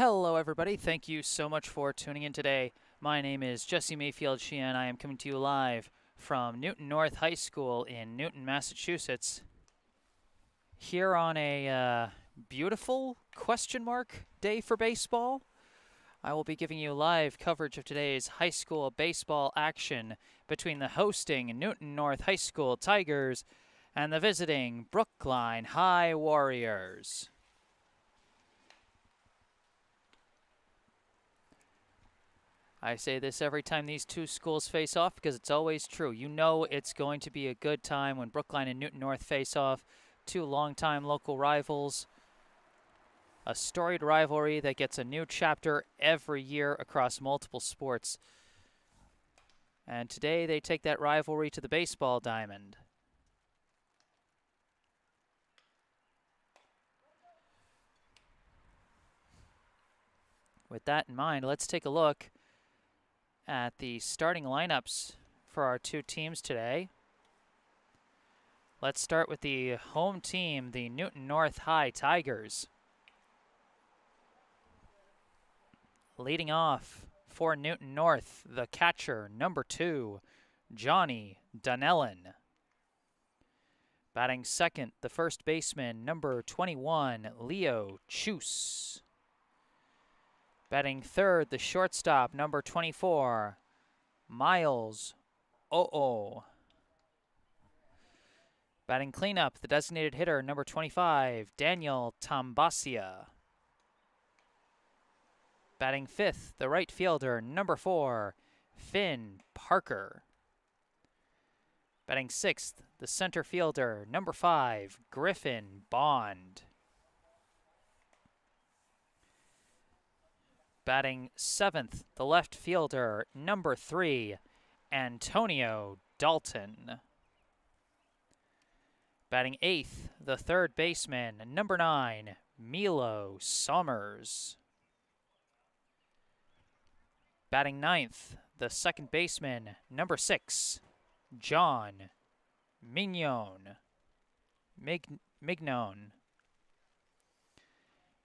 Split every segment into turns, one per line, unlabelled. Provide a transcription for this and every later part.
Hello, everybody. Thank you so much for tuning in today. My name is Jesse Mayfield-Sheehan. I am coming to you live from Newton North High School in Newton, Massachusetts. Here on a beautiful question mark day for baseball, I will be giving you live coverage of today's high school baseball action between the hosting Newton North High School Tigers and the visiting Brookline High Warriors. I say this every time these two schools face off because it's always true. You know it's going to be a good time when Brookline and Newton North face off. Two longtime local rivals. A storied rivalry that gets a new chapter every year across multiple sports. And today they take that rivalry to the baseball diamond. With that in mind, let's take a look at the starting lineups for our two teams today. Let's start with the home team, the Newton North High Tigers. Leading off for Newton North, the catcher, number 2, Johnny Donnellan. Batting second, the first baseman, number 21, Leo Chus. Batting third, the shortstop, number 24, Miles O'o. Batting cleanup, the designated hitter, number 25, Daniel Tambasia. Batting fifth, the right fielder, number 4, Finn Parker. Batting sixth, the center fielder, number 5, Griffin Bond. Batting seventh, the left fielder, number 3, Antonio Dalton. Batting eighth, the third baseman, number 9, Milo Summers. Batting ninth, the second baseman, number 6, John Mignon.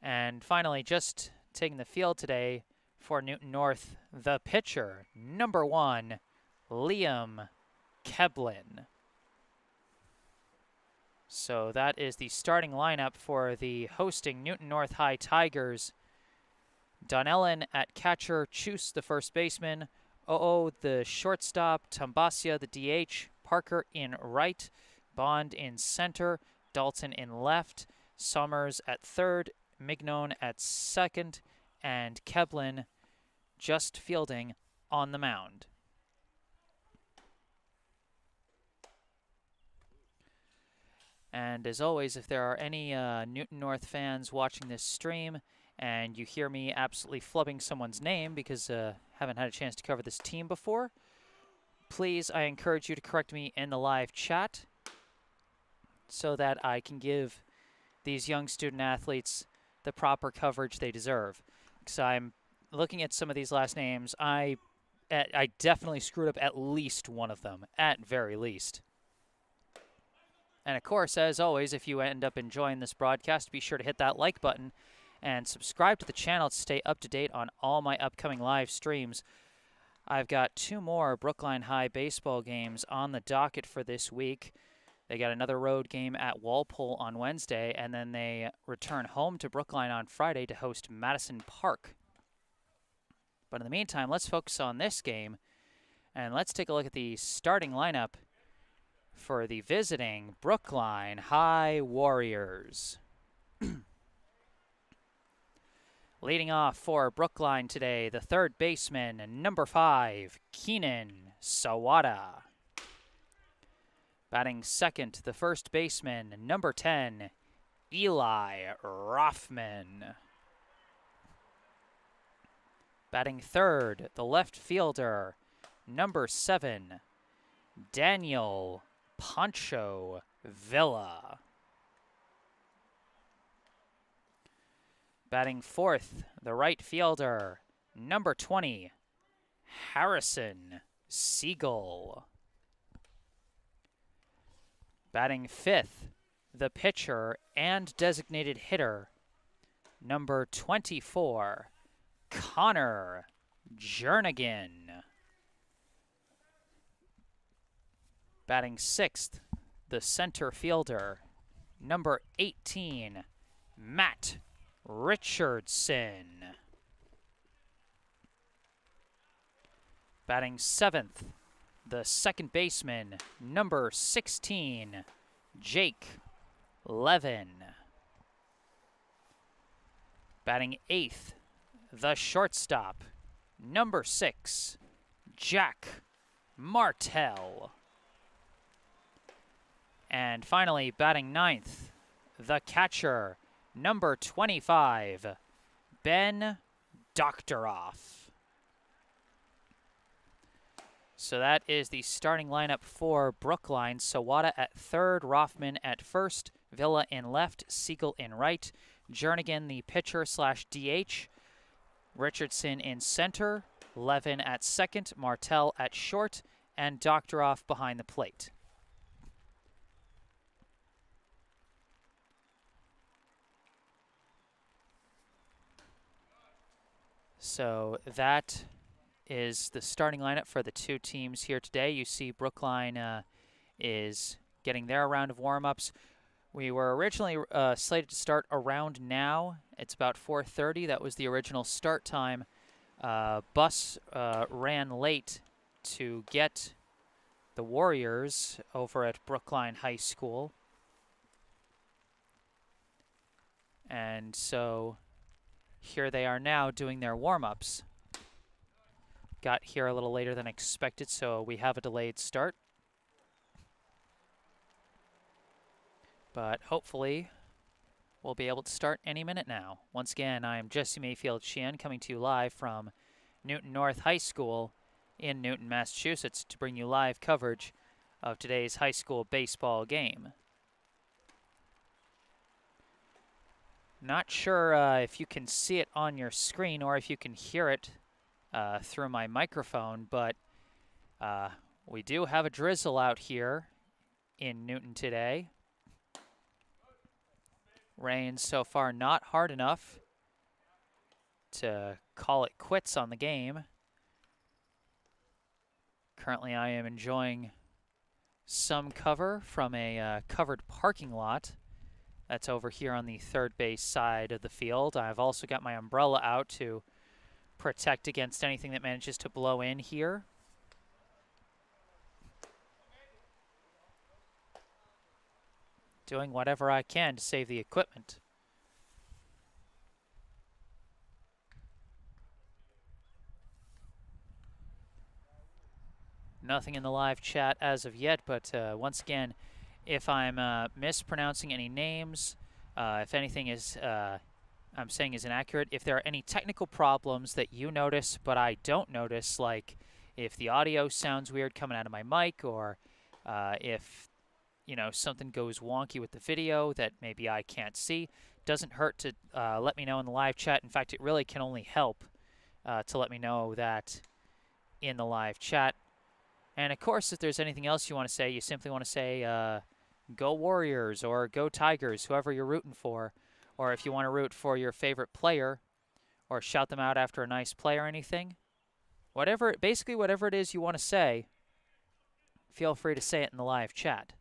And finally, just taking the field today for Newton North, the pitcher, number 1, Liam Keblin. So that is the starting lineup for the hosting Newton North High Tigers. Donnellan at catcher, Chus the first baseman, O'o the shortstop, Tambasia the DH, Parker in right, Bond in center, Dalton in left, Summers at third, Mignon at second, and Keblin just fielding on the mound. And as always, if there are any Newton North fans watching this stream and you hear me absolutely flubbing someone's name because I haven't had a chance to cover this team before, please, I encourage you to correct me in the live chat so that I can give these young student athletes the proper coverage they deserve. Because I'm looking at some of these last names, I definitely screwed up at least one of them, at very least. And of course, as always, if you end up enjoying this broadcast, be sure to hit that like button and subscribe to the channel to stay up to date on all my upcoming live streams. I've got 2 more Brookline High baseball games on the docket for this week. They got another road game at Walpole on Wednesday, and then they return home to Brookline on Friday to host Madison Park. But in the meantime, let's focus on this game, and let's take a look at the starting lineup for the visiting Brookline High Warriors. Leading off for Brookline today, the third baseman, number 5, Keenan Sawada. Batting second, the first baseman, number 10, Eli Rothman. Batting third, the left fielder, number 7, Daniel Pancho Villa. Batting fourth, the right fielder, number 20, Harrison Siegel. Batting fifth, the pitcher and designated hitter, number 24, Connor Jernigan. Batting 6th, the center fielder, number 18, Matt Richardson. Batting 7th, the second baseman, number 16, Jake Levin. Batting 8th, the shortstop, number 6, Jack Martell. And finally, batting 9th, the catcher, number 25, Ben Doctoroff. So that is the starting lineup for Brookline. Sawada at third, Rothman at first, Villa in left, Siegel in right, Jernigan the pitcher / DH, Richardson in center, Levin at second, Martell at short, and Doctoroff behind the plate. So that is the starting lineup for the two teams here today. You see Brookline is getting their round of warm-ups. We were originally slated to start around now. It's about 4:30. That was the original start time. Bus ran late to get the Warriors over at Brookline High School. And so here they are now doing their warm-ups. Got here a little later than expected, so we have a delayed start. But hopefully we'll be able to start any minute now. Once again, I am Jesse Mayfield-Sheehan coming to you live from Newton North High School in Newton, Massachusetts to bring you live coverage of today's high school baseball game. Not sure if you can see it on your screen or if you can hear it through my microphone, but we do have a drizzle out here in Newton today. Rain so far not hard enough to call it quits on the game. Currently I am enjoying some cover from a covered parking lot that's over here on the third base side of the field. I've also got my umbrella out to protect against anything that manages to blow in here. Doing whatever I can to save the equipment. Nothing in the live chat as of yet, but once again, if I'm mispronouncing any names, if anything is I'm saying is inaccurate, if there are any technical problems that you notice but I don't notice, like if the audio sounds weird coming out of my mic, or if something goes wonky with the video that maybe I can't see, doesn't hurt to let me know in the live chat. In fact, it really can only help to let me know that in the live chat. And of course, if there's anything else you want to say, you simply want to say go Warriors or go Tigers, whoever you're rooting for. Or if you want to root for your favorite player or shout them out after a nice play or anything. Basically whatever it is you want to say, feel free to say it in the live chat.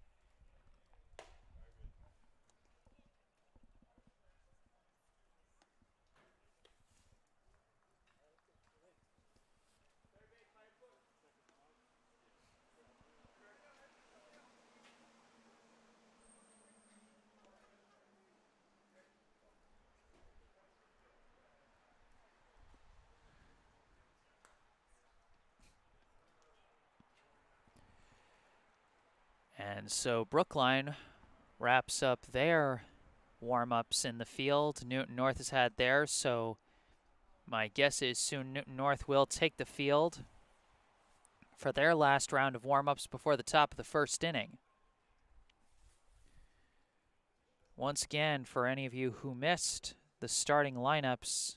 And so Brookline wraps up their warm-ups in the field. Newton North has had theirs, so my guess is soon Newton North will take the field for their last round of warm-ups before the top of the first inning. Once again, for any of you who missed the starting lineups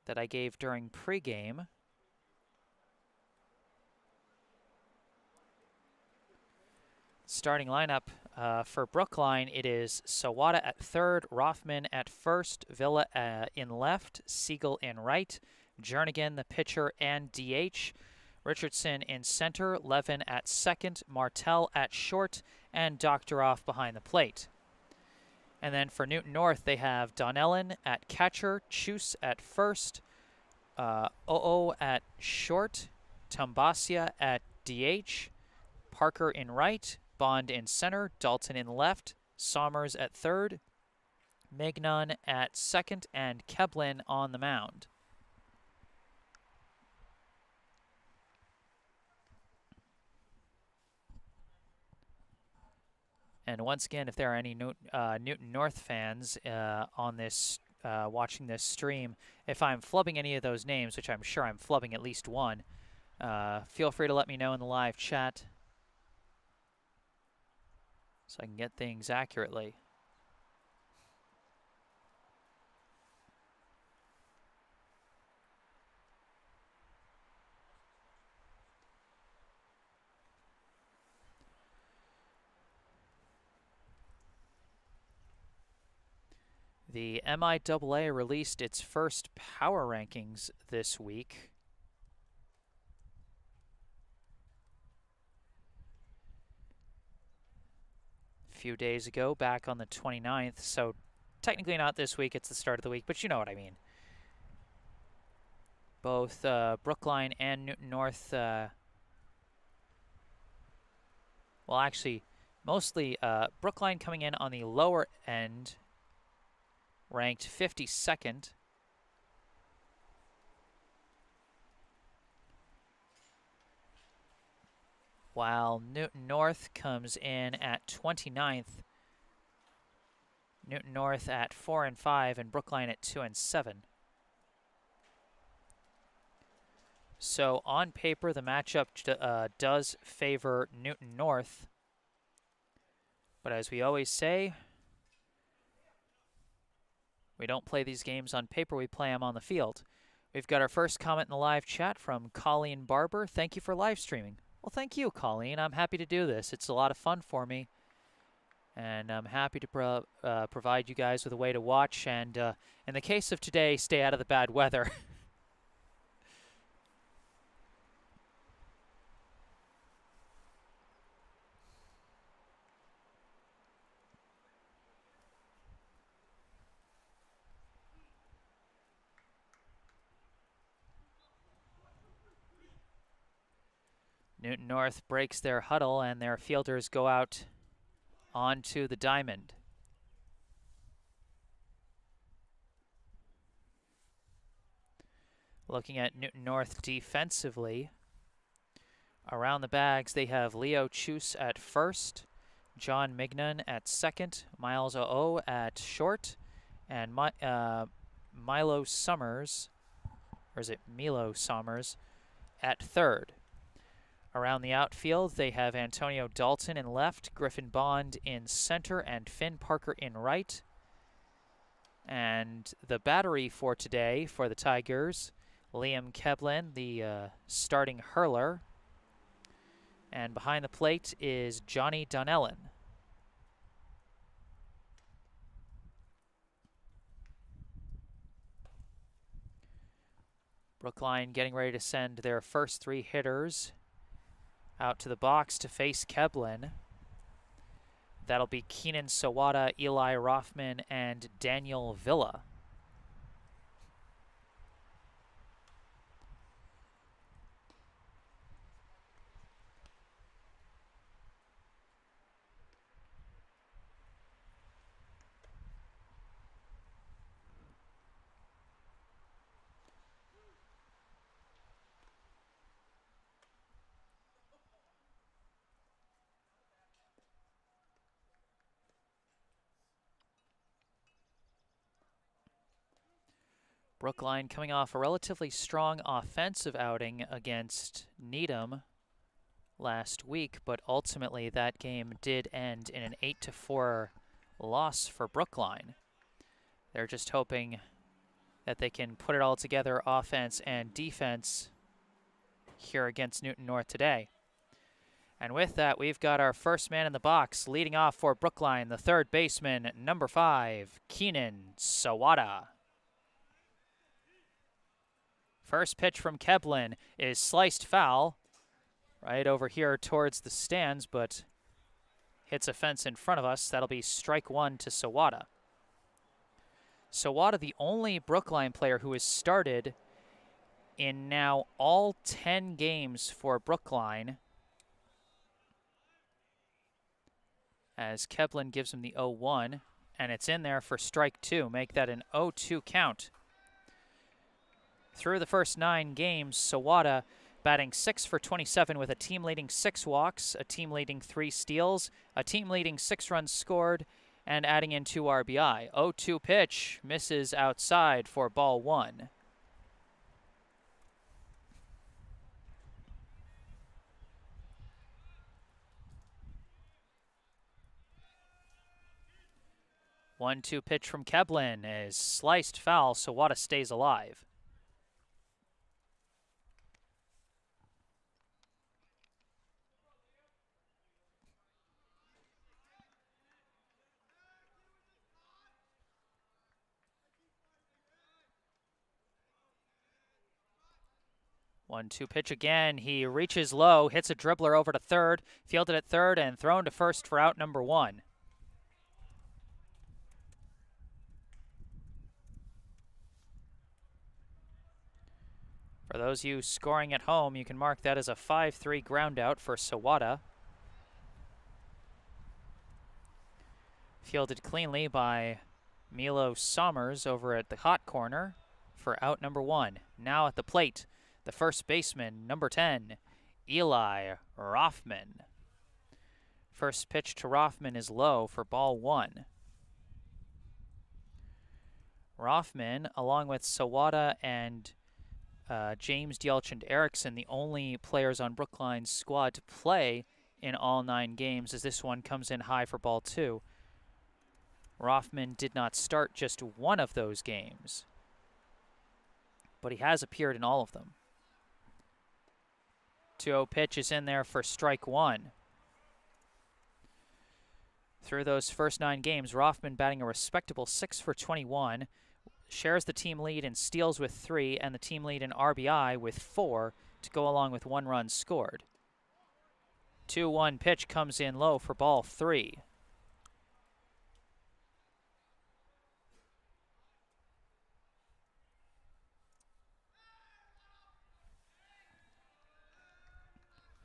that I gave during pregame, starting lineup For Brookline, it is Sawada at third, Rothman at first, Villa in left, Siegel in right, Jernigan, the pitcher, and DH. Richardson in center, Levin at second, Martell at short, and Doctoroff behind the plate. And then for Newton North, they have Donnellan at catcher, Chus at first, Oo at short, Tambasia at DH, Parker in right, Bond in center, Dalton in left, Sommers at third, Mignon at second, and Keblin on the mound. And once again, if there are any Newton North fans on this watching this stream, if I'm flubbing any of those names, which I'm sure I'm flubbing at least one, feel free to let me know in the live chat so I can get things accurately. The MIAA released its first power rankings this week. A few days ago, back on the 29th, so technically not this week, it's the start of the week, but you know what I mean. Both Brookline and Newton North, well actually, mostly Brookline coming in on the lower end, ranked 52nd. While Newton North comes in at 29th. Newton North at 4-5 and Brookline at 2-7. So on paper, the matchup does favor Newton North. But as we always say, we don't play these games on paper, we play them on the field. We've got our first comment in the live chat from Colleen Barber. Thank you for live streaming. Well, thank you, Colleen. I'm happy to do this. It's a lot of fun for me. And I'm happy to provide you guys with a way to watch. And in the case of today, stay out of the bad weather. Newton North breaks their huddle and their fielders go out onto the diamond. Looking at Newton North defensively, around the bags they have Leo Chus at first, John Mignon at second, Miles Oo at short, and Milo Summers, or is it Milo Summers, at third. Around the outfield, they have Antonio Dalton in left, Griffin Bond in center, and Finn Parker in right. And the battery for today for the Tigers, Liam Keblin, the starting hurler. And behind the plate is Johnny Donnellan. Brookline getting ready to send their first three hitters out to the box to face Keblin. That'll be Keenan Sawada, Eli Rothman, and Daniel Villa. Brookline coming off a relatively strong offensive outing against Needham last week, but ultimately that game did end in an 8-4 loss for Brookline. They're just hoping that they can put it all together, offense and defense, here against Newton North today. And with that, we've got our first man in the box, leading off for Brookline, the third baseman, number 5, Keenan Sawada. First pitch from Keblin is sliced foul, right over here towards the stands, but hits a fence in front of us. That'll be strike 1 to Sawada. Sawada, the only Brookline player who has started in now all 10 games for Brookline, as Keblin gives him the 0-1, and it's in there for strike 2. Make that an 0-2 count. Through the first 9 games, Sawada batting 6 for 27 with a team-leading 6 walks, a team-leading 3 steals, a team-leading 6 runs scored, and adding in 2 RBI. 0-2 pitch misses outside for ball 1. One-two pitch from Keblin is sliced foul. Sawada stays alive. One-two pitch again. He reaches low, hits a dribbler over to third, fielded at third, and thrown to first for out number 1. For those of you scoring at home, you can mark that as a 5-3 ground out for Sawada. Fielded cleanly by Milo Sommers over at the hot corner for out number 1. Now at the plate, the first baseman, number 10, Eli Rothman. First pitch to Rothman is low for ball 1. Rothman, along with Sawada and James Dielchand Erickson, the only players on Brookline's squad to play in all 9 games, as this one comes in high for ball 2. Rothman did not start just one of those games, but he has appeared in all of them. 2-0 pitch is in there for strike 1. Through those first 9 games, Rothman batting a respectable 6 for 21, shares the team lead in steals with 3 and the team lead in RBI with 4 to go along with 1 run scored. 2-1 pitch comes in low for ball 3.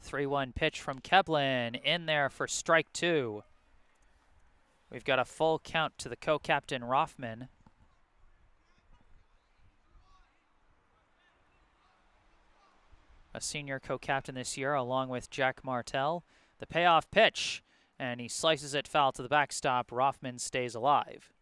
Three-one pitch from Keblin in there for strike 2. We've got a full count to the co-captain Rothman. A senior co-captain this year along with Jack Martell. The payoff pitch, and he slices it foul to the backstop. Rothman stays alive.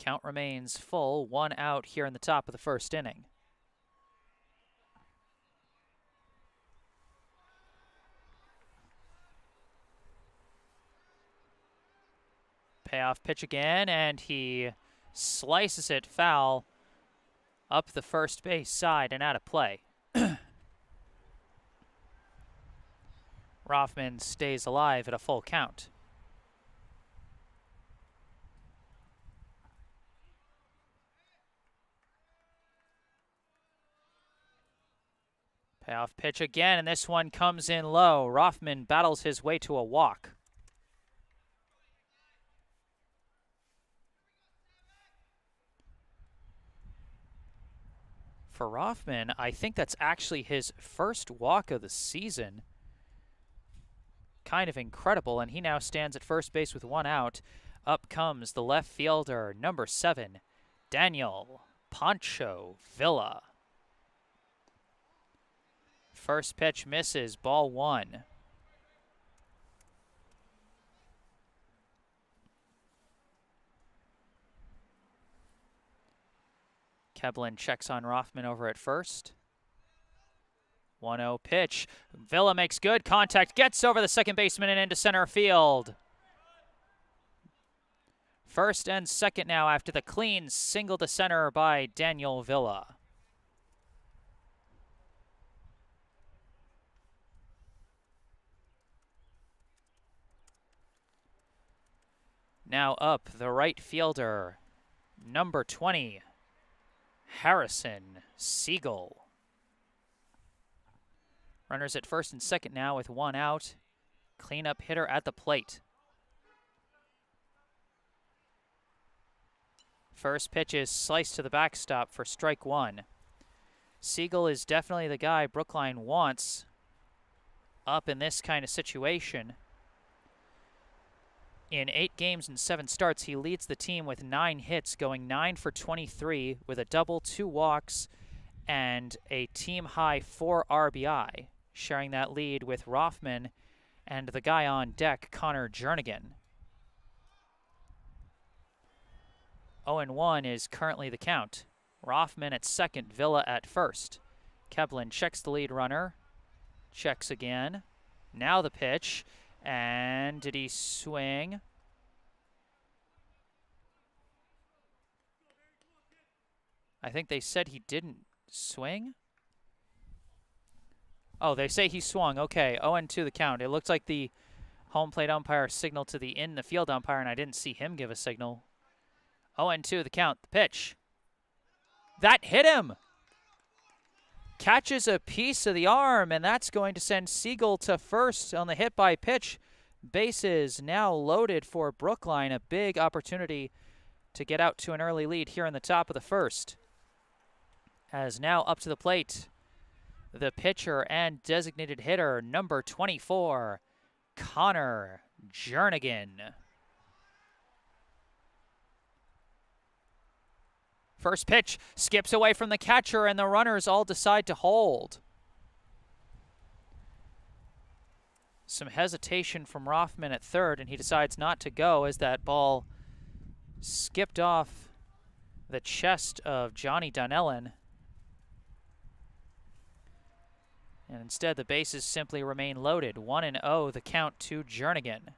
Count remains full, 1 out here in the top of the first inning. Payoff pitch again, and he slices it foul up the first base side and out of play. Rothman stays alive at a full count. Payoff pitch again, and this one comes in low. Rothman battles his way to a walk. For Rothman, I think that's actually his first walk of the season. Kind of incredible, and he now stands at first base with 1 out. Up comes the left fielder, number 7, Daniel Pancho Villa. First pitch misses, ball 1. Keblin checks on Rothman over at first. 1-0 pitch. Villa makes good contact, gets over the second baseman and into center field. First and second now after the clean single to center by Daniel Villa. Now up the right fielder, number 20, Harrison Siegel. Runners at first and second now with one out. Cleanup hitter at the plate. First pitch is sliced to the backstop for strike one. Siegel is definitely the guy Brookline wants up in this kind of situation. In 8 games and 7 starts, he leads the team with 9 hits, going 9 for 23 with a double, 2 walks, and a team-high 4 RBI, sharing that lead with Rothman and the guy on deck, Connor Jernigan. 0-1 is currently the count. Rothman at second, Villa at first. Keblin checks the lead runner, checks again. Now the pitch, and did he swing? I think they said he didn't swing. Oh, they say he swung. Okay, 0-2 the count. It looks like the home plate umpire signaled to the in-the-field umpire, and I didn't see him give a signal. 0-2 the count. The pitch. That hit him. Catches a piece of the arm, and that's going to send Siegel to first on the hit by pitch. Bases now loaded for Brookline. A big opportunity to get out to an early lead here in the top of the first. As now up to the plate, the pitcher and designated hitter, number 24, Connor Jernigan. First pitch skips away from the catcher, and the runners all decide to hold. Some hesitation from Rothman at third, and he decides not to go as that ball skipped off the chest of Johnny Donnellan. And instead, the bases simply remain loaded. 1-0, the count to Jernigan.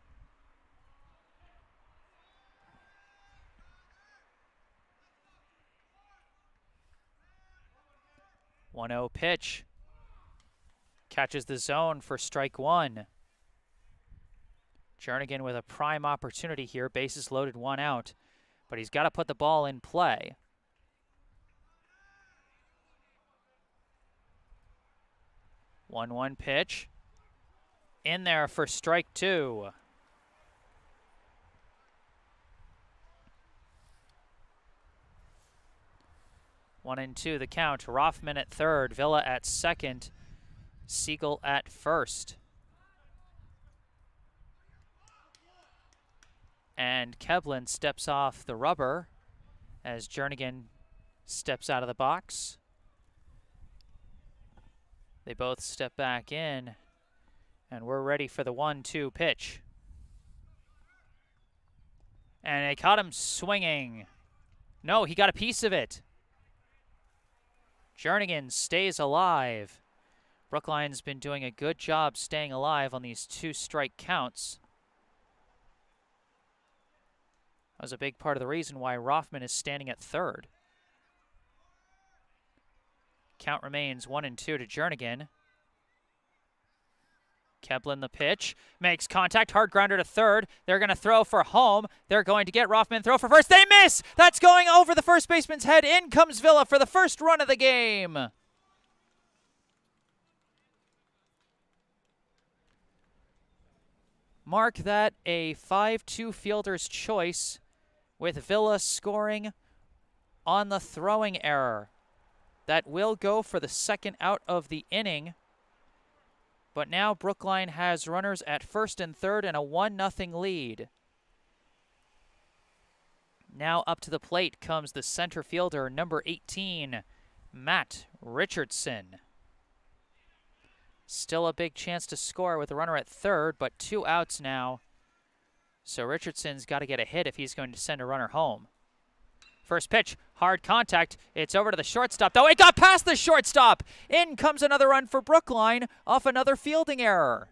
1-0 pitch. Catches the zone for strike one. Jernigan with a prime opportunity here. Bases loaded, 1 out. But he's got to put the ball in play. One pitch. In there for strike two. One and two the count. Rothman at third, Villa at second, Siegel at first. And Keblin steps off the rubber as Jernigan steps out of the box. They both step back in, and we're ready for the 1-2 pitch. And they caught him swinging. No, he got a piece of it. Jernigan stays alive. Brookline's been doing a good job staying alive on these 2 strike counts. That was a big part of the reason why Rothman is standing at third. Count remains 1-2 to Jernigan. Keblin the pitch, makes contact, hard grounder to third. They're going to throw for home. They're going to get Rothman, throw for first. They miss! That's going over the first baseman's head. In comes Villa for the first run of the game. Mark that a 5-2 fielder's choice, with Villa scoring on the throwing error. That will go for the second out of the inning. But now Brookline has runners at first and third and a 1-0 lead. Now up to the plate comes the center fielder, number 18, Matt Richardson. Still a big chance to score with a runner at third, but 2 outs now. So Richardson's got to get a hit if he's going to send a runner home. First pitch, hard contact. It's over to the shortstop, though. It got past the shortstop. In comes another run for Brookline off another fielding error.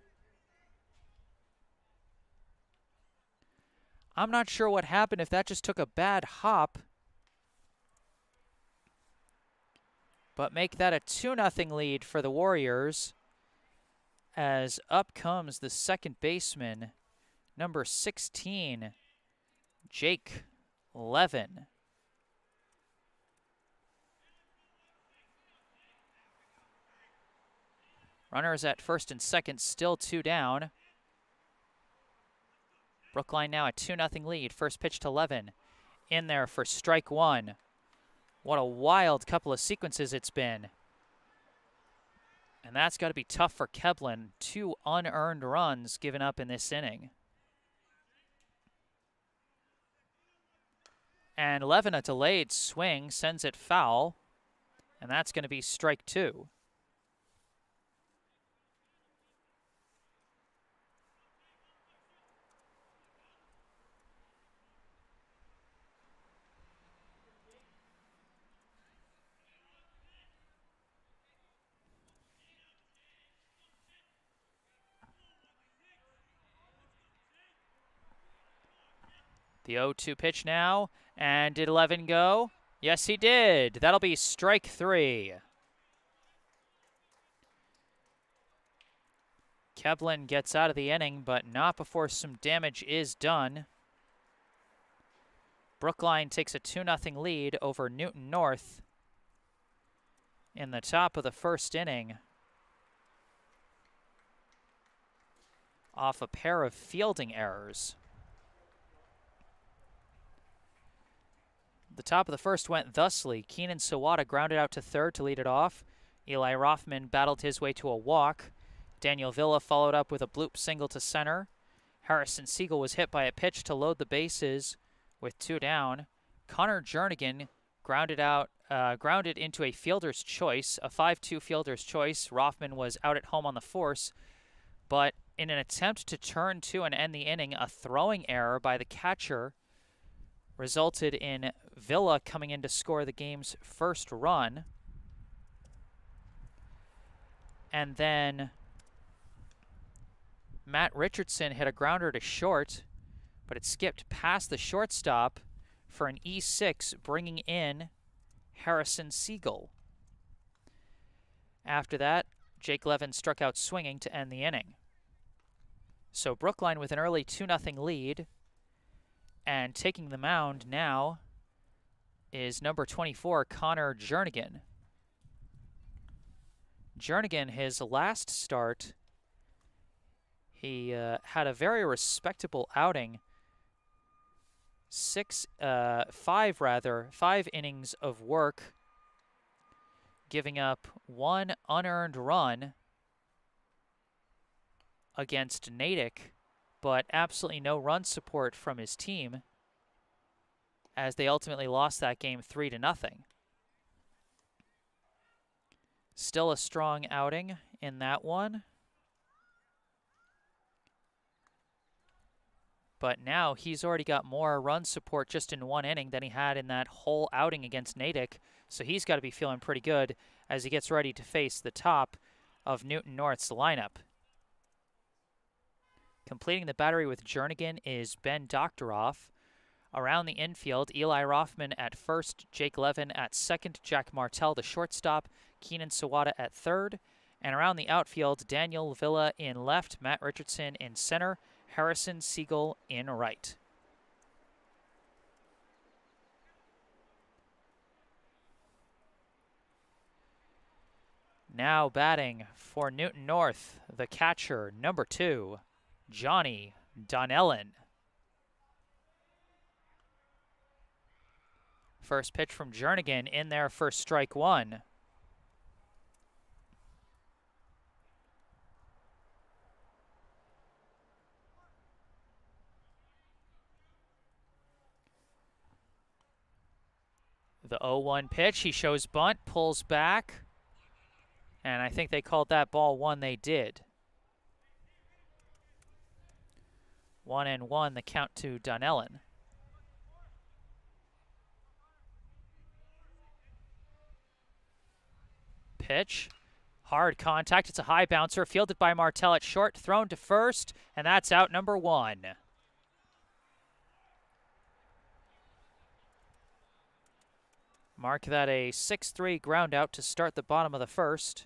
I'm not sure what happened, if that just took a bad hop. But make that a 2-0 lead for the Warriors, as up comes the second baseman, number 16, Jake Levin. Runners at first and second, still 2 down. Brookline now a 2-0 lead. First pitch to Levin. In there for strike one. What a wild couple of sequences it's been. And that's got to be tough for Kevlin. 2 unearned runs given up in this inning. And Levin, a delayed swing, sends it foul. And that's going to be strike 2. The 0-2 pitch now, and did Levin go? Yes, he did. That'll be strike 3. Kevlin gets out of the inning, but not before some damage is done. Brookline takes a 2-0 lead over Newton North in the top of the first inning off a pair of fielding errors. The top of the first went thusly. Keenan Sawada grounded out to third to lead it off. Eli Rothman battled his way to a walk. Daniel Villa followed up with a bloop single to center. Harrison Siegel was hit by a pitch to load the bases with 2 down. Connor Jernigan grounded into a fielder's choice, a 5-2 fielder's choice. Rothman was out at home on the force, but in an attempt to turn 2 and end the inning, a throwing error by the catcher resulted in Villa coming in to score the game's first run. And then Matt Richardson hit a grounder to short, but it skipped past the shortstop for an E6, bringing in Harrison Siegel. After that, Jake Levin struck out swinging to end the inning. So Brookline with an early 2-0 lead. And taking the mound now is number 24, Connor Jernigan. Jernigan, his last start, he had a very respectable outing. 5 innings of work, giving up 1 unearned run against Natick, but absolutely no run support from his team, as they ultimately lost that game 3-0. Still a strong outing in that one. But now he's already got more run support just in 1 inning than he had in that whole outing against Natick, so he's got to be feeling pretty good as he gets ready to face the top of Newton North's lineup. Completing the battery with Jernigan is Ben Doctoroff. Around the infield, Eli Rothman at first, Jake Levin at second, Jack Martell the shortstop, Keenan Sawada at third. And around the outfield, Daniel Villa in left, Matt Richardson in center, Harrison Siegel in right. Now batting for Newton North, the catcher, number 2, Johnny Donnellan. First pitch from Jernigan in there for strike 1. The 0-1 pitch, he shows bunt, pulls back, and I think they called that ball 1. They did. 1-1, the count to Donnellan. Pitch, hard contact, it's a high bouncer, fielded by Martell at short, thrown to first, and that's out number 1. Mark that a 6-3 ground out to start the bottom of the first.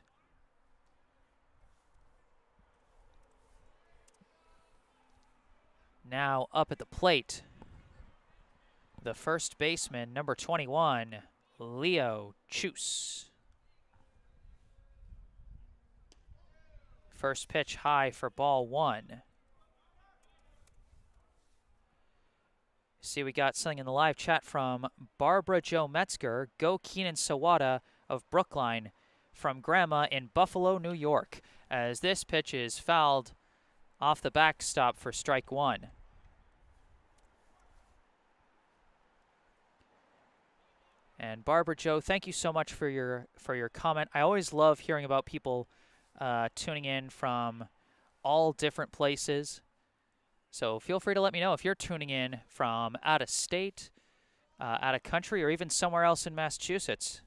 Now up at the plate, the first baseman, number 21, Leo Chus. First pitch high for ball 1. See, we got something in the live chat from Barbara Jo Metzger, Go Keenan Sawada of Brookline, from Grandma in Buffalo, New York, as this pitch is fouled off the backstop for strike 1. And Barbara Jo, thank you so much for your comment. I always love hearing about people tuning in from all different places. So feel free to let me know if you're tuning in from out of state, out of country, or even somewhere else in Massachusetts.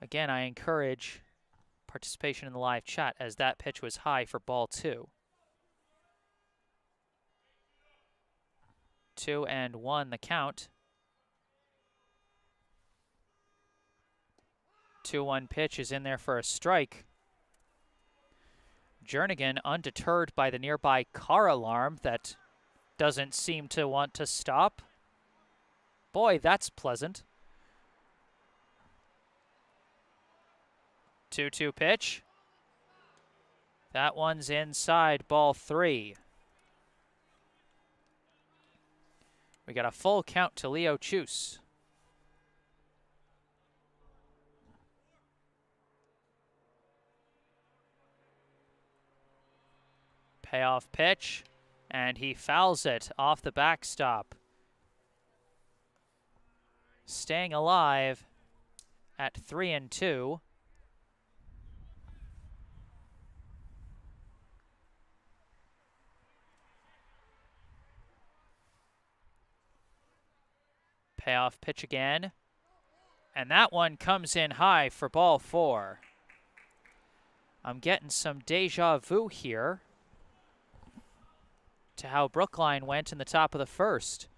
Again, I encourage participation in the live chat as that pitch was high for ball 2. 2-1 the count. 2-1 pitch is in there for a strike. Jernigan, undeterred by the nearby car alarm that doesn't seem to want to stop. Boy, that's pleasant. 2-2 pitch. That one's inside, ball 3. We got a full count to Leo Chus. Payoff pitch, and he fouls it off the backstop. Staying alive at 3-2. Payoff pitch again, and that one comes in high for ball 4. I'm getting some deja vu here to how Brookline went in the top of the first.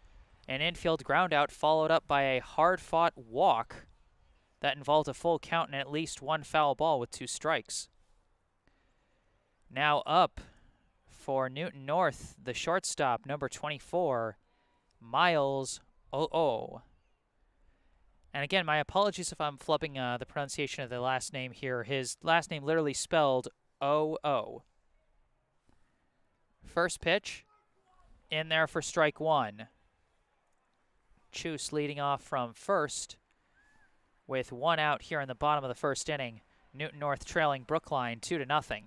An infield groundout followed up by a hard-fought walk that involved a full count and at least one foul ball with 2 strikes. Now up for Newton North, the shortstop, number 24, Miles O. And again, my apologies if I'm flubbing the pronunciation of the last name here. His last name literally spelled O. First pitch, in there for strike 1. Chus leading off from first with 1 out here in the bottom of the first inning. Newton North trailing Brookline 2-0.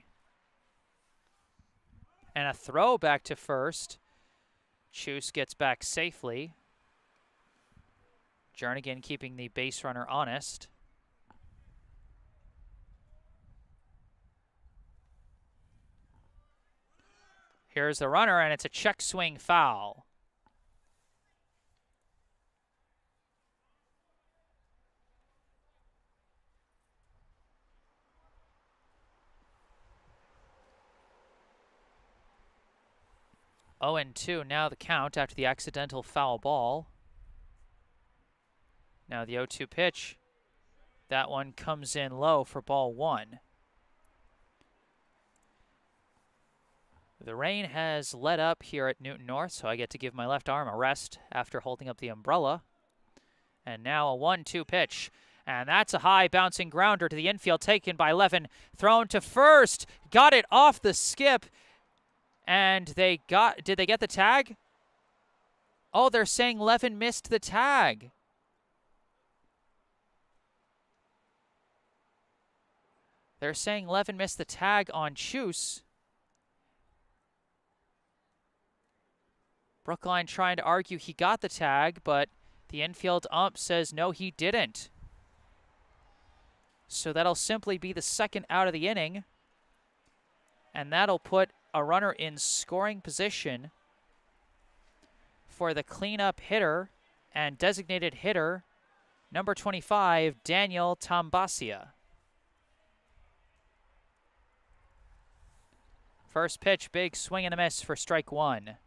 And a throw back to first. Chus gets back safely. Jernigan keeping the base runner honest. Here's the runner, and it's a check swing foul. Oh, and 2 now the count after the accidental foul ball. Now the 0-2 pitch. That one comes in low for ball 1. The rain has let up here at Newton North, so I get to give my left arm a rest after holding up the umbrella. And now a 1-2 pitch. And that's a high bouncing grounder to the infield, taken by Levin, thrown to first. Got it off the skip. And did they get the tag? Oh, they're saying Levin missed the tag. They're saying Levin missed the tag on Chus. Brookline trying to argue he got the tag, but the infield ump says no, he didn't. So that'll simply be the second out of the inning. And that'll put a runner in scoring position for the cleanup hitter and designated hitter, number 25, Daniel Tambasia. First pitch, big swing and a miss for strike 1.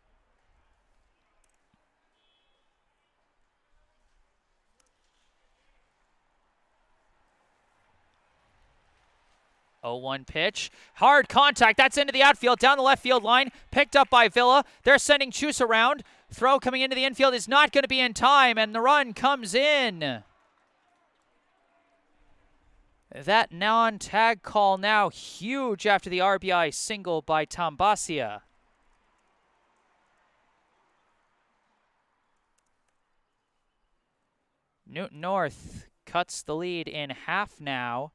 0-1 pitch. Hard contact. That's into the outfield, down the left field line. Picked up by Villa. They're sending Chus around. Throw coming into the infield is not going to be in time, and the run comes in. That non-tag call now huge after the RBI single by Tambasia. Newton North cuts the lead in half now.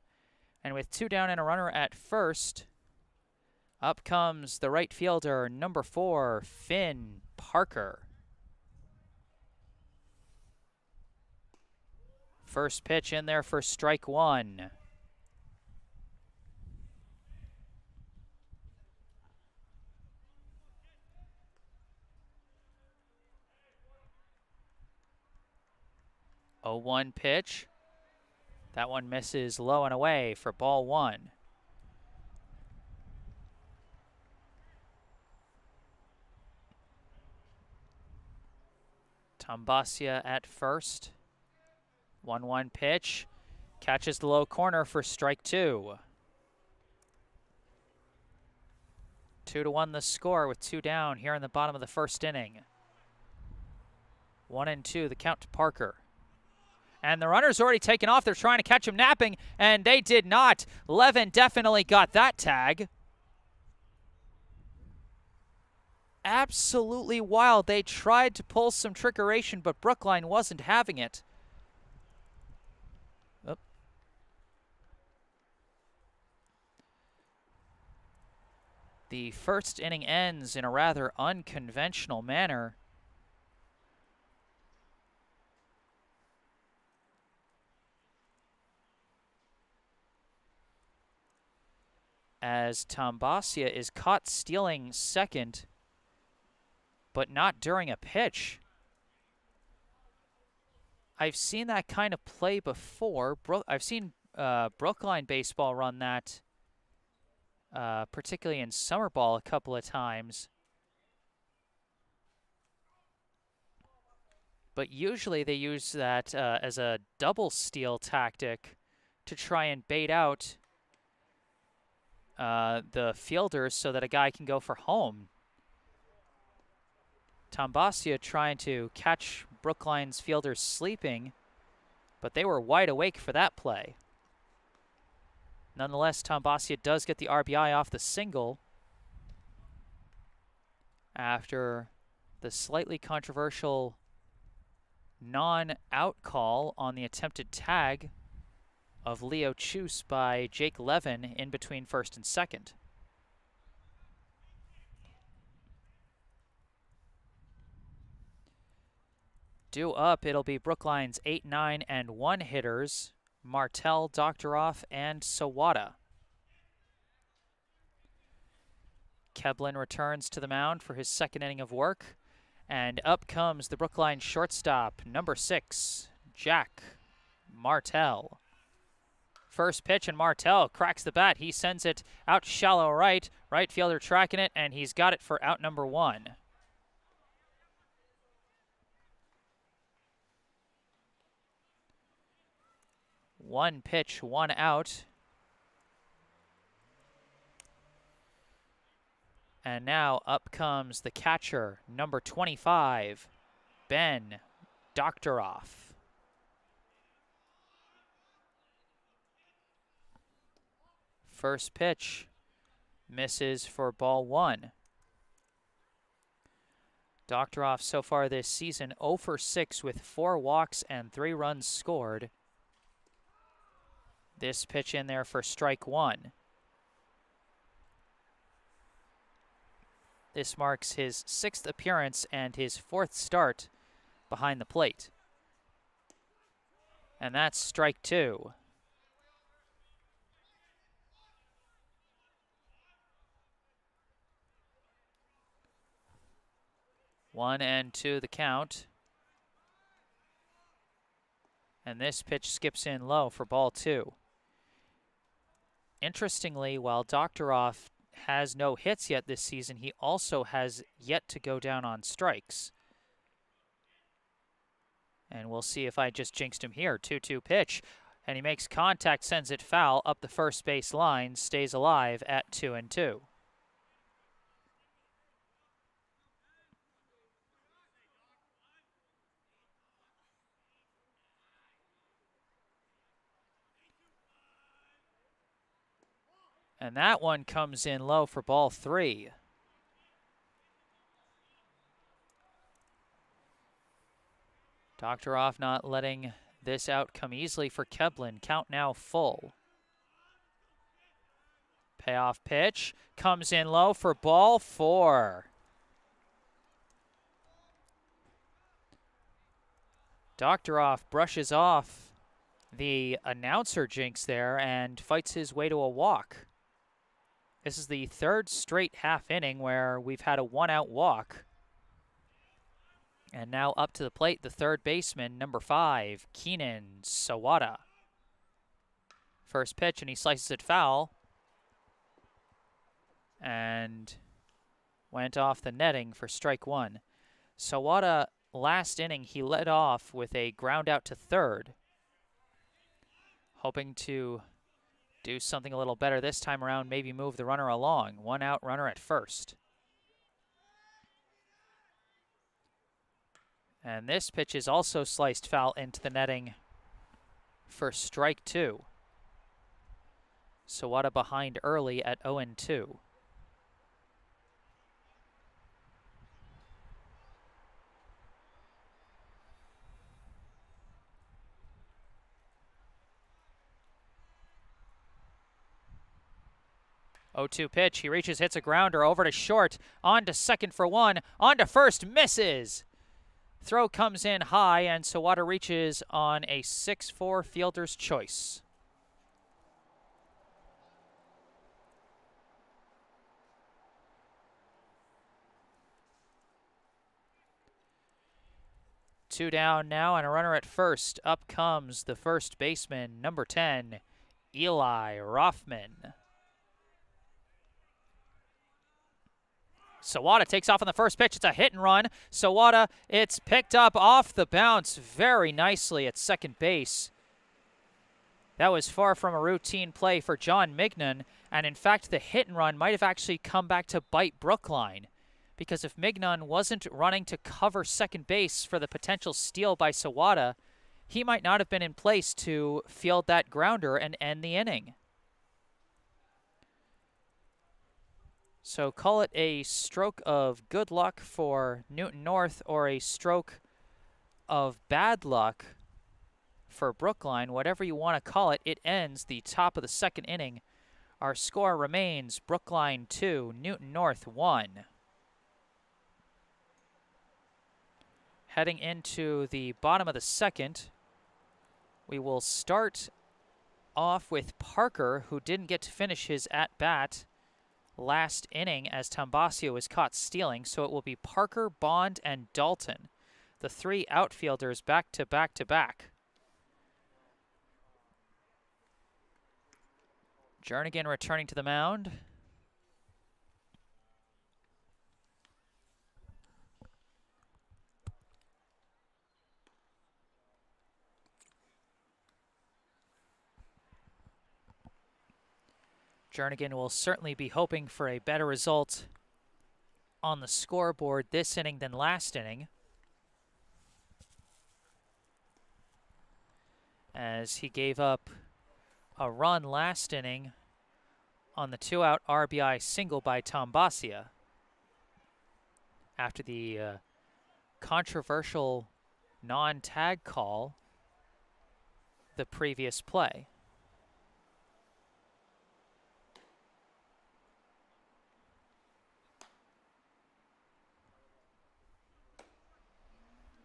And with 2 down and a runner at first, up comes the right fielder, number 4, Finn Parker. First pitch in there for strike 1. Oh, 1 pitch. That one misses low and away for ball 1. Tambasia at first. 1-1 pitch. Catches the low corner for strike 2. 2-1 the score with 2 down here in the bottom of the first inning. 1-2 the count to Parker. And the runner's already taken off. They're trying to catch him napping, and they did not. Levin definitely got that tag. Absolutely wild. They tried to pull some trickeration, but Brookline wasn't having it. Oh. The first inning ends in a rather unconventional manner. As Tambasia is caught stealing second, but not during a pitch. I've seen that kind of play before. I've seen Brookline baseball run that, particularly in summer ball a couple of times. But usually they use that as a double steal tactic to try and bait out the fielders so that a guy can go for home. Tambasia trying to catch Brookline's fielders sleeping, but they were wide awake for that play. Nonetheless, Tambasia does get the RBI off the single after the slightly controversial non-out call on the attempted tag of Leo Chus by Jake Levin in between first and second. Due up, it'll be Brookline's 8, 9, and 1 hitters, Martel, Doktoroff, and Sawada. Keblin returns to the mound for his second inning of work, and up comes the Brookline shortstop, number 6, Jack Martel. First pitch, and Martel cracks the bat. He sends it out shallow right. Right fielder tracking it, and he's got it for out number 1. One pitch, 1 out. And now up comes the catcher, number 25, Ben Doktoroff. First pitch misses for ball 1. Doktoroff so far this season 0 for 6 with 4 walks and 3 runs scored. This pitch in there for strike 1. This marks his 6th appearance and his 4th start behind the plate. And that's strike 2. 1-2 the count. And this pitch skips in low for ball 2. Interestingly, while Doktoroff has no hits yet this season, he also has yet to go down on strikes. And we'll see if I just jinxed him here. 2-2 pitch. And he makes contact, sends it foul up the first base line, stays alive at 2-2. And that one comes in low for ball 3. Doctoroff not letting this out come easily for Keblin. Count now full. Payoff pitch comes in low for ball 4. Doctoroff brushes off the announcer jinx there and fights his way to a walk. This is the third straight half inning where we've had a 1-out walk. And now up to the plate, the third baseman, number 5, Keenan Sawada. First pitch, and he slices it foul. And went off the netting for strike 1. Sawada, last inning, he led off with a ground out to third, hoping to do something a little better this time around, maybe move the runner along. 1-out runner at first. And this pitch is also sliced foul into the netting for strike 2. Sawada behind early at 0-2. Pitch, he reaches, hits a grounder over to short, on to second for 1, on to first, misses. Throw comes in high, and Sawada reaches on a 6-4 fielder's choice. Two down now, and a runner at first. Up comes the first baseman, number 10, Eli Rothman. Sawada takes off on the first pitch. It's a hit and run. Sawada, it's picked up off the bounce very nicely at second base. That was far from a routine play for John Mignon, and in fact, the hit and run might have actually come back to bite Brookline, because if Mignon wasn't running to cover second base for the potential steal by Sawada, he might not have been in place to field that grounder and end the inning. So call it a stroke of good luck for Newton North or a stroke of bad luck for Brookline, whatever you want to call it. It ends the top of the second inning. Our score remains Brookline 2, Newton North 1. Heading into the bottom of the second, we will start off with Parker, who didn't get to finish his at-bat last inning as Tambasio was caught stealing, so it will be Parker, Bond, and Dalton, the 3 outfielders back to back to back. Jernigan returning to the mound. Jernigan will certainly be hoping for a better result on the scoreboard this inning than last inning, as he gave up a run last inning on the 2-out RBI single by Tambasio after the controversial non-tag call the previous play.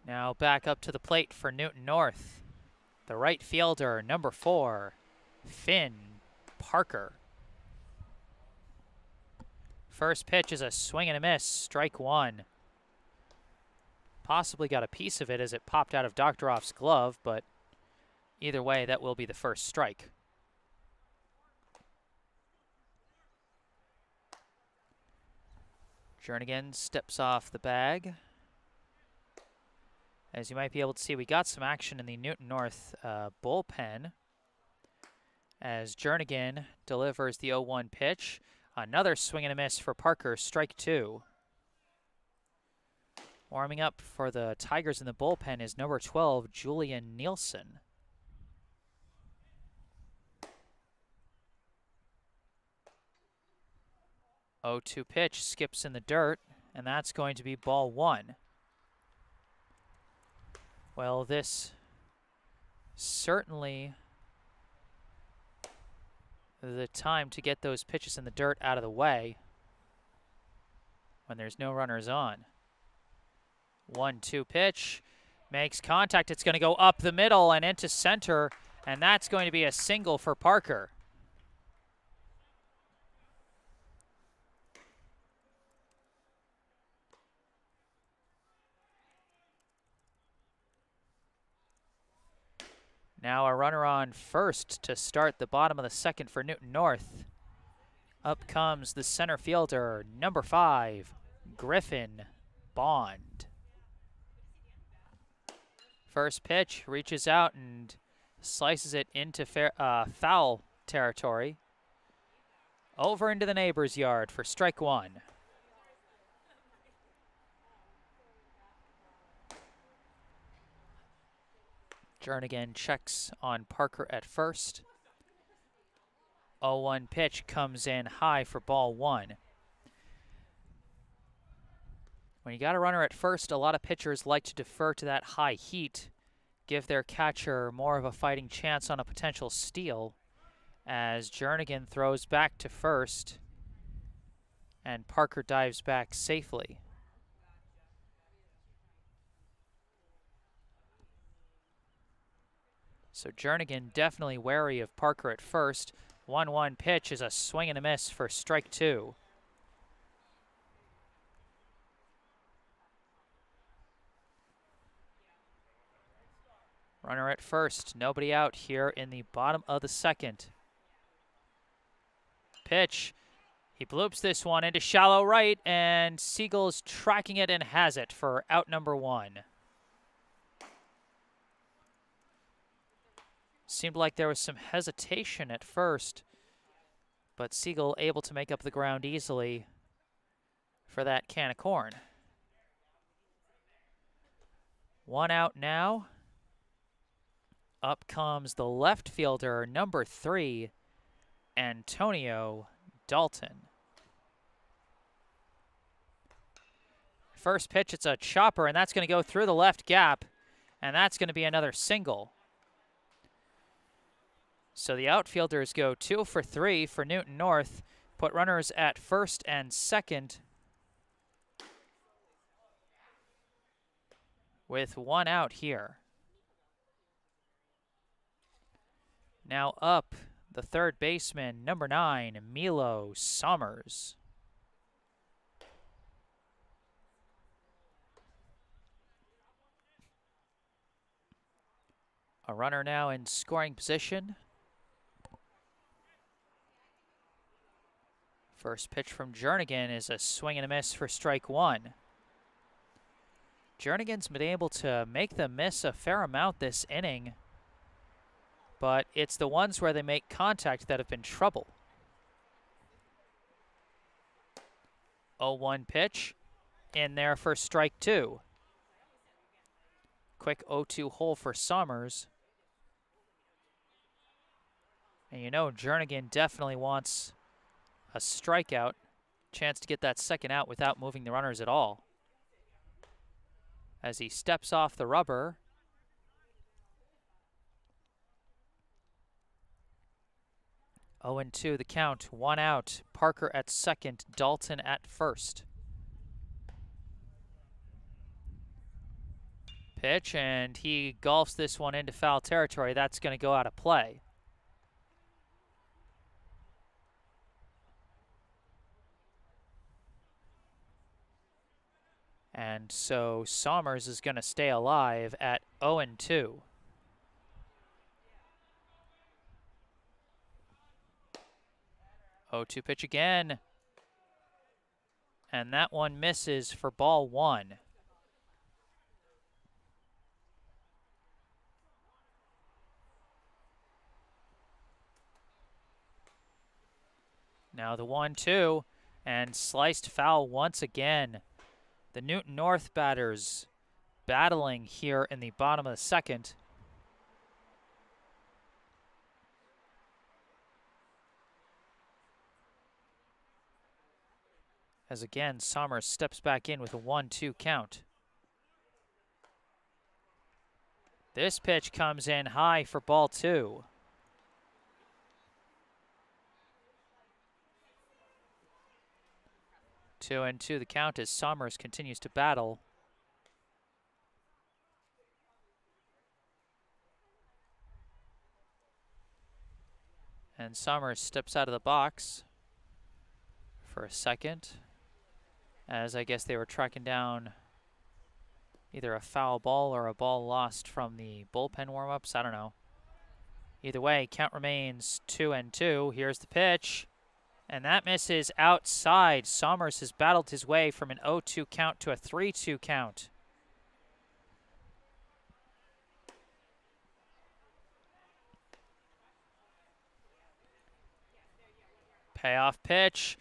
Now back up to the plate for Newton North, the right fielder, number 4, Finn Parker. First pitch is a swing and a miss, strike 1. Possibly got a piece of it as it popped out of Doctoroff's glove, but either way, that will be the first strike. Jernigan steps off the bag. As you might be able to see, we got some action in the Newton North bullpen. as Jernigan delivers the 0-1 pitch. Another swing and a miss for Parker, strike 2. Warming up for the Tigers in the bullpen is number 12, Julian Nielsen. 0-2 pitch, skips in the dirt, and that's going to be ball 1. Well, this certainly the time to get those pitches in the dirt out of the way when there's no runners on. 1-2 pitch, makes contact. It's going to go up the middle and into center, and that's going to be a single for Parker. Now a runner on first to start the bottom of the second for Newton North. Up comes the center fielder, number 5, Griffin Bond. First pitch, reaches out and slices it into foul territory. Over into the neighbor's yard for strike 1. Jernigan checks on Parker at first. 0-1 pitch comes in high for ball 1. When you got a runner at first, a lot of pitchers like to defer to that high heat, give their catcher more of a fighting chance on a potential steal, as Jernigan throws back to first and Parker dives back safely. So Jernigan definitely wary of Parker at first. 1-1 pitch is a swing and a miss for strike 2. Runner at first, nobody out here in the bottom of the second. Pitch, he bloops this one into shallow right, and Siegel's tracking it and has it for out number 1. Seemed like there was some hesitation at first, but Siegel able to make up the ground easily for that can of corn. 1 out now. Up comes the left fielder, number 3, Antonio Dalton. First pitch, it's a chopper, and that's going to go through the left gap, and that's going to be another single. So the outfielders go 2 for 3 for Newton North, put runners at first and second with 1 out here. Now up, the third baseman, number 9, Milo Summers. A runner now in scoring position. First pitch from Jernigan is a swing and a miss for strike 1. Jernigan's been able to make them miss a fair amount this inning, but it's the ones where they make contact that have been trouble. 0-1 pitch in there for strike 2. Quick 0-2 hole for Summers. And you know Jernigan definitely wants a strikeout, chance to get that second out without moving the runners at all. As he steps off the rubber, 0-2 the count, 1 out. Parker at second, Dalton at first. Pitch, and he golfs this one into foul territory. That's going to go out of play. And so Summers is going to stay alive at 0-2. Oh, 0-2 pitch again. And that one misses for ball 1. Now the 1-2, and sliced foul once again. The Newton North batters battling here in the bottom of the second. As again, Somers steps back in with a 1-2 count. This pitch comes in high for ball 2. 2-2 the count as Somers continues to battle. And Somers steps out of the box for a second, as I guess they were tracking down either a foul ball or a ball lost from the bullpen warm-ups. I don't know. Either way, count remains 2-2. Here's the pitch, and that misses outside. Somers has battled his way from an 0-2 count to a 3-2 count. Payoff pitch.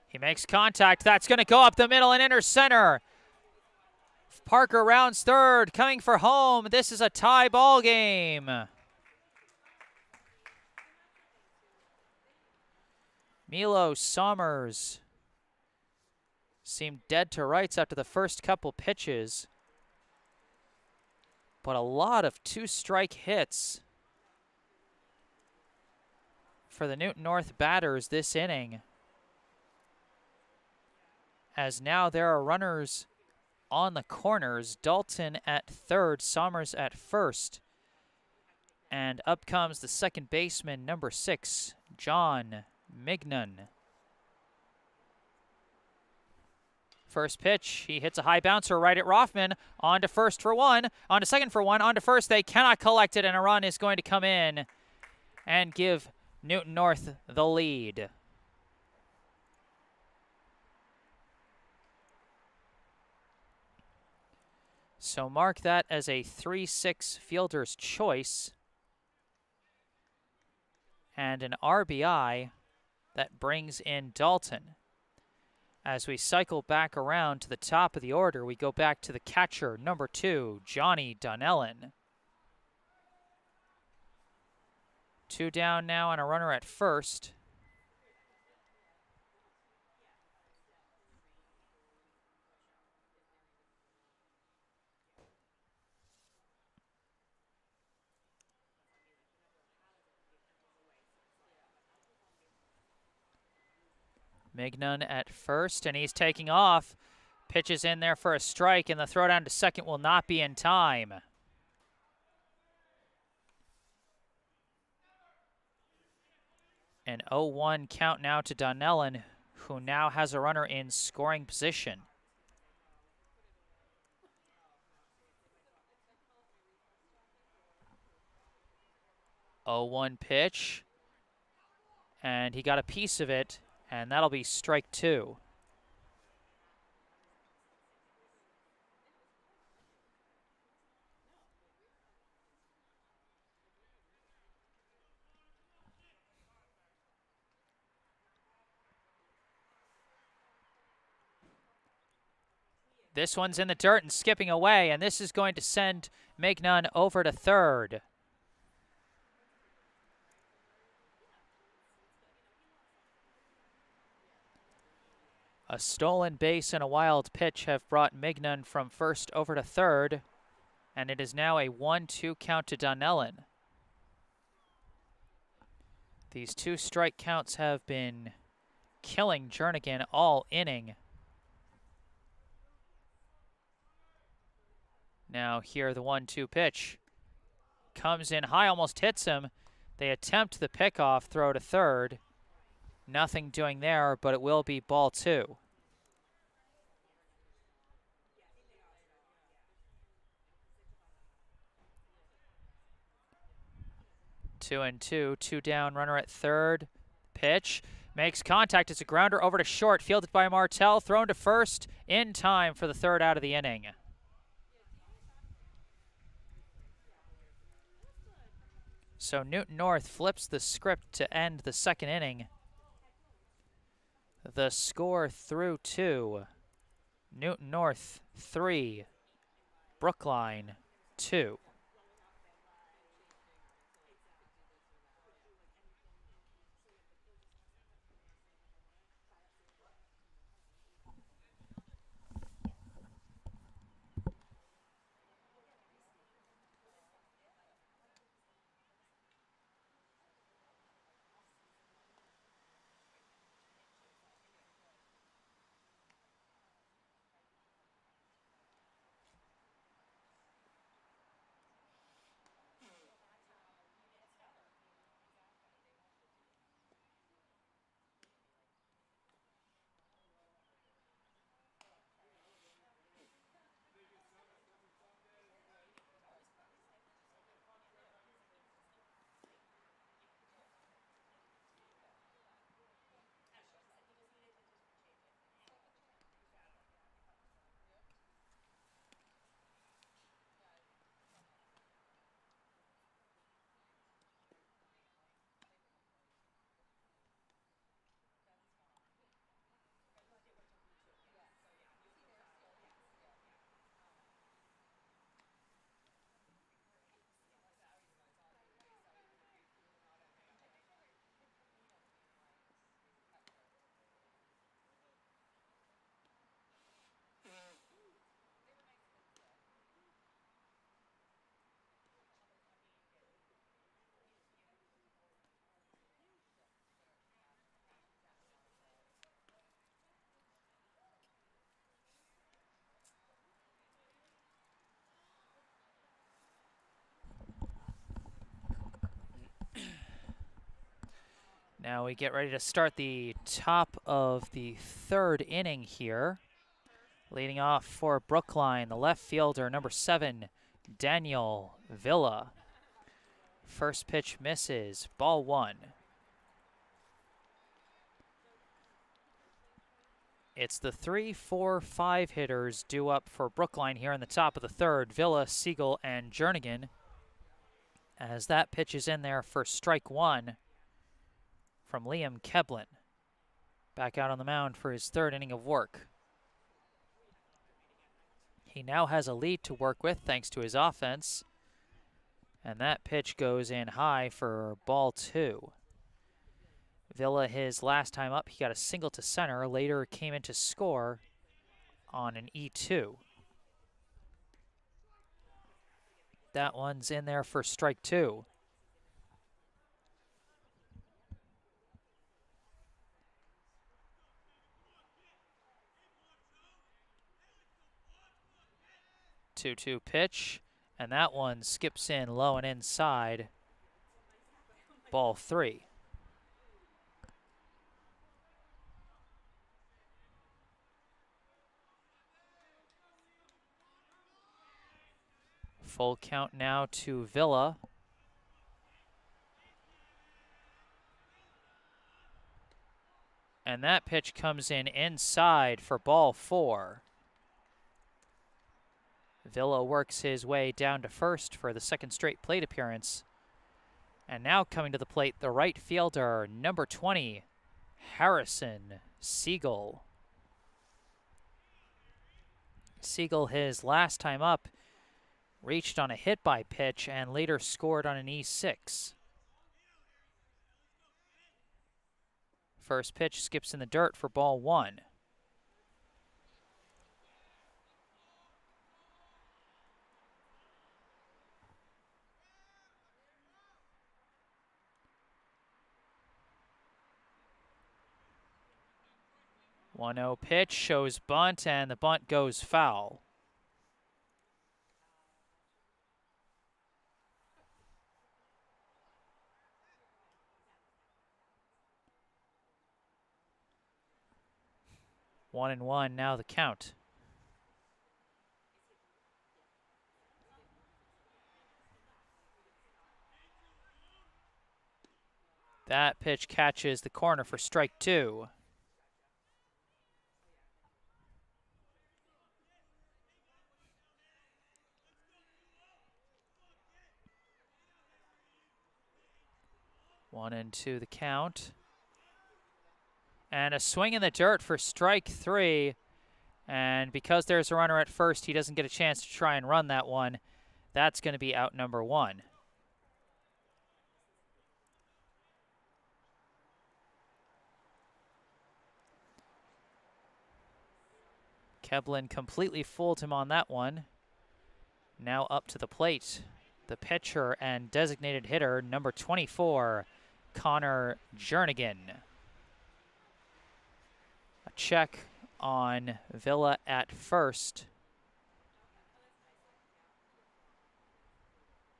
He makes contact. That's going to go up the middle and enter center. Parker rounds third, coming for home. This is a tie ball game. Milo Somers seemed dead to rights after the first couple pitches, but a lot of two-strike hits for the Newton North batters this inning, as now there are runners on the corners. Dalton at third, Somers at first, and up comes the second baseman, number 6, John Mignon. First pitch, he hits a high bouncer right at Rothman, on to first for one, on to second for one, on to first. They cannot collect it, and a run is going to come in and give Newton North the lead. So mark that as a 3-6 fielder's choice and an RBI that brings in Dalton. As we cycle back around to the top of the order, we go back to the catcher, number 2, Johnny Donnellan. 2 down now and a runner at first. Mignon at first, and he's taking off. Pitches in there for a strike, and the throw down to second will not be in time. An 0-1 count now to Donnellan, who now has a runner in scoring position. Oh, 1 pitch, and he got a piece of it, and that'll be strike 2. This one's in the dirt and skipping away, and this is going to send Mignon over to third. A stolen base and a wild pitch have brought Mignon from first over to third, and it is now a 1-2 count to Donnellan. These 2 strike counts have been killing Jernigan all inning. Now here the 1-2 pitch. Comes in high, almost hits him. They attempt the pickoff throw to third. Nothing doing there, but it will be ball 2. Two and two, 2 down, runner at third. Pitch makes contact. It's a grounder over to short, fielded by Martell, thrown to first in time for the third out of the inning. So Newton North flips the script to end the second inning. The score through two. Newton North 3, Brookline 2. Now we get ready to start the top of the third inning here. Leading off for Brookline, the left fielder, number 7, Daniel Villa. First pitch misses, ball 1. It's the 3, 4, 5 hitters due up for Brookline here in the top of the third. Villa, Siegel, and Jernigan. As that pitch is in there for strike 1 from Liam Keblin. Back out on the mound for his third inning of work. He now has a lead to work with thanks to his offense. And that pitch goes in high for ball 2. Villa, his last time up, he got a single to center. Later came in to score on an E2. That one's in there for strike 2. Two-two pitch, and that one skips in low and inside. Ball 3. Full count now to Villa. And that pitch comes in inside for ball 4. Villa works his way down to first for the second straight plate appearance. And now coming to the plate, the right fielder, number 20, Harrison Siegel. Siegel, his last time up, reached on a hit by pitch and later scored on an E6. First pitch skips in the dirt for ball 1. One 0 pitch shows bunt, and the bunt goes foul. One and one now the count. That pitch catches the corner for strike 2. One and two the count. And a swing in the dirt for strike 3. And because there's a runner at first, he doesn't get a chance to try and run that one. That's going to be out number 1. Keblin completely fooled him on that one. Now up to the plate, the pitcher and designated hitter, number 24, Connor Jernigan. A check on Villa at first,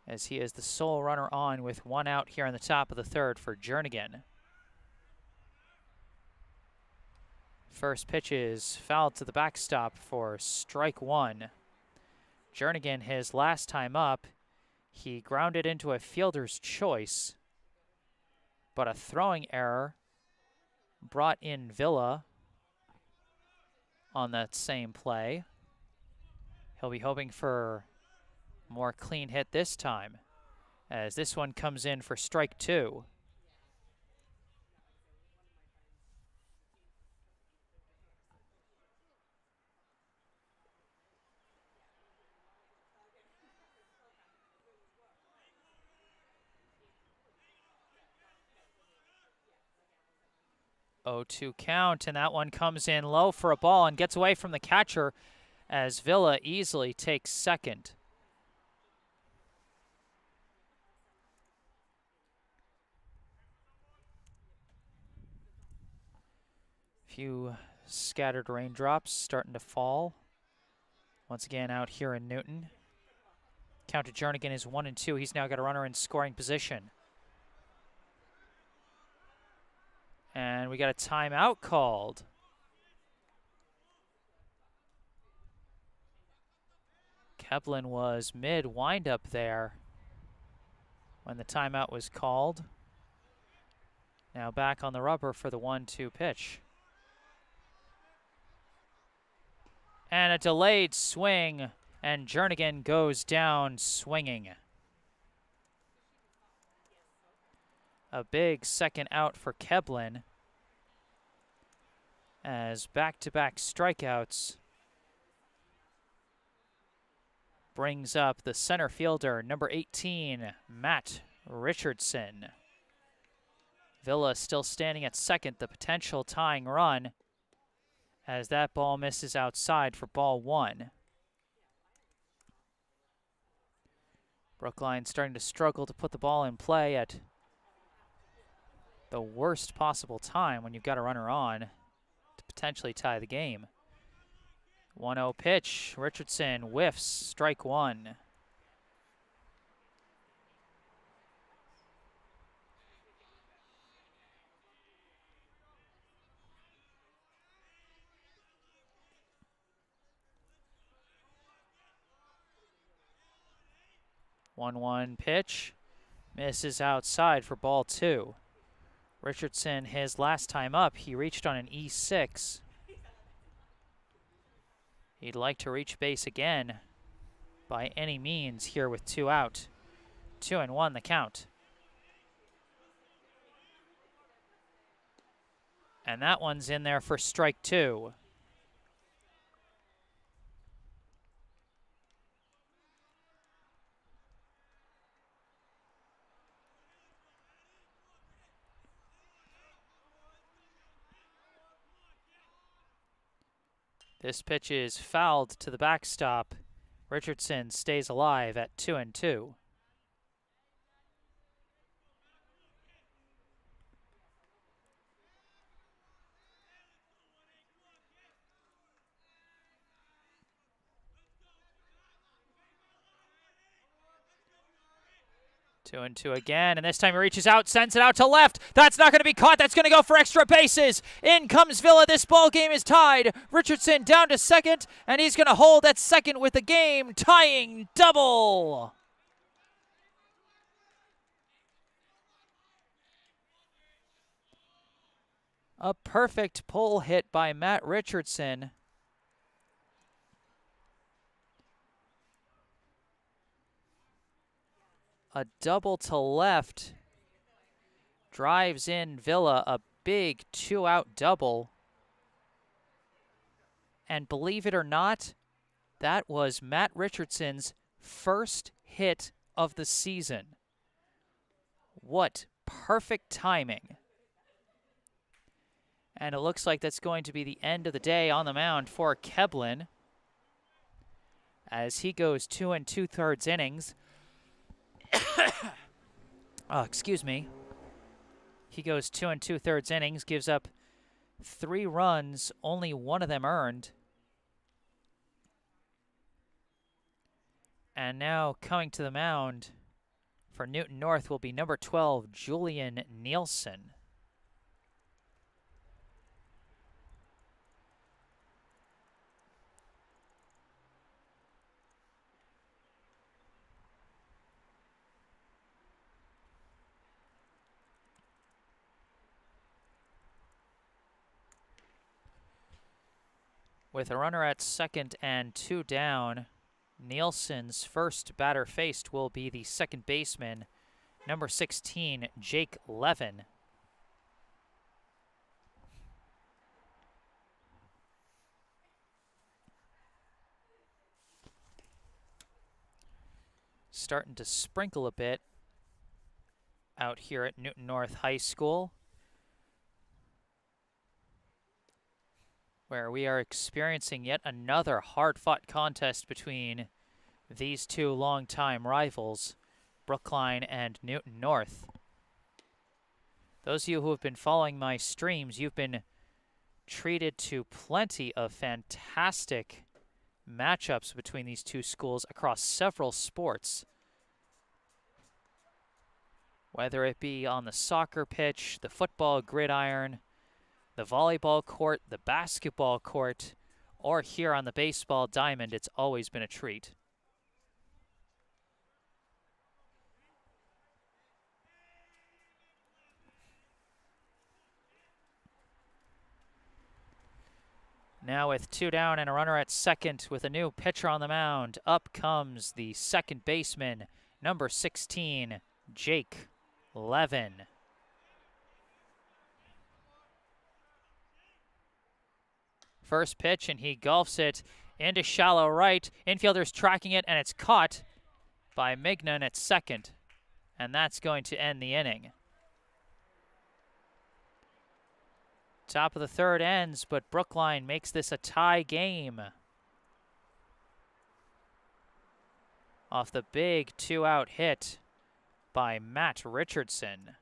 as he is the sole runner on with 1 out here in the top of the 3rd for Jernigan. First pitch is fouled to the backstop for strike 1. Jernigan, his last time up, he grounded into a fielder's choice, but a throwing error brought in Villa on that same play. He'll be hoping for more clean hit this time, as this one comes in for strike 2. Oh, 2 count, and that one comes in low for a ball and gets away from the catcher as Villa easily takes second. Few scattered raindrops starting to fall. Once again out here in Newton. Count to Jernigan is 1-2. He's now got a runner in scoring position. And we got a timeout called. Keblin was mid windup there when the timeout was called. Now back on the rubber for the 1-2 pitch. And a delayed swing, and Jernigan goes down swinging. A big second out for Keblin, as back-to-back strikeouts brings up the center fielder, number 18, Matt Richardson. Villa still standing at second, the potential tying run, as that ball misses outside for ball 1. Brookline starting to struggle to put the ball in play at the worst possible time when you've got a runner on to potentially tie the game. 1-0 pitch, Richardson whiffs, strike 1. One pitch, misses outside for ball 2. Richardson, his last time up, he reached on an E6. He'd like to reach base again by any means here with 2 out. 2-1 the count. And that one's in there for strike 2. This pitch is fouled to the backstop. Richardson stays alive at 2-2. Two and two again, and this time he reaches out, sends it out to left. That's not going to be caught. That's going to go for extra bases. In comes Villa. This ball game is tied. Richardson down to second, and he's going to hold at second with the game tying double. A perfect pull hit by Matt Richardson. A double to left drives in Villa. A big 2-out double. And believe it or not, that was Matt Richardson's first hit of the season. What perfect timing. And it looks like that's going to be the end of the day on the mound for Keblin, as he goes 2 2/3 innings. Excuse me. He goes 2 2/3 innings, gives up 3 runs, only 1 of them earned. And now coming to the mound for Newton North will be number 12, Julian Nielsen. With a runner at second and 2 down, Nielsen's first batter faced will be the second baseman, number 16, Jake Levin. Starting to sprinkle a bit out here at Newton North High School, where we are experiencing yet another hard-fought contest between these two longtime rivals, Brookline and Newton North. Those of you who have been following my streams, you've been treated to plenty of fantastic matchups between these two schools across several sports. Whether it be on the soccer pitch, the football gridiron, the volleyball court, the basketball court, or here on the baseball diamond, it's always been a treat. Now with 2 down and a runner at second with a new pitcher on the mound, up comes the second baseman, number 16, Jake Levin. First pitch, and he golfs it into shallow right. Infielders tracking it, and it's caught by Mignon at second. And that's going to end the inning. Top of the third ends, but Brookline makes this a tie game. Off the big 2-out hit by Matt Richardson.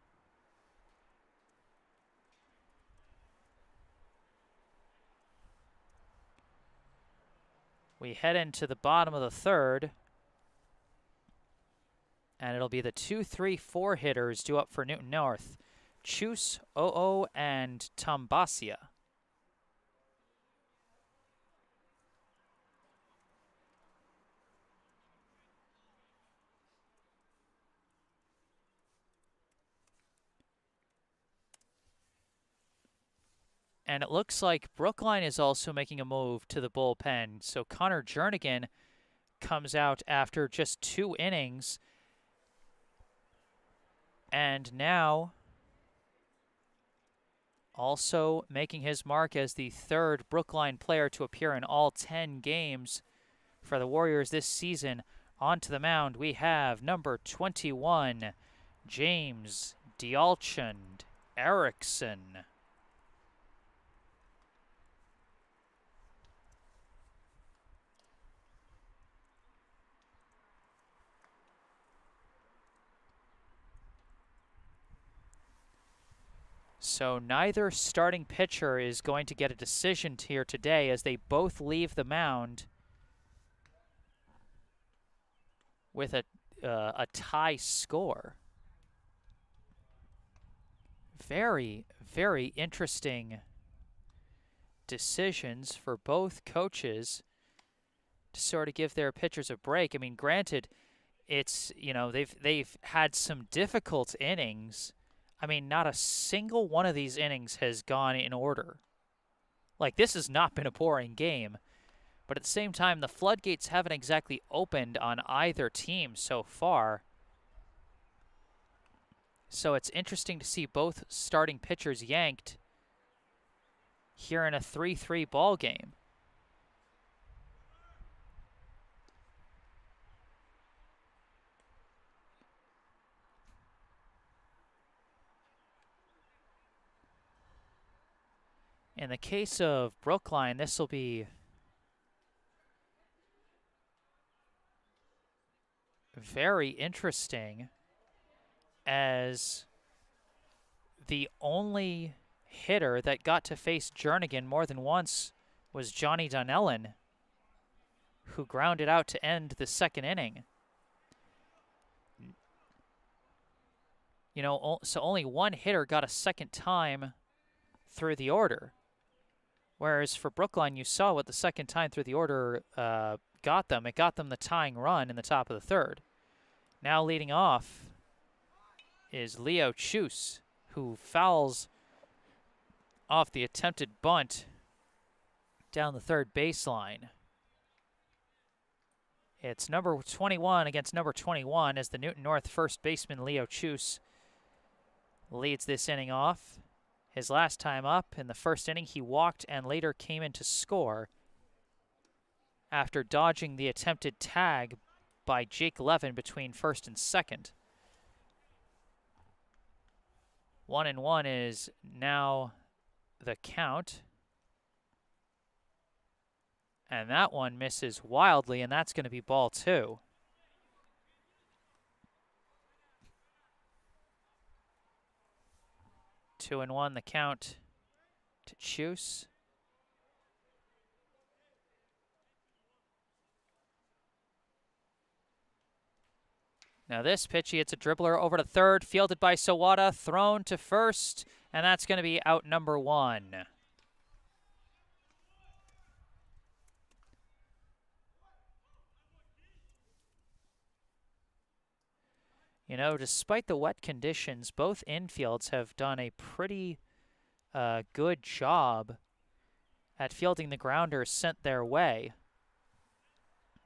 We head into the bottom of the third, and it'll be the 2-3-4 hitters due up for Newton North. Chus, Oo, and Tambasia. And it looks like Brookline is also making a move to the bullpen. So Connor Jernigan comes out after just 2 innings. And now also making his mark as the 3rd Brookline player to appear in all 10 games for the Warriors this season. Onto the mound, we have number 21, James Dialchand Erickson. So neither starting pitcher is going to get a decision here today, as they both leave the mound with a tie score. Very, very interesting decisions for both coaches to sort of give their pitchers a break. I mean, granted, it's, you know, they've had some difficult innings. I mean, not a single one of these innings has gone in order. Like, this has not been a boring game. But at the same time, the floodgates haven't exactly opened on either team so far. So it's interesting to see both starting pitchers yanked here in a 3-3 ball game. In the case of Brookline, this will be very interesting, as the only hitter that got to face Jernigan more than once was Johnny Donnellan, who grounded out to end the second inning. You know, so only one hitter got a second time through the order. Whereas for Brookline, you saw what the second time through the order got them. It got them the tying run in the top of the third. Now leading off is Leo Chus, who fouls off the attempted bunt down the third baseline. It's number 21 against number 21 as the Newton North first baseman Leo Chus leads this inning off. His last time up in the first inning, he walked and later came in to score after dodging the attempted tag by Jake Levin between first and second. 1-1 is now the count. And that one misses wildly, and that's going to be ball 2. 2-1 the count to Chus. Now this pitch, he hits a dribbler over to third, fielded by Sawada, thrown to first, and that's going to be out number 1. You know, despite the wet conditions, both infields have done a pretty good job at fielding the grounders sent their way.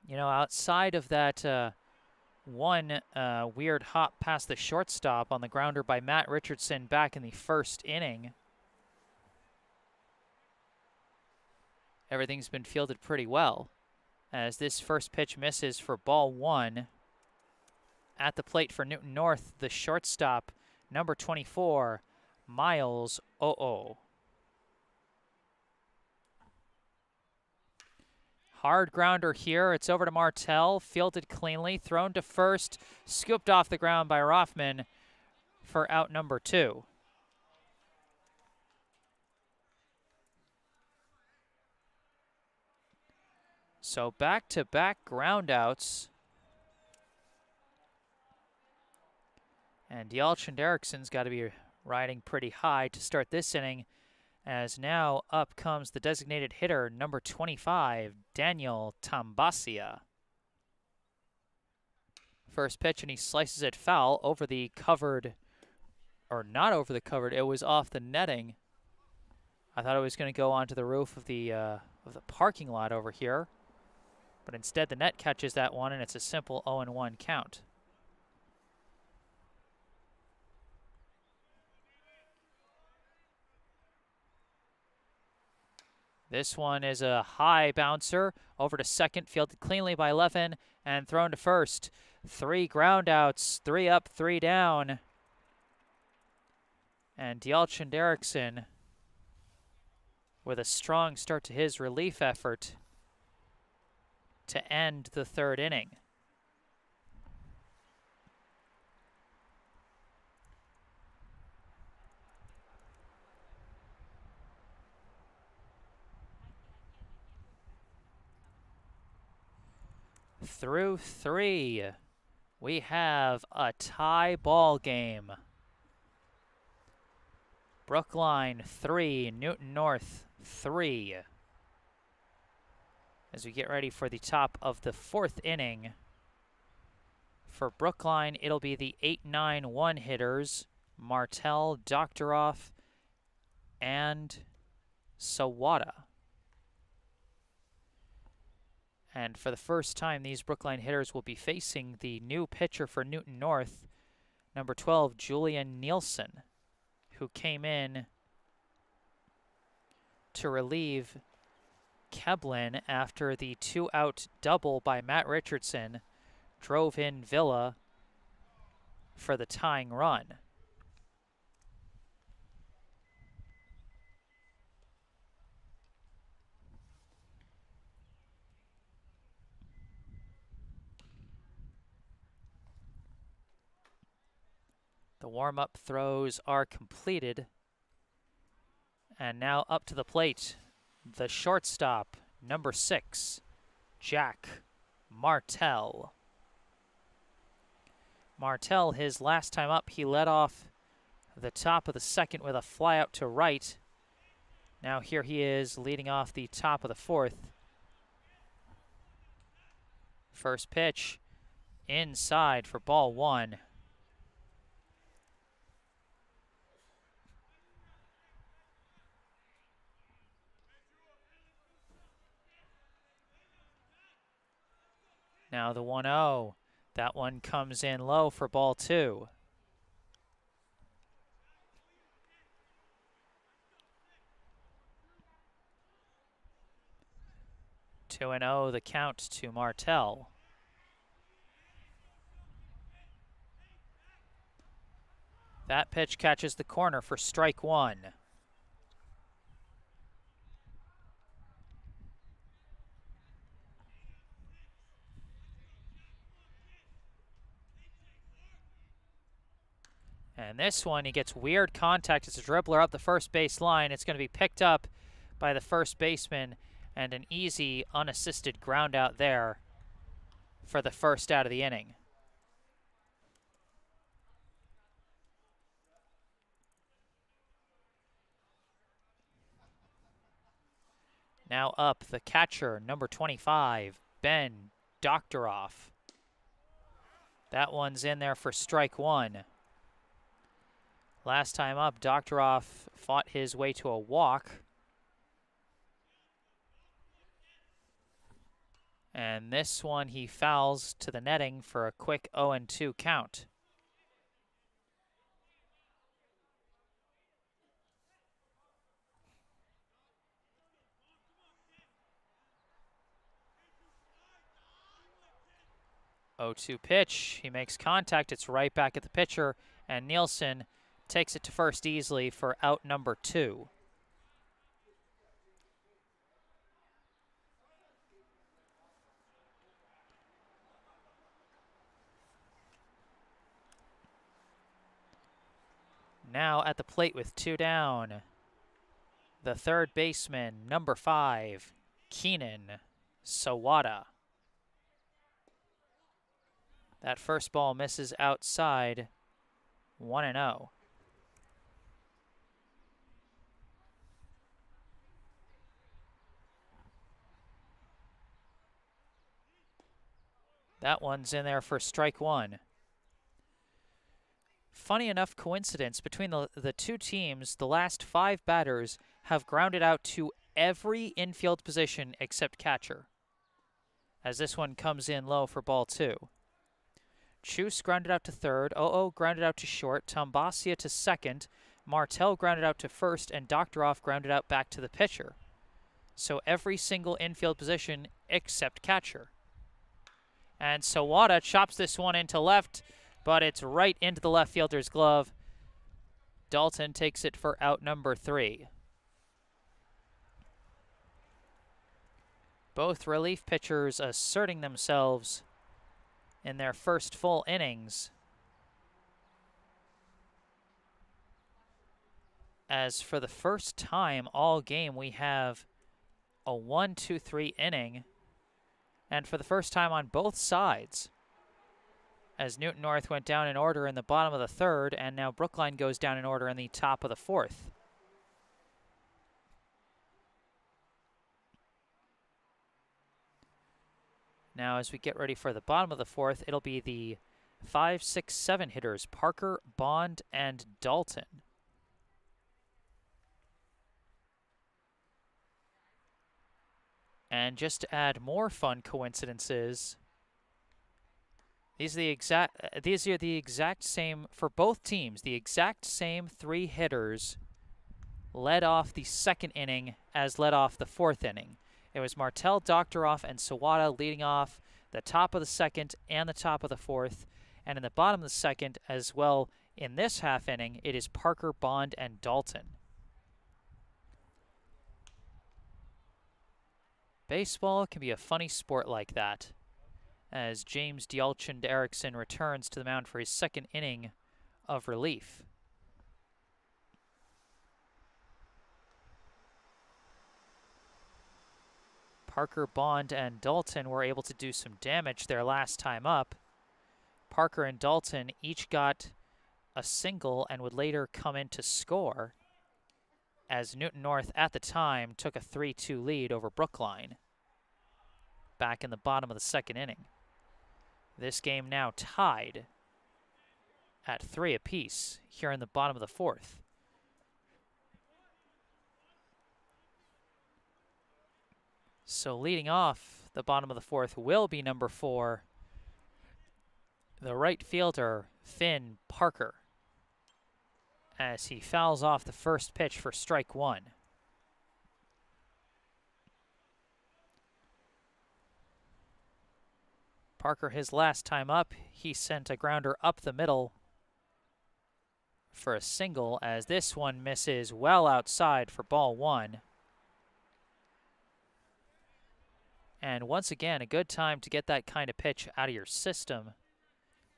You know, outside of that one weird hop past the shortstop on the grounder by Matt Richardson back in the first inning, everything's been fielded pretty well, as this first pitch misses for ball 1. At the plate for Newton North, the shortstop, number 24, Miles O'o. Hard grounder here. It's over to Martell, fielded cleanly, thrown to first, scooped off the ground by Rothman for out number 2. So back-to-back groundouts. And Dialchin Derrickson's got to be riding pretty high to start this inning, as now up comes the designated hitter, number 25, Daniel Tambasia. First pitch, and he slices it foul over the covered, or not over the covered, it was off the netting. I thought it was going to go onto the roof of the parking lot over here, but instead the net catches that one, and it's a simple 0-1 count. This one is a high bouncer over to second, fielded cleanly by Levin, and thrown to first. 3 groundouts, 3 up, 3 down. And Dialchin Derrickson with a strong start to his relief effort to end the third inning. Through 3, we have a tie ball game. Brookline 3, Newton North 3. As we get ready for the top of the 4th inning. For Brookline, it'll be the 8-9-1 hitters, Martell, Doctoroff, and Sawada. And for the first time, these Brookline hitters will be facing the new pitcher for Newton North, number 12, Julian Nielsen, who came in to relieve Keblin after the 2-out double by Matt Richardson drove in Villa for the tying run. The warm-up throws are completed. And now up to the plate, the shortstop, number 6, Jack Martell. Martell, his last time up, he led off the top of the second with a fly out to right. Now here he is leading off the top of the fourth. First pitch inside for ball 1. Now the 1-0. That one comes in low for ball 2. Two and 0 the count to Martell. That pitch catches the corner for strike 1. And this one, he gets weird contact. It's a dribbler up the first base line. It's going to be picked up by the first baseman, and an easy, unassisted ground out there for the first out of the inning. Now up, the catcher, number 25, Ben Doktoroff. That one's in there for strike 1. Last time up, Doktoroff fought his way to a walk. And this one he fouls to the netting for a quick 0-2 count. Oh, 2 pitch. He makes contact. It's right back at the pitcher, and Nielsen takes it to first easily for out number 2. Now at the plate with 2 down, the third baseman, number 5, Keenan Sawada. That first ball misses outside, 1-0. That one's in there for strike 1. Funny enough coincidence, between the two teams, the last 5 batters have grounded out to every infield position except catcher, as this one comes in low for ball 2. Chus grounded out to third, Oo grounded out to short, Tombasia to second, Martell grounded out to first, and Doktoroff grounded out back to the pitcher. So every single infield position except catcher. And Sawada chops this one into left, but it's right into the left fielder's glove. Dalton takes it for out number 3. Both relief pitchers asserting themselves in their first full innings. As for the first time all game, we have a 1-2-3 inning. And for the first time on both sides, as Newton North went down in order in the bottom of the 3rd, and now Brookline goes down in order in the top of the 4th. Now as we get ready for the bottom of the 4th, it'll be the 5, 6, 7 hitters, Parker, Bond, and Dalton. And just to add more fun coincidences, These are the exact same for both teams. The exact same 3 hitters led off the second inning as led off the fourth inning. It was Martell, Doctoroff, and Sawada leading off the top of the second and the top of the fourth. And in the bottom of the second as well, in this half inning, it is Parker, Bond, and Dalton. Baseball can be a funny sport like that, as James Dialchand Erickson returns to the mound for his second inning of relief. Parker, Bond, and Dalton were able to do some damage their last time up. Parker and Dalton each got a single and would later come in to score, as Newton North at the time took a 3-2 lead over Brookline back in the bottom of the second inning. This game now tied at 3 apiece here in the bottom of the fourth. So leading off the bottom of the fourth will be number 4, the right fielder, Finn Parker, as he fouls off the first pitch for strike 1. Parker, his last time up, he sent a grounder up the middle for a single, as this one misses well outside for ball 1. And once again, a good time to get that kind of pitch out of your system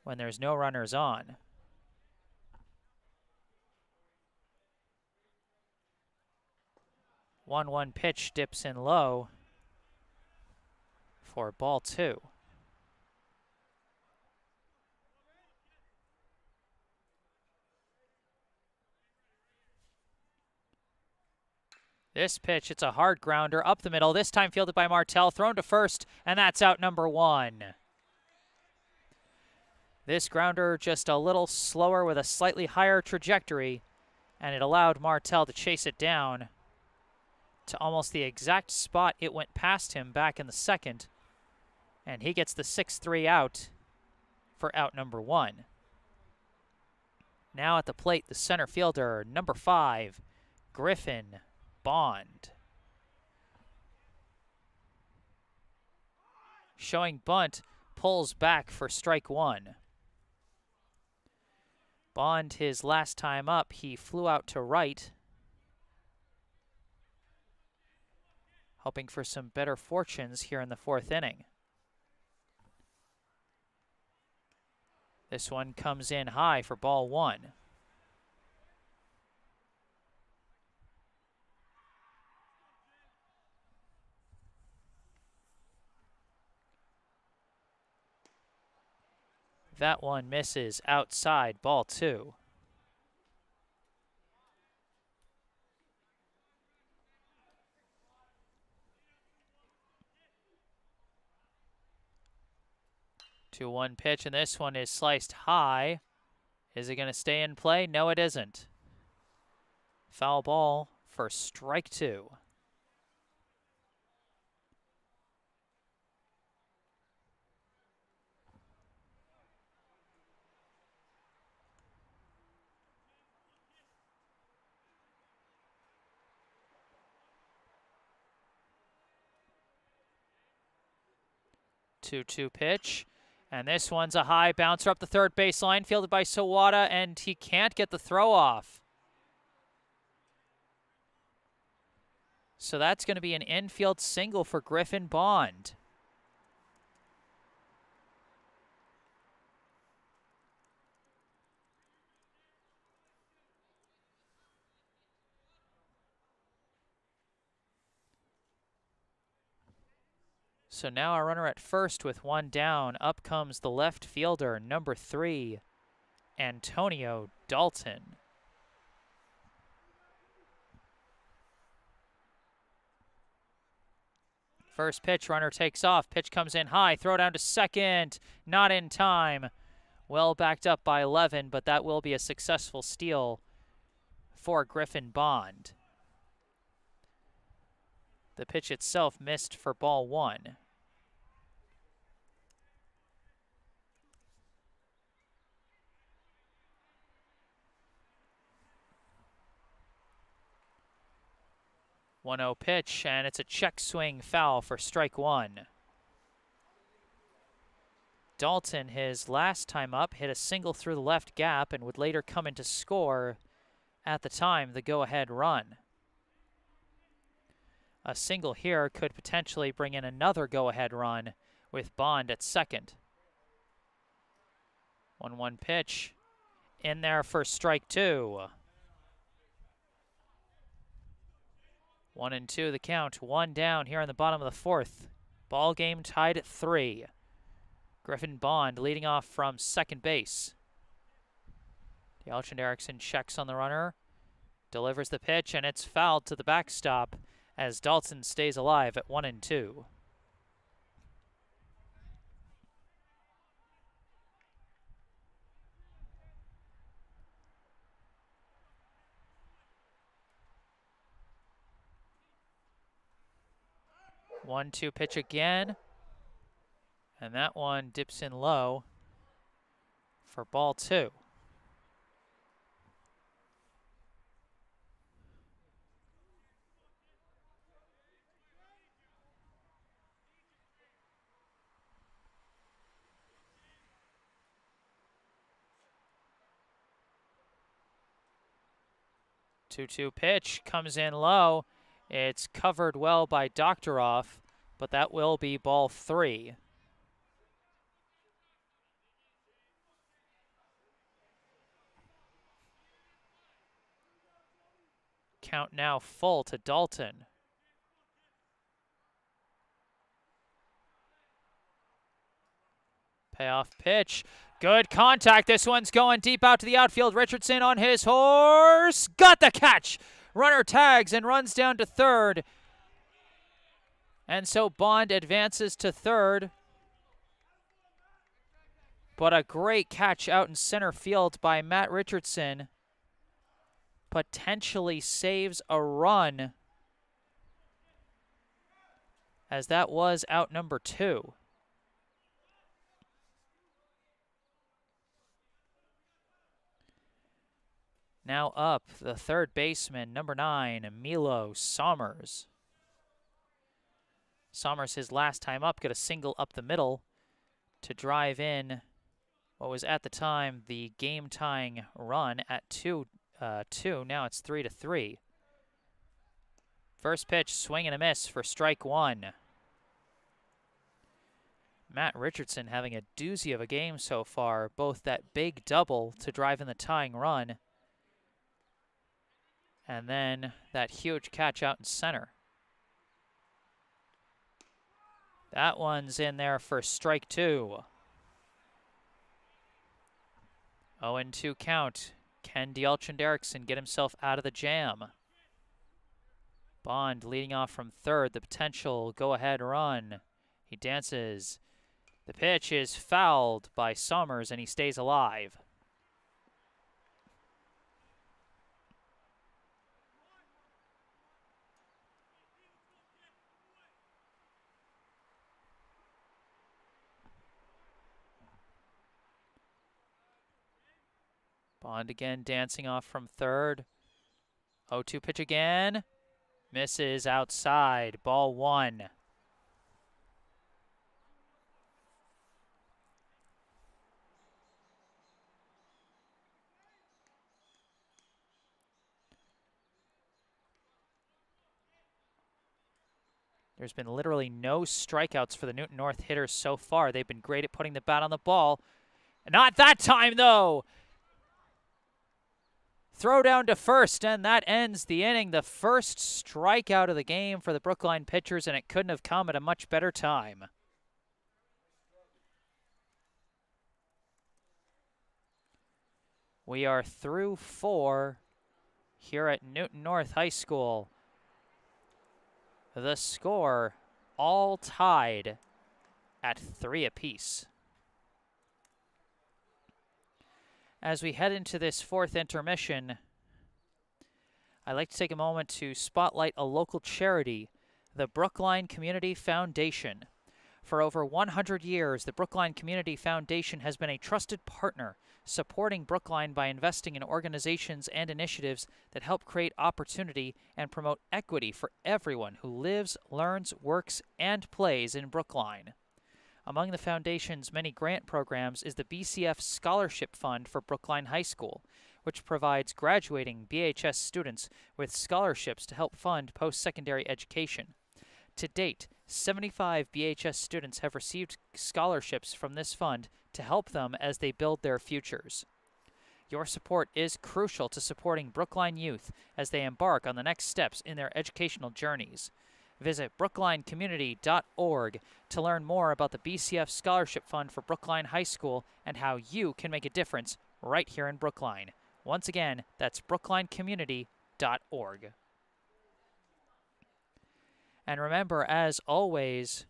when there's no runners on. One pitch dips in low for ball 2. This pitch, it's a hard grounder up the middle, this time fielded by Martell, thrown to first, and that's out number 1. This grounder just a little slower with a slightly higher trajectory, and it allowed Martell to chase it down to almost the exact spot it went past him back in the second, and he gets the 6-3 out for out number 1. Now at the plate, the center fielder, number 5, Griffin Bond. Showing bunt, pulls back for strike 1. Bond, his last time up, he flew out to right, hoping for some better fortunes here in the fourth inning. This one comes in high for ball 1. That one misses outside, ball 2. Two one pitch, and this one is sliced high. Is it going to stay in play? No, it isn't. Foul ball for strike 2. Two pitch, and this one's a high bouncer up the third baseline, fielded by Sawada, and he can't get the throw off. So that's going to be an infield single for Griffin Bond. So now a runner at first with 1 down. Up comes the left fielder, number 3, Antonio Dalton. First pitch, runner takes off. Pitch comes in high. Throw down to second. Not in time. Well backed up by 11, but that will be a successful steal for Griffin Bond. The pitch itself missed for ball 1. 1-0 pitch, and it's a check swing foul for strike one. Dalton, his last time up, hit a single through the left gap and would later come in to score, at the time, the go-ahead run. A single here could potentially bring in another go-ahead run with Bond at second. 1-1 pitch. In there for strike two. 1-2 the count. One down here in the bottom of the fourth. Ball game tied at 3. Griffin Bond leading off from second base. Dalton Erickson checks on the runner. Delivers the pitch, and it's fouled to the backstop as Dalton stays alive at 1-2. One-two pitch again. And that one dips in low for ball 2. Two-two pitch comes in low. It's covered well by Doctoroff, but that will be ball 3. Count now full to Dalton. Payoff pitch. Good contact. This one's going deep out to the outfield. Richardson on his horse. Got the catch. Runner tags and runs down to third. And so Bond advances to third. But a great catch out in center field by Matt Richardson potentially saves a run, as that was out number 2. Now up, the third baseman, number 9, Milo Sommers. Sommers, his last time up, got a single up the middle to drive in what was at the time the game-tying run at 2. Now it's 3-3. First pitch, swing and a miss for strike one. Matt Richardson having a doozy of a game so far, both that big double to drive in the tying run and then that huge catch out in center. That one's in there for strike 2. 0-2 count. Can Dalton Erickson get himself out of the jam? Bond leading off from third, the potential go-ahead run. He dances. The pitch is fouled by Sommers, and he stays alive. Bond again dancing off from third. 0-2 pitch again. Misses outside. Ball 1. There's been literally no strikeouts for the Newton North hitters so far. They've been great at putting the bat on the ball. Not that time, though. Throw down to first, and that ends the inning. The first strikeout of the game for the Brookline pitchers, and it couldn't have come at a much better time. We are through 4 here at Newton North High School. The score all tied at 3 apiece. As we head into this 4th intermission, I'd like to take a moment to spotlight a local charity, the Brookline Community Foundation. For over 100 years, the Brookline Community Foundation has been a trusted partner, supporting Brookline by investing in organizations and initiatives that help create opportunity and promote equity for everyone who lives, learns, works, and plays in Brookline. Among the foundation's many grant programs is the BCF Scholarship Fund for Brookline High School, which provides graduating BHS students with scholarships to help fund post-secondary education. To date, 75 BHS students have received scholarships from this fund to help them as they build their futures. Your support is crucial to supporting Brookline youth as they embark on the next steps in their educational journeys. Visit brooklinecommunity.org to learn more about the BCF Scholarship Fund for Brookline High School and how you can make a difference right here in Brookline. Once again, that's brooklinecommunity.org. And remember, as always,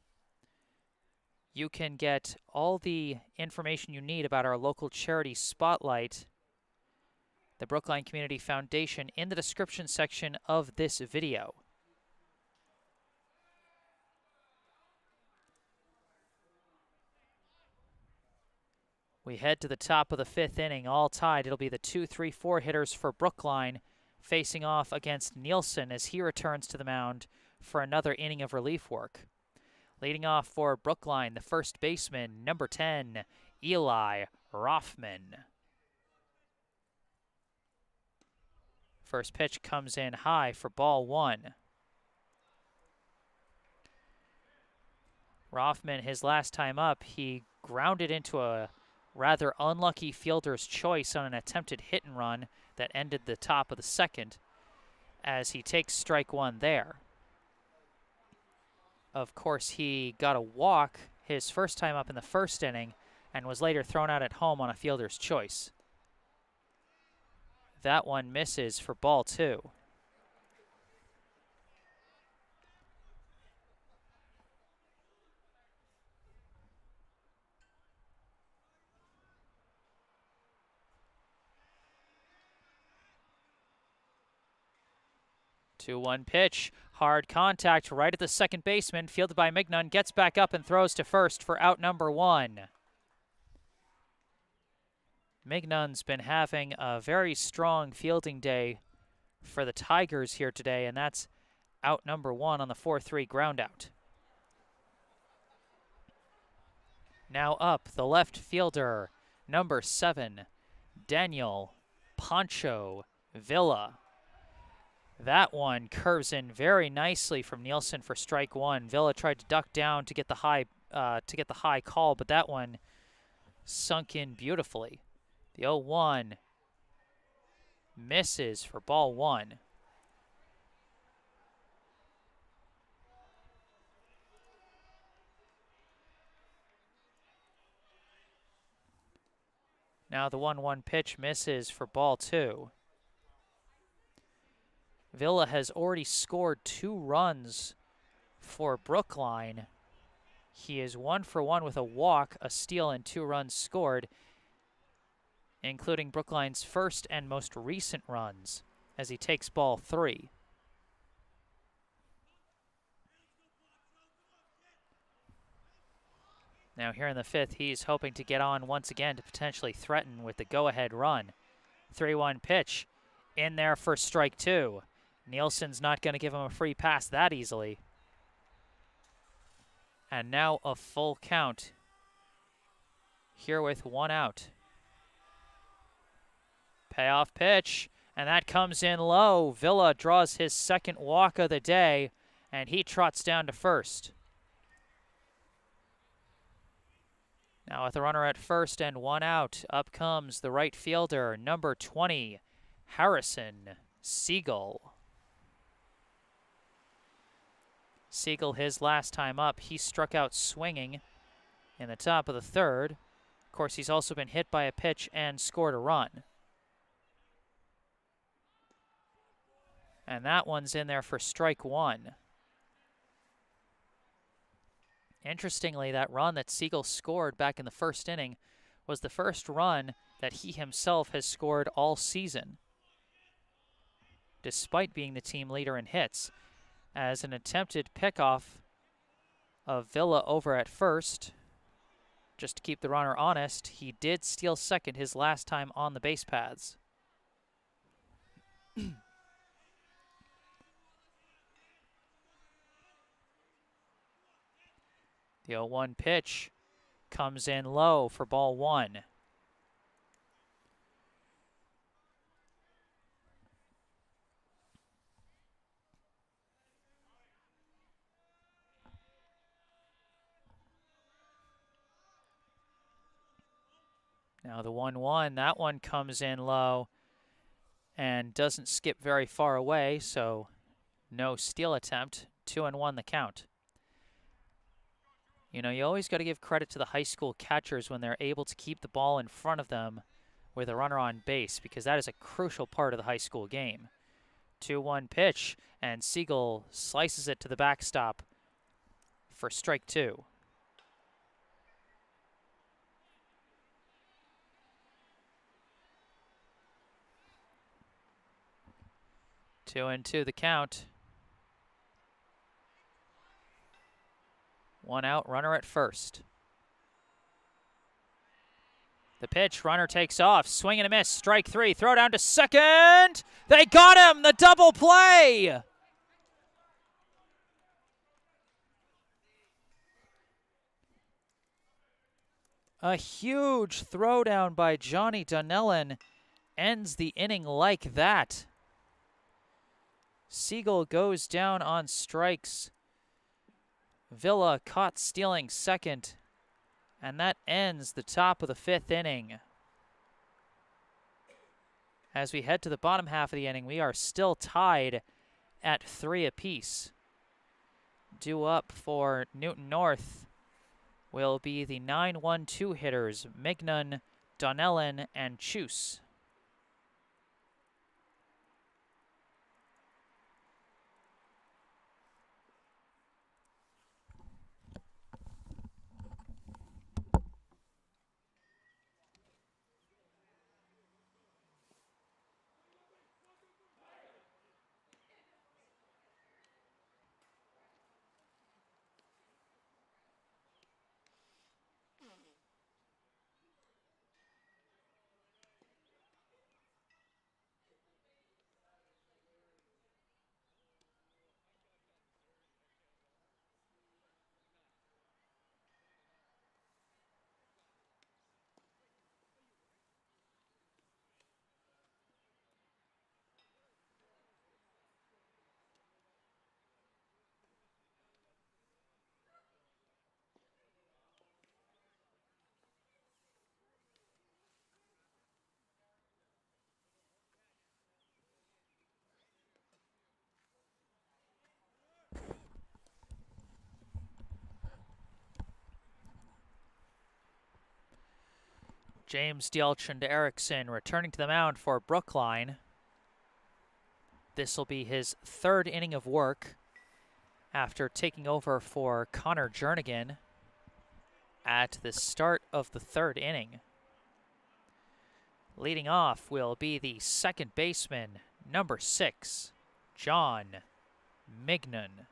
you can get all the information you need about our local charity spotlight, the Brookline Community Foundation, in the description section of this video. We head to the top of the fifth inning, all tied. It'll be the 2-3-4 hitters for Brookline facing off against Nielsen as he returns to the mound for another inning of relief work. Leading off for Brookline, the first baseman, number 10, Eli Rothman. First pitch comes in high for ball one. Rothman, his last time up, he grounded into a rather unlucky fielder's choice on an attempted hit and run that ended the top of the second as he takes strike one there. Of course, he got a walk his first time up in the first inning and was later thrown out at home on a fielder's choice. That one misses for ball two. Two-one pitch, hard contact right at the second baseman, fielded by Mignon, gets back up and throws to first for out number one. Mignon's been having a very strong fielding day for the Tigers here today, and that's out number one on the 4-3 groundout. Now up, the left fielder, number 7, Daniel Pancho Villa. That one curves in very nicely from Nielsen for strike one. Villa tried to duck down to get the high call, but that one sunk in beautifully. The 0-1 misses for ball one. Now the 1-1 pitch misses for ball two. Villa has already scored 2 runs for Brookline. He is 1 for 1 with a walk, a steal, and 2 runs scored, including Brookline's first and most recent runs as he takes ball 3. Now here in the fifth, he's hoping to get on once again to potentially threaten with the go-ahead run. 3-1 pitch in there for strike 2. Nielsen's not going to give him a free pass that easily. And now a full count here with 1 out. Payoff pitch, and that comes in low. Villa draws his second walk of the day, and he trots down to first. Now with a runner at first and 1 out, up comes the right fielder, number 20, Harrison Siegel. Siegel, his last time up, he struck out swinging in the top of the third. Of course, he's also been hit by a pitch and scored a run. And that one's in there for strike 1. Interestingly, that run that Siegel scored back in the first inning was the first run that he himself has scored all season, despite being the team leader in hits, as an attempted pickoff of Villa over at first. Just to keep the runner honest, he did steal second his last time on the base paths. The 0-1 pitch comes in low for ball one. Now the 1-1, that one comes in low and doesn't skip very far away, so no steal attempt. 2-1 the count. You know, you always got to give credit to the high school catchers when they're able to keep the ball in front of them with a runner on base, because that is a crucial part of the high school game. 2-1 pitch, and Siegel slices it to the backstop for strike two. Two and two the count. One out, runner at first. The pitch, runner takes off, swing and a miss, strike three, throw down to second. They got him, the double play. A huge throwdown by Johnny Donnellan ends the inning like that. Siegel goes down on strikes. Villa caught stealing second, and that ends the top of the fifth inning. As we head to the bottom half of the inning, we are still tied at 3 apiece. Due up for Newton North will be the 9-1-2 hitters, Mignon, Donnellan, and Chuse. James Dielchand Erickson returning to the mound for Brookline. This will be his third inning of work after taking over for Connor Jernigan at the start of the third inning. Leading off will be the second baseman, number 6, John Mignon.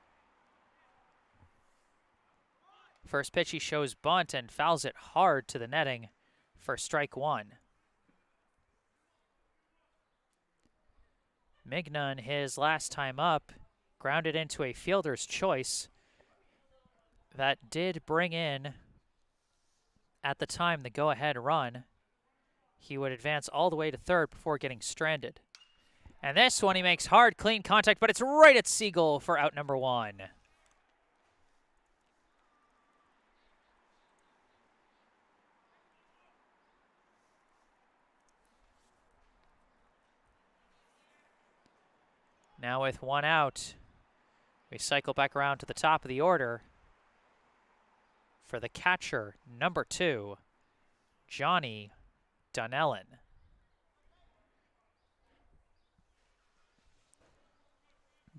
First pitch, he shows bunt and fouls it hard to the netting for strike one. Mignon, his last time up, grounded into a fielder's choice. That did bring in, at the time, the go-ahead run. He would advance all the way to third before getting stranded. And this one he makes hard, clean contact, but it's right at Siegel for out number one. Now with one out, we cycle back around to the top of the order for the catcher, number 2, Johnny Donnellan.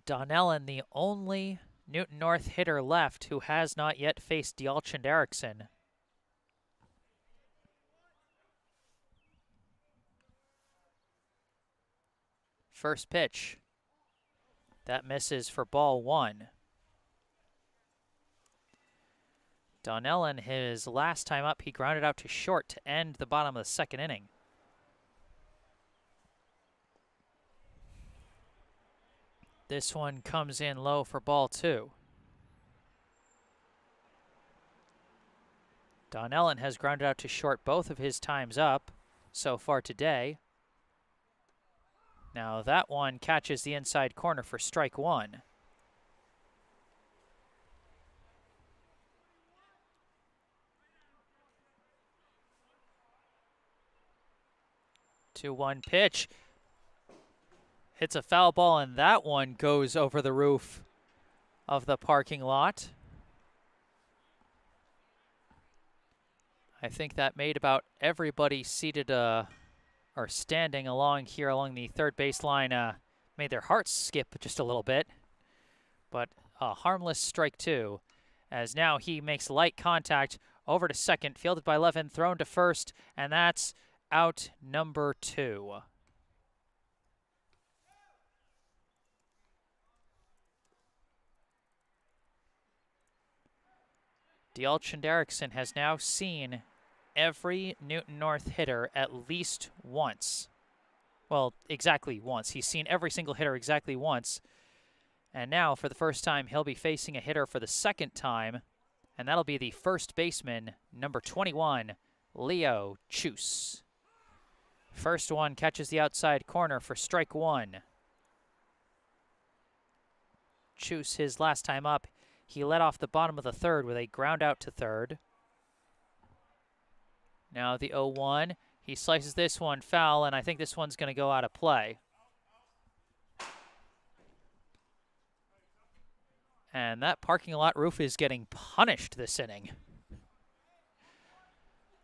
Donnellan, the only Newton North hitter left who has not yet faced Dielchand Erickson. First pitch. That misses for ball one. Donnellan, his last time up, he grounded out to short to end the bottom of the second inning. This one comes in low for ball 2. Donnellan has grounded out to short both of his times up so far today. Now that one catches the inside corner for strike 1. 2-1 pitch. Hits a foul ball, and that one goes over the roof of the parking lot. I think that made about everybody seated or standing along here along the third baseline made their hearts skip just a little bit. But a harmless strike 2, as now he makes light contact over to second, fielded by Levin, thrown to first, and that's out number 2. D'Alchin Derrickson has now seen every Newton North hitter at least once. Well, exactly once. He's seen every single hitter exactly once. And now, for the first time, he'll be facing a hitter for the second time, and that'll be the first baseman, number 21, Leo Chus. First one catches the outside corner for strike 1. Chus, his last time up, he led off the bottom of the third with a ground out to third. Now the 0-1. He slices this one foul, and I think this one's going to go out of play. And that parking lot roof is getting punished this inning.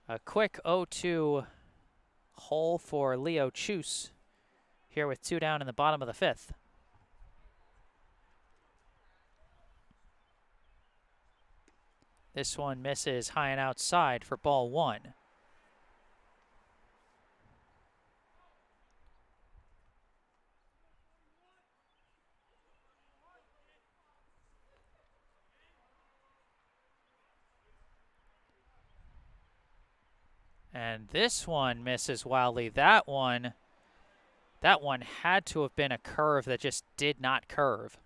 A quick 0-2 hole for Leo Chus here with 2 down in the bottom of the 5th. This one misses high and outside for ball 1. And this one misses wildly. That one had to have been a curve that just did not curve,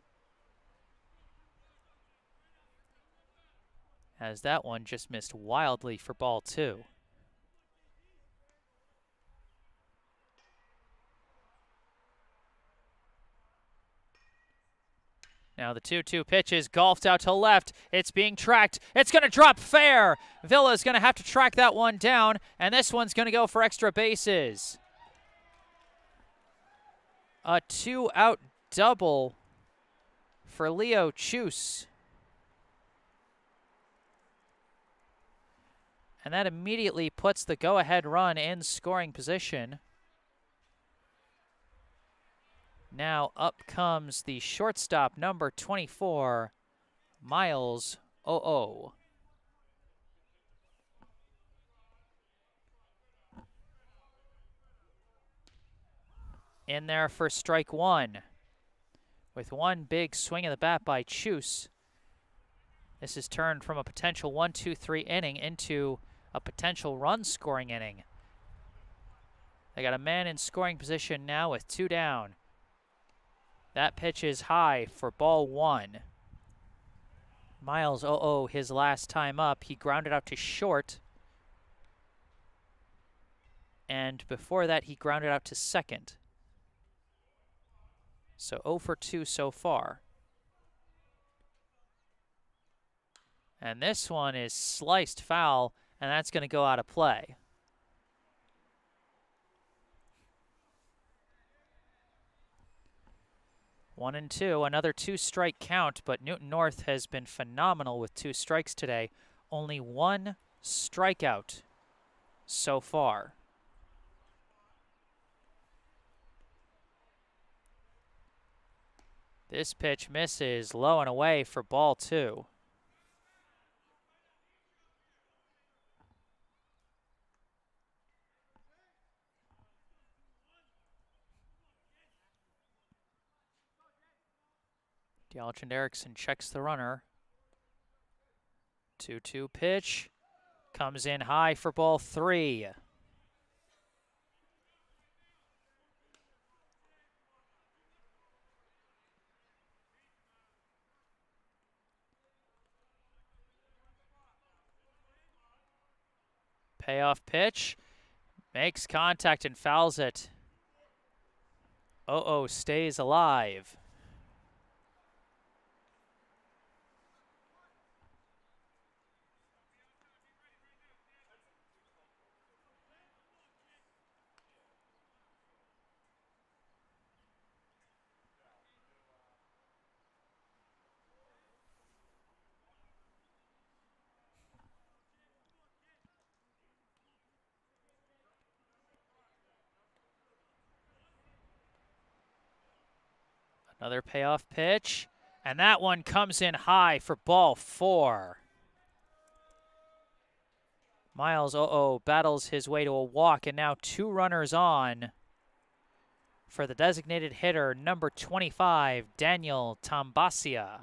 as that one just missed wildly for ball 2. Now the 2-2 pitch is golfed out to left. It's being tracked. It's going to drop fair. Villa's going to have to track that one down, and this one's going to go for extra bases. A 2-out double for Leo Chus. And that immediately puts the go-ahead run in scoring position. Now up comes the shortstop, number 24, Miles O.O. In there for strike 1. With one big swing of the bat by Chus, this is turned from a potential 1-2-3 inning into a potential run-scoring inning. They got a man in scoring position now with 2 down. That pitch is high for ball 1. Miles O.O., his last time up, he grounded out to short. And before that, he grounded out to second. So 0 for 2 so far. And this one is sliced foul, and that's going to go out of play. One and two, another 2-strike count, but Newton North has been phenomenal with 2 strikes today. Only 1 strikeout so far. This pitch misses low and away for ball 2. D'Alchin Derrickson checks the runner. 2-2 pitch. Comes in high for ball 3. Payoff pitch. Makes contact and fouls it. Uh-oh, stays alive. Another payoff pitch, and that one comes in high for ball 4. Miles battles his way to a walk, and now 2 runners on for the designated hitter, number 25, Daniel Tambasia.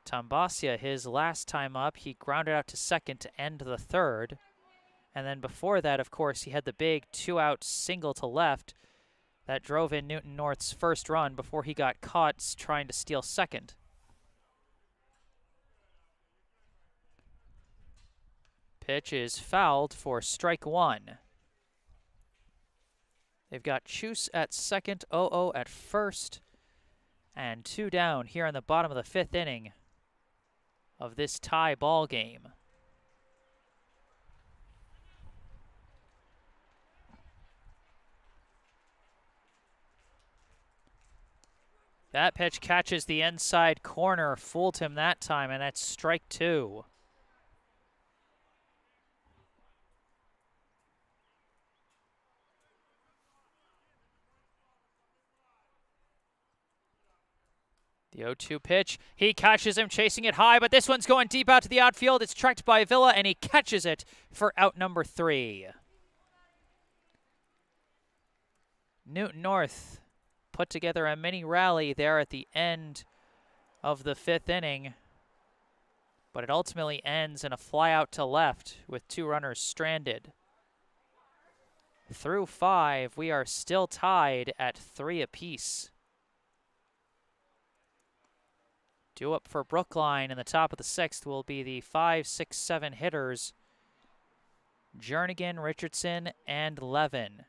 Tambasia, his last time up, he grounded out to second to end the 3rd. And then before that, of course, he had the big 2-out single to left that drove in Newton North's first run before he got caught trying to steal second. Pitch is fouled for strike 1. They've got Chuse at second, at first, and 2 down here in the bottom of the 5th inning of this tie ball game. That pitch catches the inside corner, fooled him that time, and that's strike 2. The 0-2 pitch, he catches him, chasing it high, but this one's going deep out to the outfield. It's tracked by Villa, and he catches it for out number 3. Newton North put together a mini rally there at the end of the 5th inning, but it ultimately ends in a fly out to left with 2 runners stranded. Through 5, we are still tied at 3 apiece. Due up for Brookline in the top of the 6th will be the 5, 6, 7 hitters, Jernigan, Richardson, and Levin.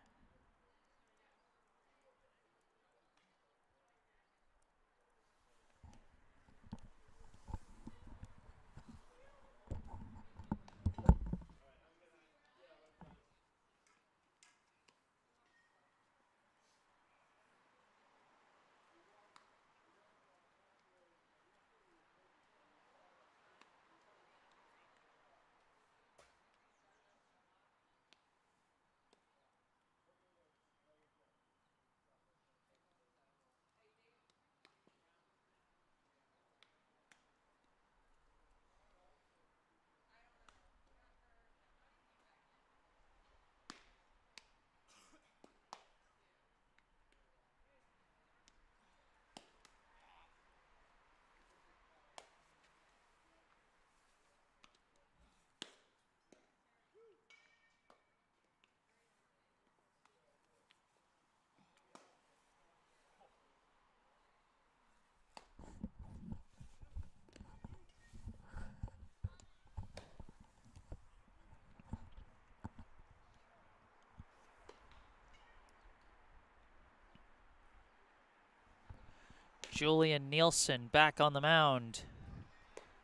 Julian Nielsen back on the mound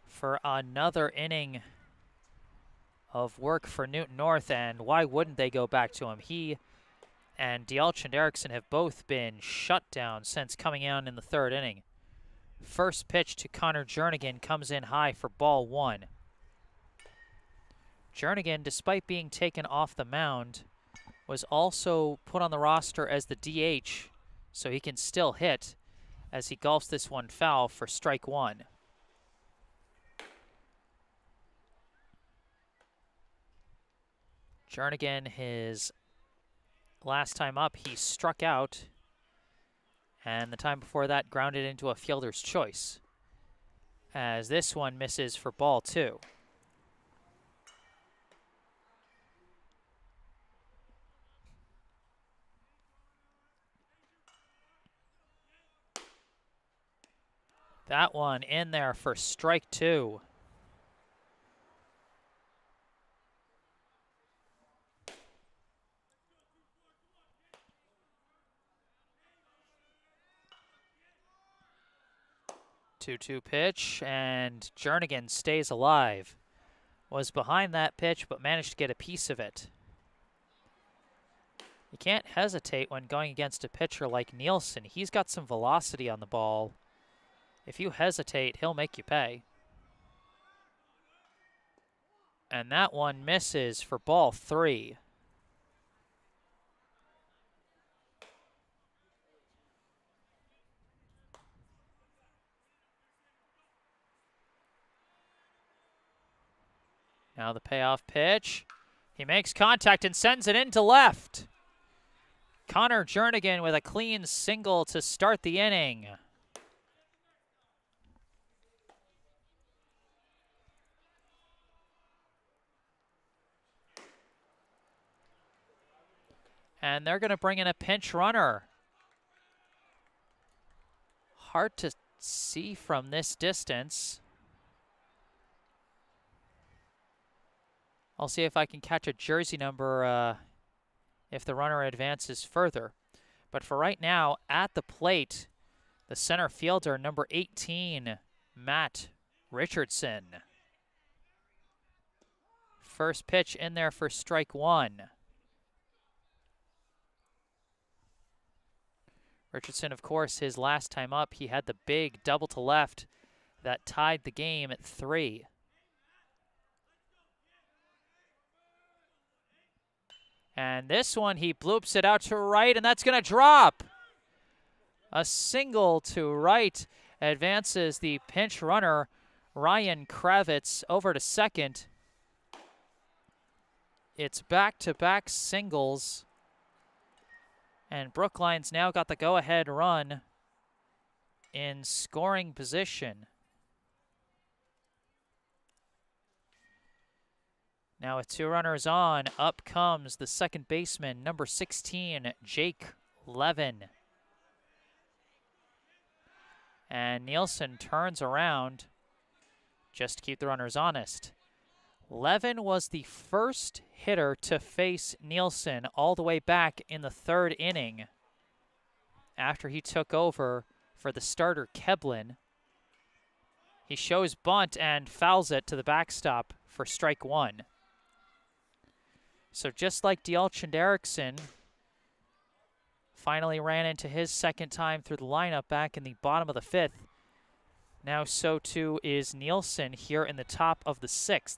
for another inning of work for Newton North, and why wouldn't they go back to him? He and Dialchand Erickson have both been shut down since coming out in the 3rd inning. First pitch to Connor Jernigan comes in high for ball 1. Jernigan, despite being taken off the mound, was also put on the roster as the DH, so he can still hit as he golfs this one foul for strike 1. Jernigan, his last time up, he struck out, and the time before that grounded into a fielder's choice. as this one misses for ball 2. That one in there for strike 2. Two-two pitch, and Jernigan stays alive. Was behind that pitch, but managed to get a piece of it. You can't hesitate when going against a pitcher like Nielsen. He's got some velocity on the ball. If you hesitate, he'll make you pay. And that one misses for ball 3. Now the payoff pitch. He makes contact and sends it into left. Connor Jernigan with a clean single to start the inning. And they're going to bring in a pinch runner. Hard to see from this distance. I'll see if I can catch a jersey number if the runner advances further. But for right now, at the plate, the center fielder, number 18, Matt Richardson. First pitch in there for strike 1. Richardson, of course, his last time up, he had the big double to left that tied the game at 3. And this one, he bloops it out to right, and that's going to drop. A single to right advances the pinch runner, Ryan Kravitz, over to second. It's back-to-back singles. And Brookline's now got the go-ahead run in scoring position. Now with 2 runners on, up comes the second baseman, number 16, Jake Levin. And Nielsen turns around just to keep the runners honest. Levin was the first hitter to face Nielsen all the way back in the 3rd inning after he took over for the starter Keblin. He shows bunt and fouls it to the backstop for strike 1. So just like Dialchin Erickson finally ran into his second time through the lineup back in the bottom of the 5th, now so too is Nielsen here in the top of the 6th.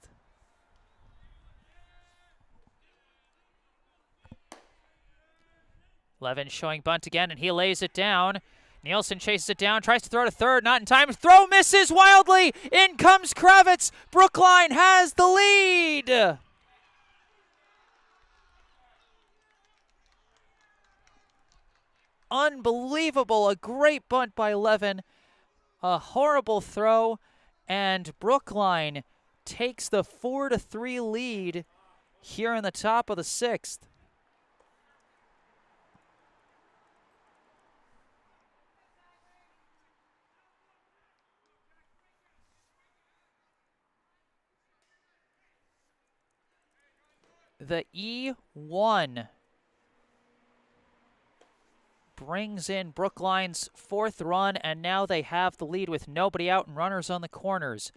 Levin showing bunt again, and he lays it down. Nielsen chases it down, tries to throw to third, not in time. Throw misses wildly. In comes Kravitz. Brookline has the lead. Unbelievable. A great bunt by Levin. A horrible throw, and Brookline takes the 4-3 lead here in the top of the 6th. The E1 brings in Brookline's 4th run, and now they have the lead with nobody out and runners on the corners.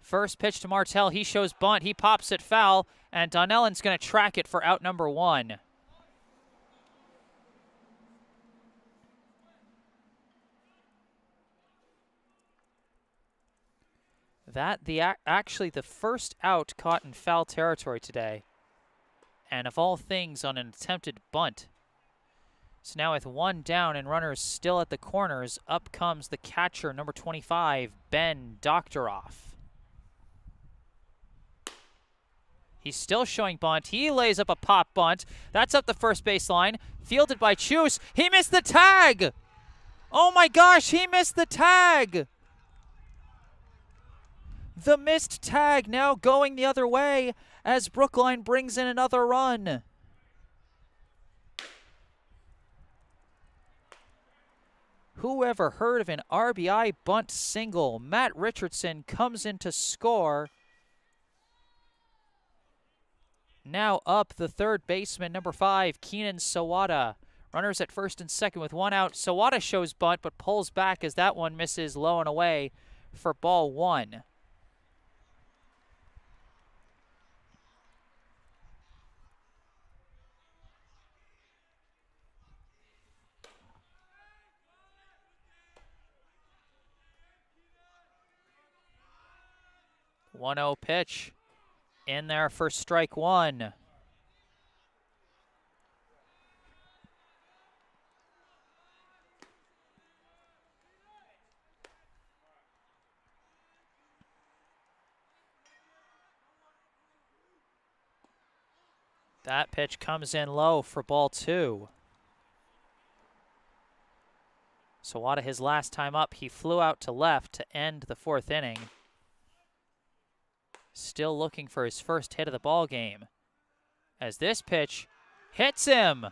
First pitch to Martell. He shows bunt. He pops it foul, and Donnellan's going to track it for out number 1. Actually the first out caught in foul territory today. And of all things, on an attempted bunt. So now with 1 down and runners still at the corners, up comes the catcher, number 25, Ben Doctoroff. He's still showing bunt. He lays up a pop bunt. That's up the first baseline. Fielded by Chus. He missed the tag! Oh my gosh, he missed the tag! The missed tag now going the other way as Brookline brings in another run. Who ever heard of an RBI bunt single? Matt Richardson comes in to score. Now up the third baseman, number 5, Keenan Sawada. Runners at first and second with one out. Sawada shows bunt but pulls back as that one misses low and away for ball 1. One-0 pitch in there for strike 1. That pitch comes in low for ball 2. Sawada, his last time up, he flew out to left to end the 4th inning. Still looking for his first hit of the ball game, as this pitch hits him.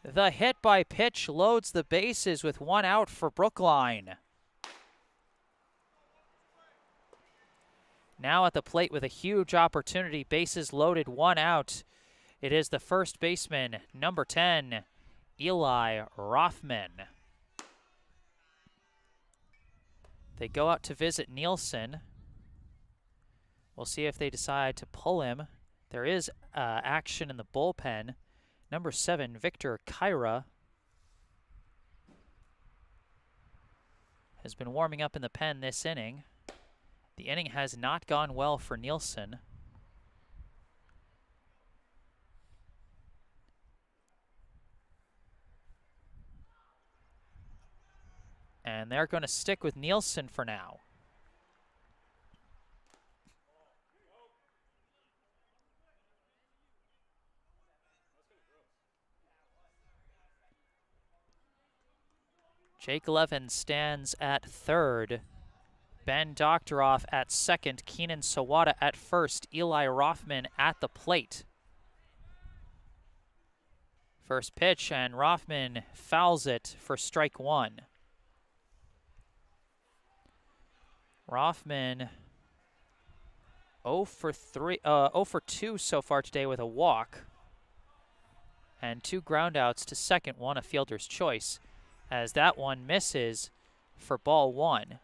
The hit by pitch loads the bases with one out for Brookline. Now at the plate with a huge opportunity, bases loaded, one out. It is the first baseman, number 10, Eli Rothman. They go out to visit Nielsen. We'll see if they decide to pull him. There is action in the bullpen. Number 7, Victor Kyra, has been warming up in the pen this inning. The inning has not gone well for Nielsen. And they're going to stick with Nielsen for now. Jake Levin stands at third. Ben Doctoroff at second. Keenan Sawada at first. Eli Rothman at the plate. First pitch, and Rothman fouls it for strike 1. Rothman 0 for 2 so far today with a walk. And 2 groundouts to second, 1 a fielder's choice, as that one misses for ball 1.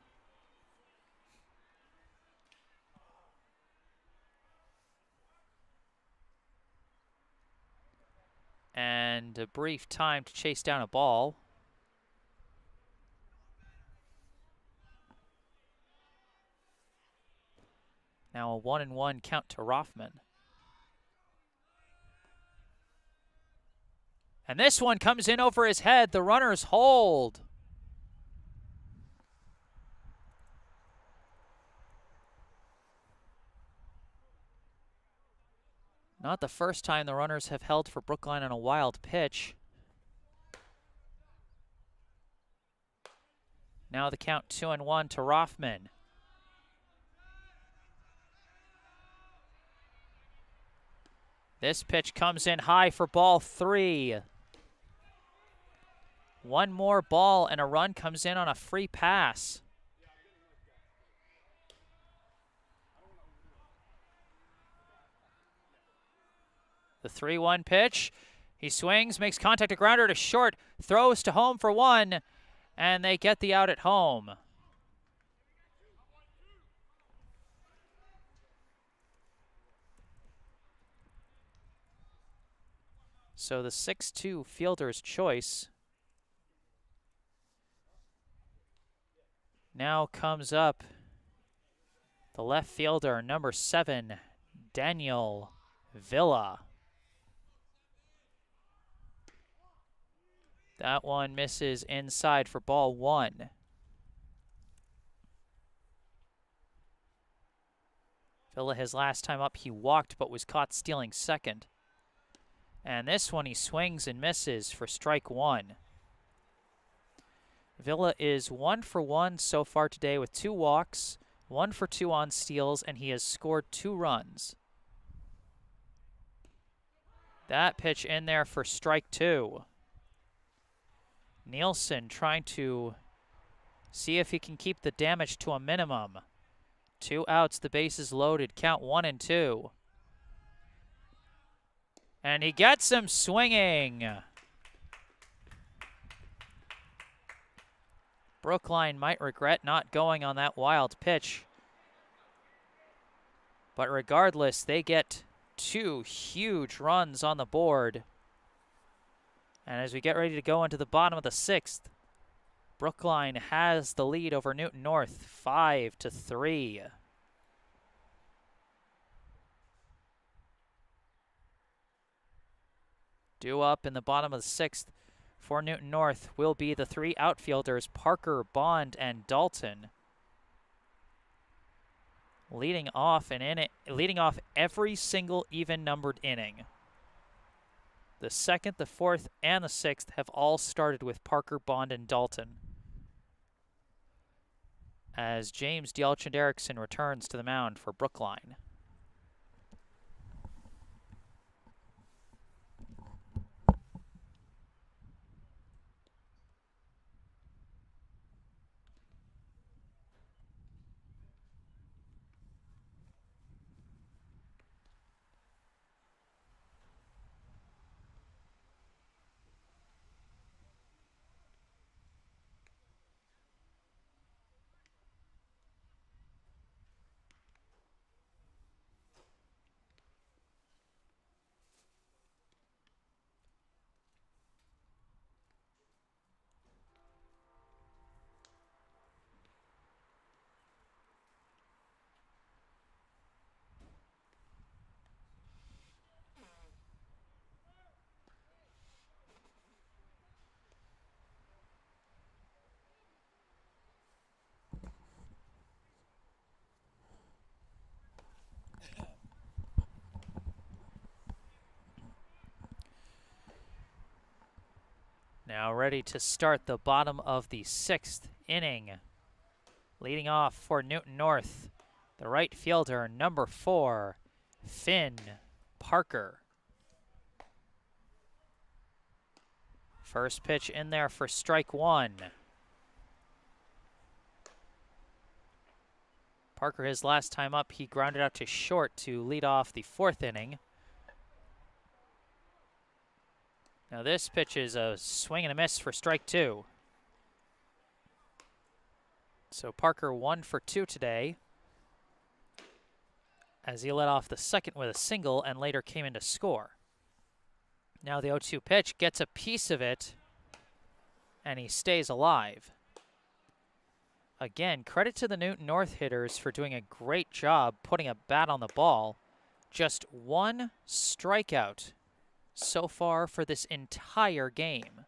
And a brief time to chase down a ball. Now a 1-1 count to Rothman. And this one comes in over his head. The runners hold. Not the first time the runners have held for Brookline on a wild pitch. Now the count 2-1 to Rothman. This pitch comes in high for ball 3. One more ball and a run comes in on a free pass. The 3-1 pitch. He swings, makes contact, a grounder to short, throws to home for 1, and they get the out at home. So the 6-2 fielder's choice now comes up. The left fielder, number 7, Daniel Villa. That one misses inside for ball 1. Villa, his last time up, he walked but was caught stealing second. And this one he swings and misses for strike 1. Villa is 1 for 1 so far today with 2 walks, 1 for 2 on steals, and he has scored 2 runs. That pitch in there for strike 2. Nielsen trying to see if he can keep the damage to a minimum. 2 outs, the bases loaded, count 1 and 2. And he gets him swinging. Brookline might regret not going on that wild pitch. But regardless, they get 2 huge runs on the board. And as we get ready to go into the bottom of the 6th, Brookline has the lead over Newton North, 5-3. Due up in the bottom of the 6th for Newton North will be the 3 outfielders, Parker, Bond, and Dalton. Leading off every single even-numbered inning. The 2nd, the 4th, and the 6th have all started with Parker, Bond, and Dalton. As James Dialchand-Erickson returns to the mound for Brookline. Now ready to start the bottom of the 6th inning. Leading off for Newton North, the right fielder, number 4, Finn Parker. First pitch in there for strike 1. Parker, his last time up, he grounded out to short to lead off the 4th inning. Now this pitch is a swing and a miss for strike 2. So Parker 1 for 2 today, as he led off the 2nd with a single and later came in to score. Now the 0-2 pitch gets a piece of it, and he stays alive. Again, credit to the Newton North hitters for doing a great job putting a bat on the ball. Just 1 strikeout so far for this entire game.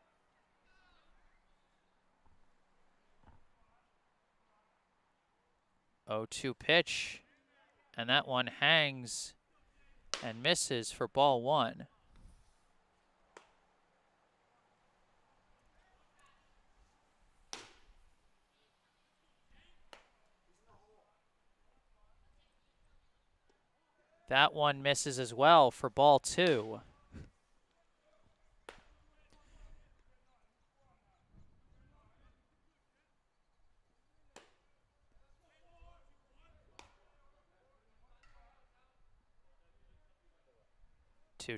Oh, 2 pitch, and that one hangs and misses for ball 1. That one misses as well for ball 2.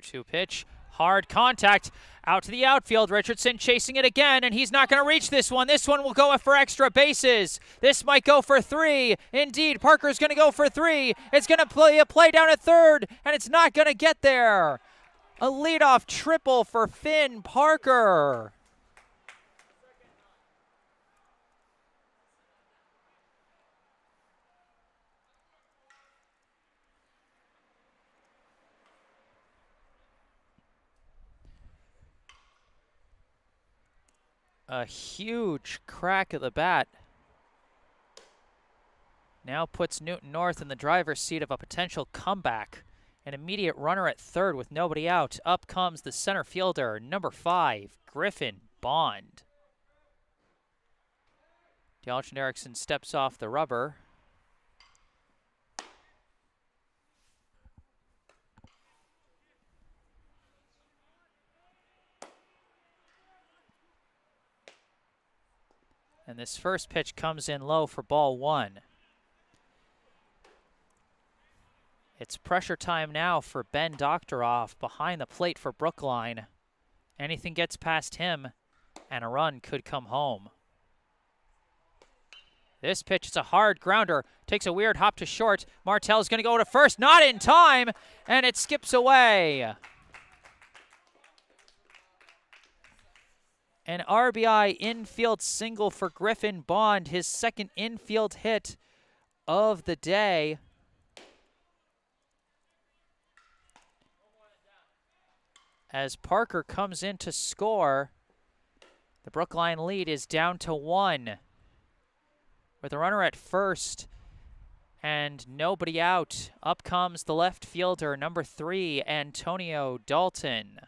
Two pitch, hard contact, out to the outfield. Richardson chasing it again, and he's not going to reach this one. This one will go for extra bases. This might go for 3. Indeed, Parker's going to go for 3. It's going to play a play down at 3rd, and it's not going to get there. A leadoff triple for Finn Parker. A huge crack of the bat now puts Newton North in the driver's seat of a potential comeback. An immediate runner at 3rd with nobody out. Up comes the center fielder, number 5, Griffin Bond. DeAlton Erickson steps off the rubber. And this first pitch comes in low for ball one. It's pressure time now for Ben Doctoroff behind the plate for Brookline. Anything gets past him, and a run could come home. This pitch is a hard grounder. Takes a weird hop to short. Martell's going to go to first. Not in time, and it skips away. An RBI infield single for Griffin Bond, his second infield hit of the day. As Parker comes in to score, the Brookline lead is down to 1. With a runner at first and nobody out, up comes the left fielder, number 3, Antonio Dalton.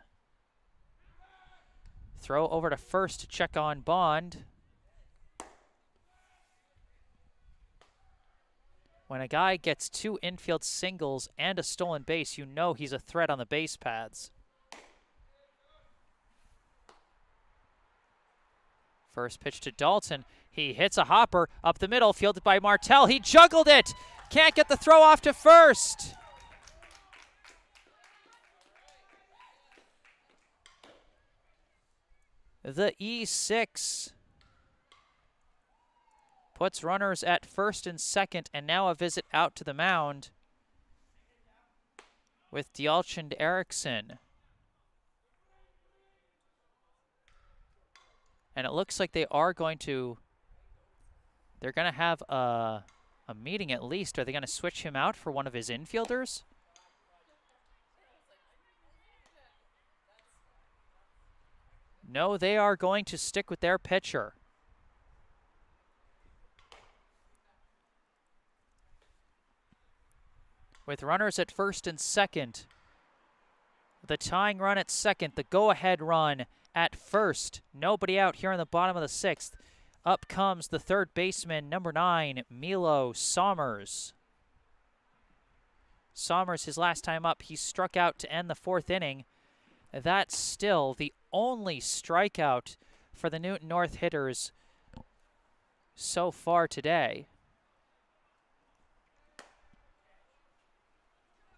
Throw over to first to check on Bond. When a guy gets 2 infield singles and a stolen base, you know he's a threat on the base paths. First pitch to Dalton. He hits a hopper up the middle, fielded by Martell. He juggled it. Can't get the throw off to first. The E6 puts runners at first and second, and now a visit out to the mound with DeAlton Erickson. And it looks like they're going to have a meeting at least. Are they going to switch him out for one of his infielders? No, they are going to stick with their pitcher. With runners at first and second, the tying run at second, the go-ahead run at first. Nobody out here in the bottom of the 6th. Up comes the third baseman, number 9, Milo Sommers. Sommers, his last time up, he struck out to end the 4th inning. That's still the only strikeout for the Newton North hitters so far today.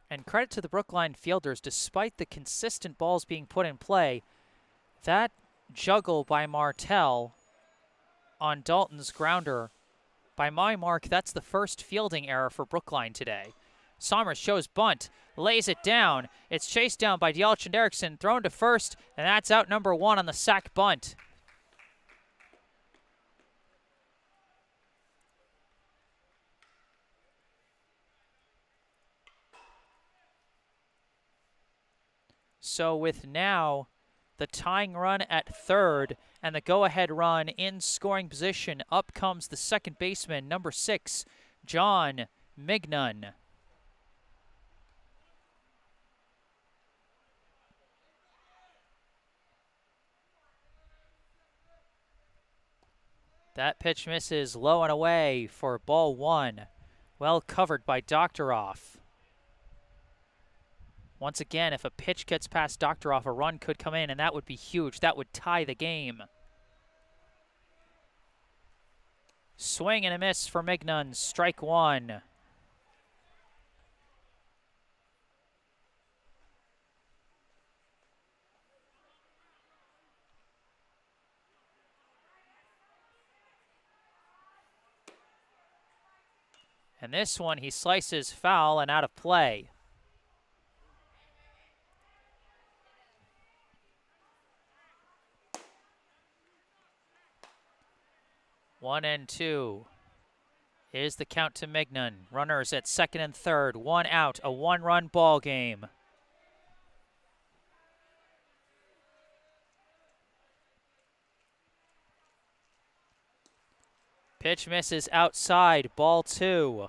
And credit to the Brookline fielders, despite the consistent balls being put in play, that juggle by Martell on Dalton's grounder, by my mark, that's the first fielding error for Brookline today. Sommers shows bunt, lays it down. It's chased down by DeAlton Erickson, thrown to first, and that's out number 1 on the sac bunt. So with now the tying run at third and the go-ahead run in scoring position, up comes the second baseman, number 6, John Mignon. That pitch misses low and away for ball 1. Well covered by Doctoroff. Once again, if a pitch gets past Doctoroff, a run could come in, and that would be huge. That would tie the game. Swing and a miss for Mignon, strike 1. And this one, he slices foul and out of play. One and two is the count to Mignon. Runners at second and third, 1 out, a 1-run ball game. Pitch misses outside, ball 2.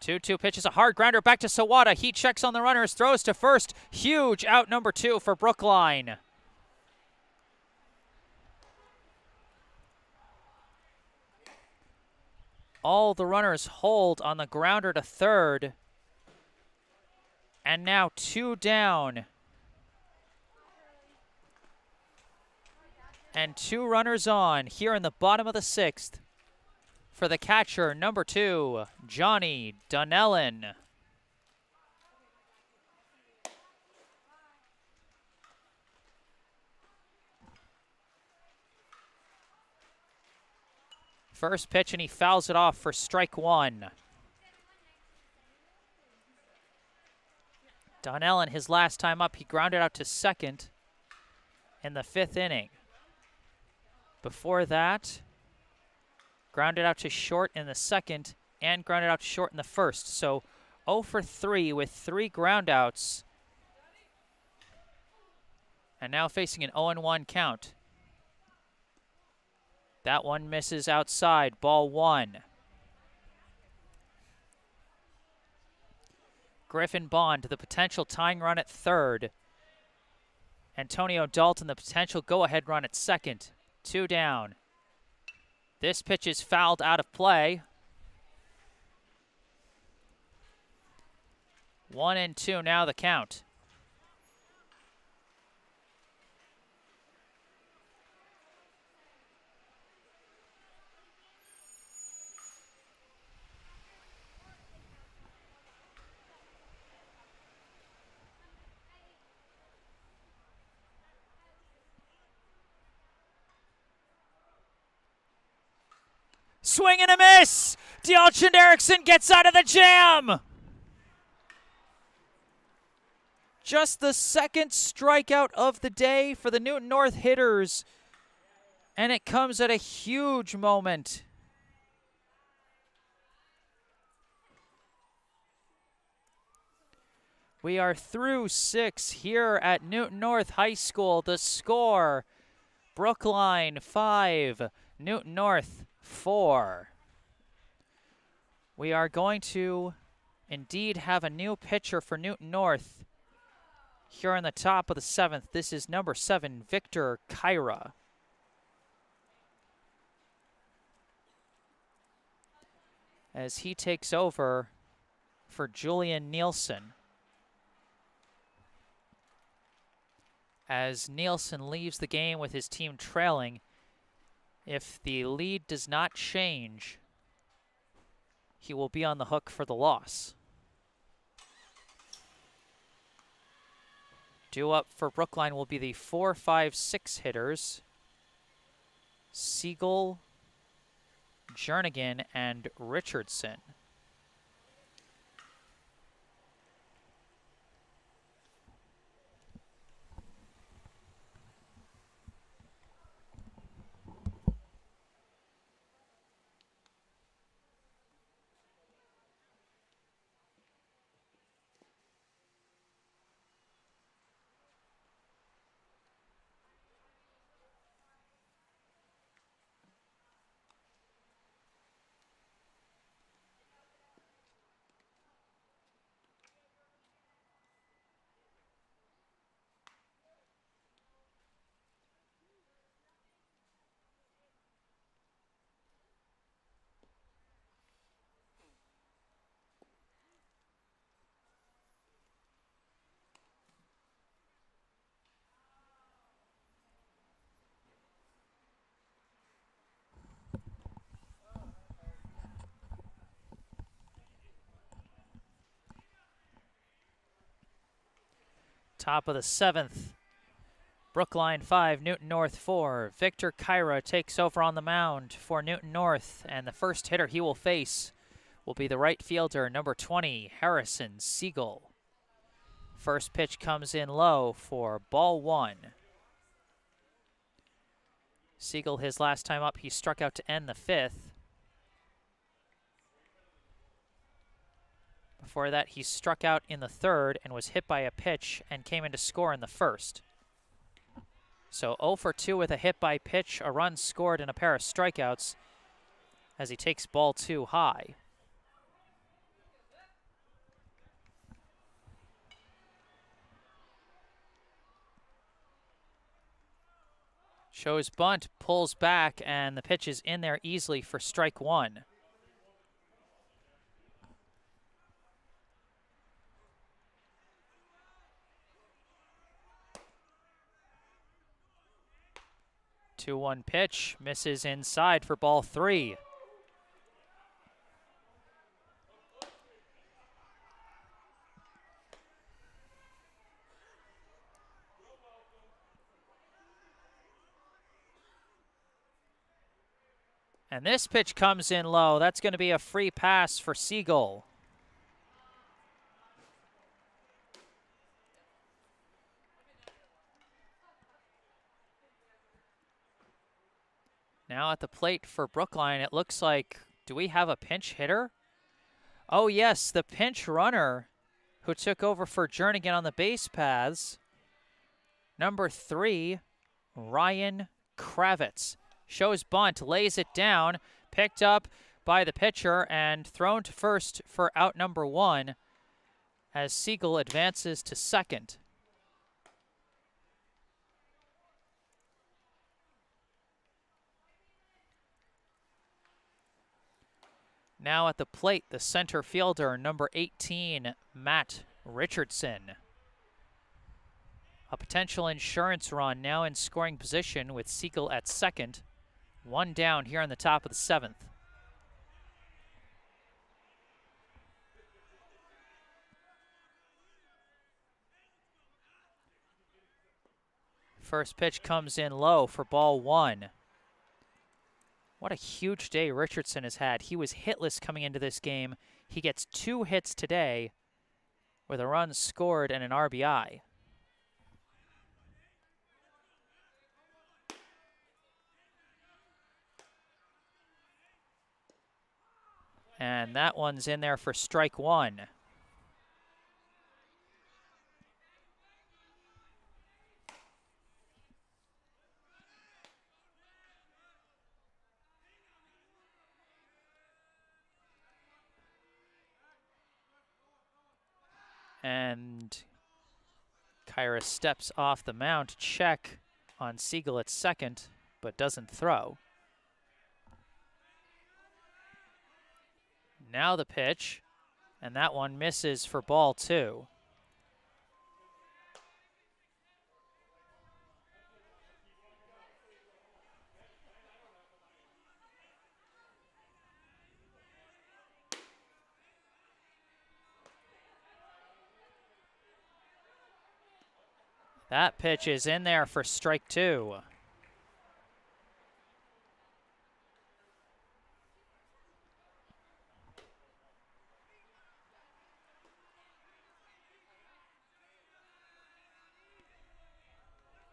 2-2 pitches, a hard grounder back to Sawada. He checks on the runners, throws to first. Huge out number 2 for Brookline. All the runners hold on the grounder to third. And now 2 down. And 2 runners on here in the bottom of the 6th. For the catcher, number 2, Johnny Donnellan. First pitch, and he fouls it off for strike 1. Donnellan, his last time up, he grounded out to second in the 5th inning. Before that, grounded out to short in the 2nd and grounded out to short in the 1st. So 0 for 3 with 3 groundouts. And now facing an 0-1 count. That one misses outside, ball 1. Griffin Bond, the potential tying run at 3rd. Antonio Dalton, the potential go-ahead run at 2nd. 2 down. This pitch is fouled out of play. 1-2 now the count. Swing and a miss! D'Alchon Erickson gets out of the jam! Just the 2nd strikeout of the day for the Newton North hitters. And it comes at a huge moment. We are through 6 here at Newton North High School. The score, Brookline 5, Newton North 4. We are going to indeed have a new pitcher for Newton North here on the top of the 7th. This is number 7, Victor Kyra. As he takes over for Julian Nielsen. As Nielsen leaves the game with his team trailing, if the lead does not change, he will be on the hook for the loss. Due up for Brookline will be the 4, 5, 6 hitters. Siegel, Jernigan, and Richardson. Top of the 7th. Brookline 5, Newton North 4. Victor Kyra takes over on the mound for Newton North, and the first hitter he will face will be the right fielder, number 20, Harrison Siegel. First pitch comes in low for ball 1. Siegel, his last time up, he struck out to end the 5th. Before that, he struck out in the 3rd and was hit by a pitch and came in to score in the 1st. So 0 for 2 with a hit by pitch, a run scored, and a pair of strikeouts as he takes ball 2 high. Shows bunt, pulls back, and the pitch is in there easily for strike one. Two-one pitch, misses inside for ball three. And this pitch comes in low. That's going to be a free pass for Siegel. Now at the plate for Brookline, it looks like, do we have a pinch hitter? Oh yes, the pinch runner who took over for Jernigan on the base paths. Number 3, Ryan Kravitz. Shows bunt, lays it down, picked up by the pitcher, and thrown to first for out number 1 as Siegel advances to second. Now at the plate, the center fielder, number 18, Matt Richardson. A potential insurance run now in scoring position with Siegel at second. One down here on the top of the 7th. First pitch comes in low for ball 1. What a huge day Richardson has had. He was hitless coming into this game. He gets 2 hits today with a run scored and an RBI. And that one's in there for strike 1. And Kyra steps off the mound to check on Siegel at second, but doesn't throw. Now the pitch, and that one misses for ball 2. That pitch is in there for strike 2.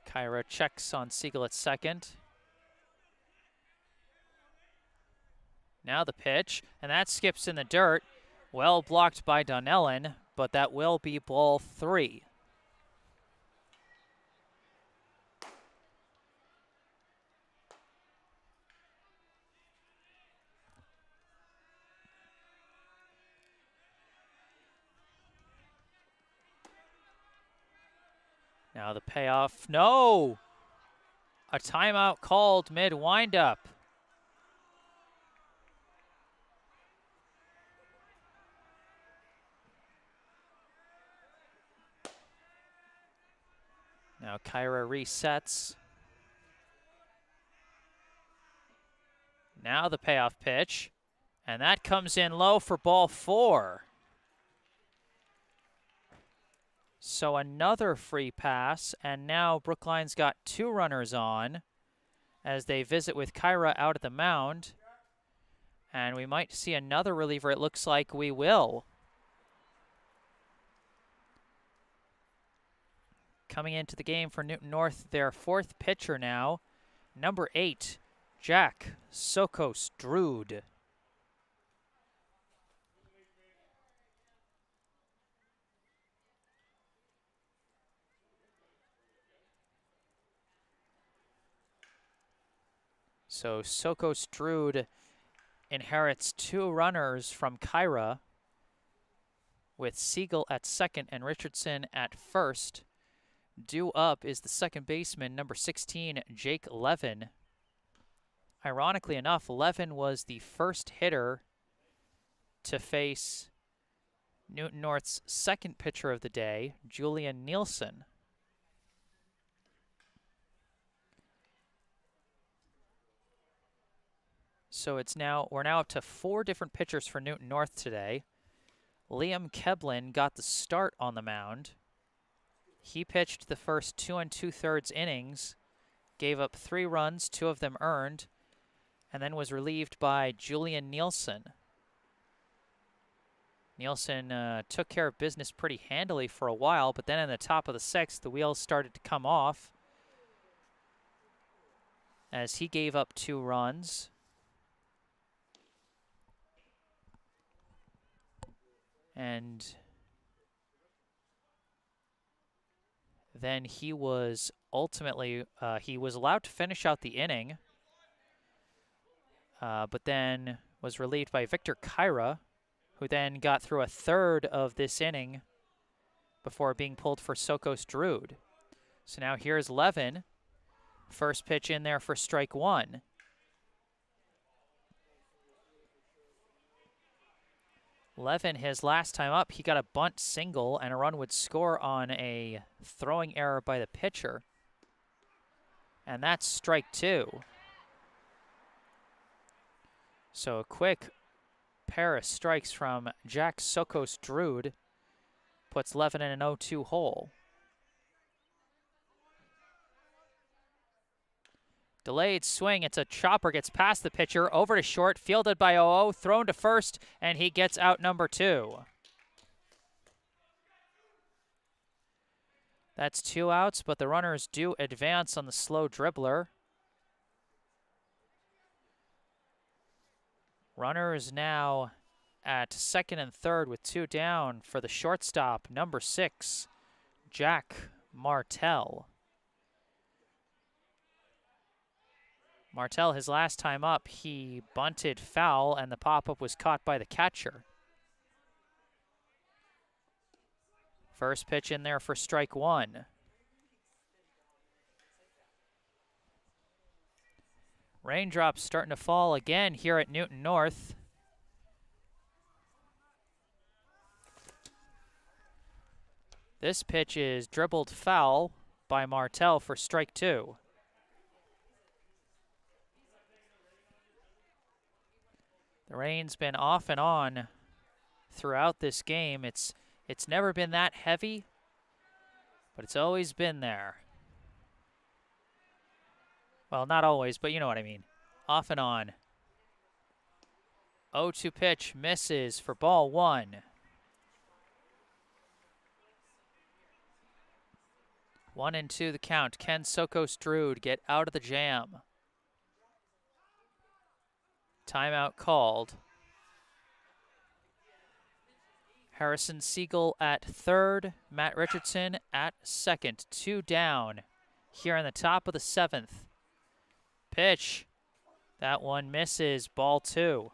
Kyra checks on Siegel at second. Now the pitch, and that skips in the dirt. Well blocked by Donnellan, but that will be ball 3. Now the payoff, no! A timeout called mid-windup. Now Kyra resets. Now the payoff pitch, and that comes in low for ball 4. So another free pass, and now Brookline's got 2 runners on as they visit with Kyra out at the mound. And we might see another reliever. It looks like we will. Coming into the game for Newton North, their 4th pitcher now, number 8, Jack Sokos-Drude. So Sokos-Drude inherits 2 runners from Kyra with Siegel at second and Richardson at first. Due up is the second baseman, number 16, Jake Levin. Ironically enough, Levin was the first hitter to face Newton North's second pitcher of the day, Julian Nielsen. So we're now up to 4 different pitchers for Newton North today. Liam Keblin got the start on the mound. He pitched the first 2 2/3 innings, gave up 3 runs, 2 of them earned, and then was relieved by Julian Nielsen. Nielsen took care of business pretty handily for a while, but then in the top of the 6th, the wheels started to come off as he gave up 2 runs. And then he was ultimately, he was allowed to finish out the inning, but then was relieved by Victor Kyra, who then got through a third of this inning before being pulled for Sokos Drude. So now here's Levin. First pitch in there for strike 1. Levin, his last time up, he got a bunt single, and a run would score on a throwing error by the pitcher. And that's strike 2. So a quick pair of strikes from Jack Sokos Drude puts Levin in an 0-2 hole. Delayed swing, it's a chopper, gets past the pitcher, over to short, fielded by 0-0, thrown to first, and he gets out number 2. That's 2 outs, but the runners do advance on the slow dribbler. Runners now at second and third with 2 down for the shortstop, number 6, Jack Martell. Martell, his last time up, he bunted foul, and the pop-up was caught by the catcher. First pitch in there for strike 1. Raindrops starting to fall again here at Newton North. This pitch is dribbled foul by Martell for strike 2. The rain's been off and on throughout this game. It's never been that heavy, but it's always been there. Well, not always, but you know what I mean. Off and on. 0-2 pitch misses for ball 1. 1-2 the count. Can Sokos Drude get out of the jam? Timeout called. Harrison Siegel at third, Matt Richardson at second. 2 down here in the top of the 7th. Pitch. That one misses. Ball 2.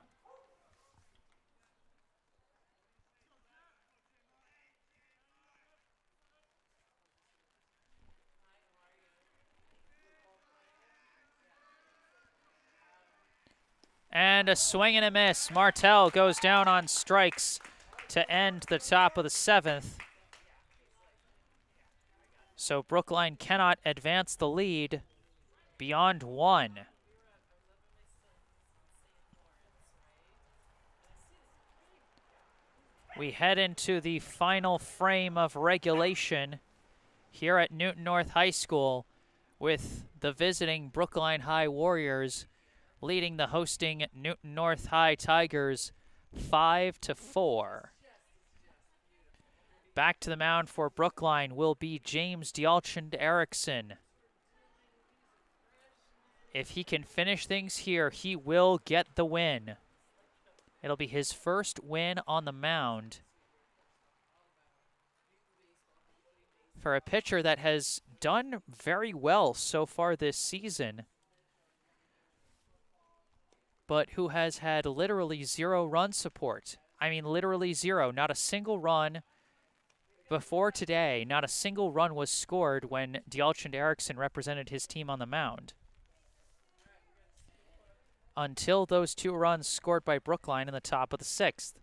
And a swing and a miss. Martell goes down on strikes to end the top of the 7th. So Brookline cannot advance the lead beyond 1. We head into the final frame of regulation here at Newton North High School with the visiting Brookline High Warriors leading the hosting Newton North High Tigers 5-4. Back to the mound for Brookline will be James Dialchand Erickson. If he can finish things here, he will get the win. It'll be his first win on the mound for a pitcher that has done very well so far this season, but who has had literally 0 run support. I mean, literally 0, not a single run Before today, not a single run was scored when D'Alchand Erickson represented his team on the mound. Until those 2 runs scored by Brookline in the top of the 6th.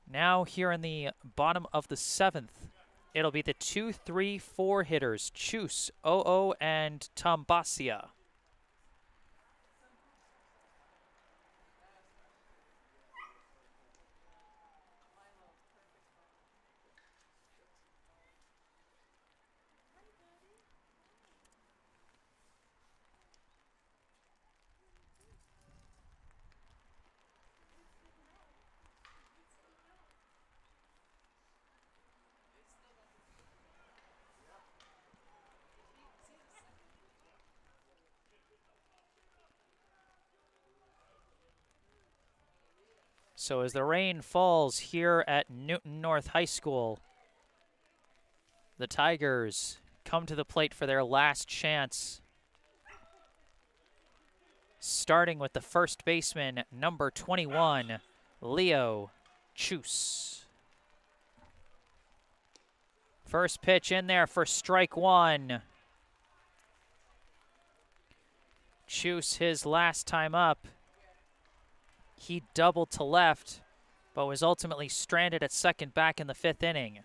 Now here in the bottom of the 7th, it'll be the 2, 3, 4 hitters, Chus, Oo, and Tambasia. So as the rain falls here at Newton North High School, the Tigers come to the plate for their last chance. Starting with the first baseman, number 21, Leo Chus. First pitch in there for strike 1. Chus, his last time up, he doubled to left, but was ultimately stranded at second back in the 5th inning.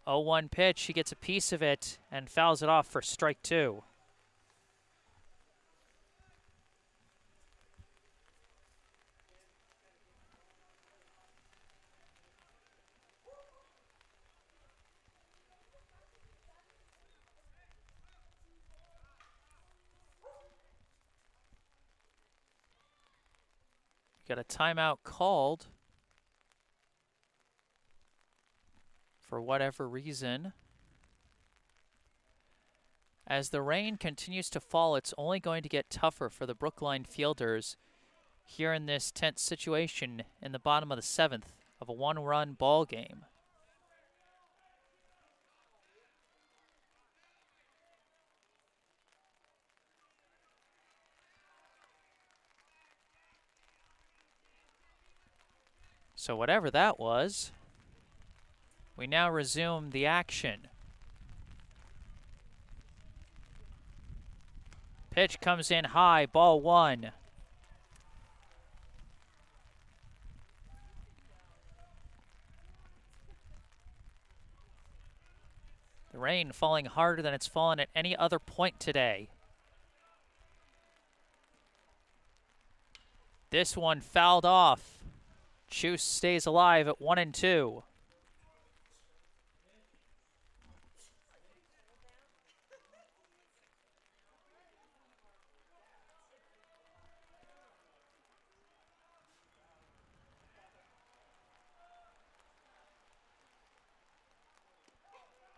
0-1 pitch, he gets a piece of it and fouls it off for strike 2. Got a timeout called for whatever reason. As the rain continues to fall, it's only going to get tougher for the Brookline fielders here in this tense situation in the bottom of the 7th of a 1-run ball game. So whatever that was, we now resume the action. Pitch comes in high, ball 1. The rain falling harder than it's fallen at any other point today. This one fouled off. Chus stays alive at 1-2.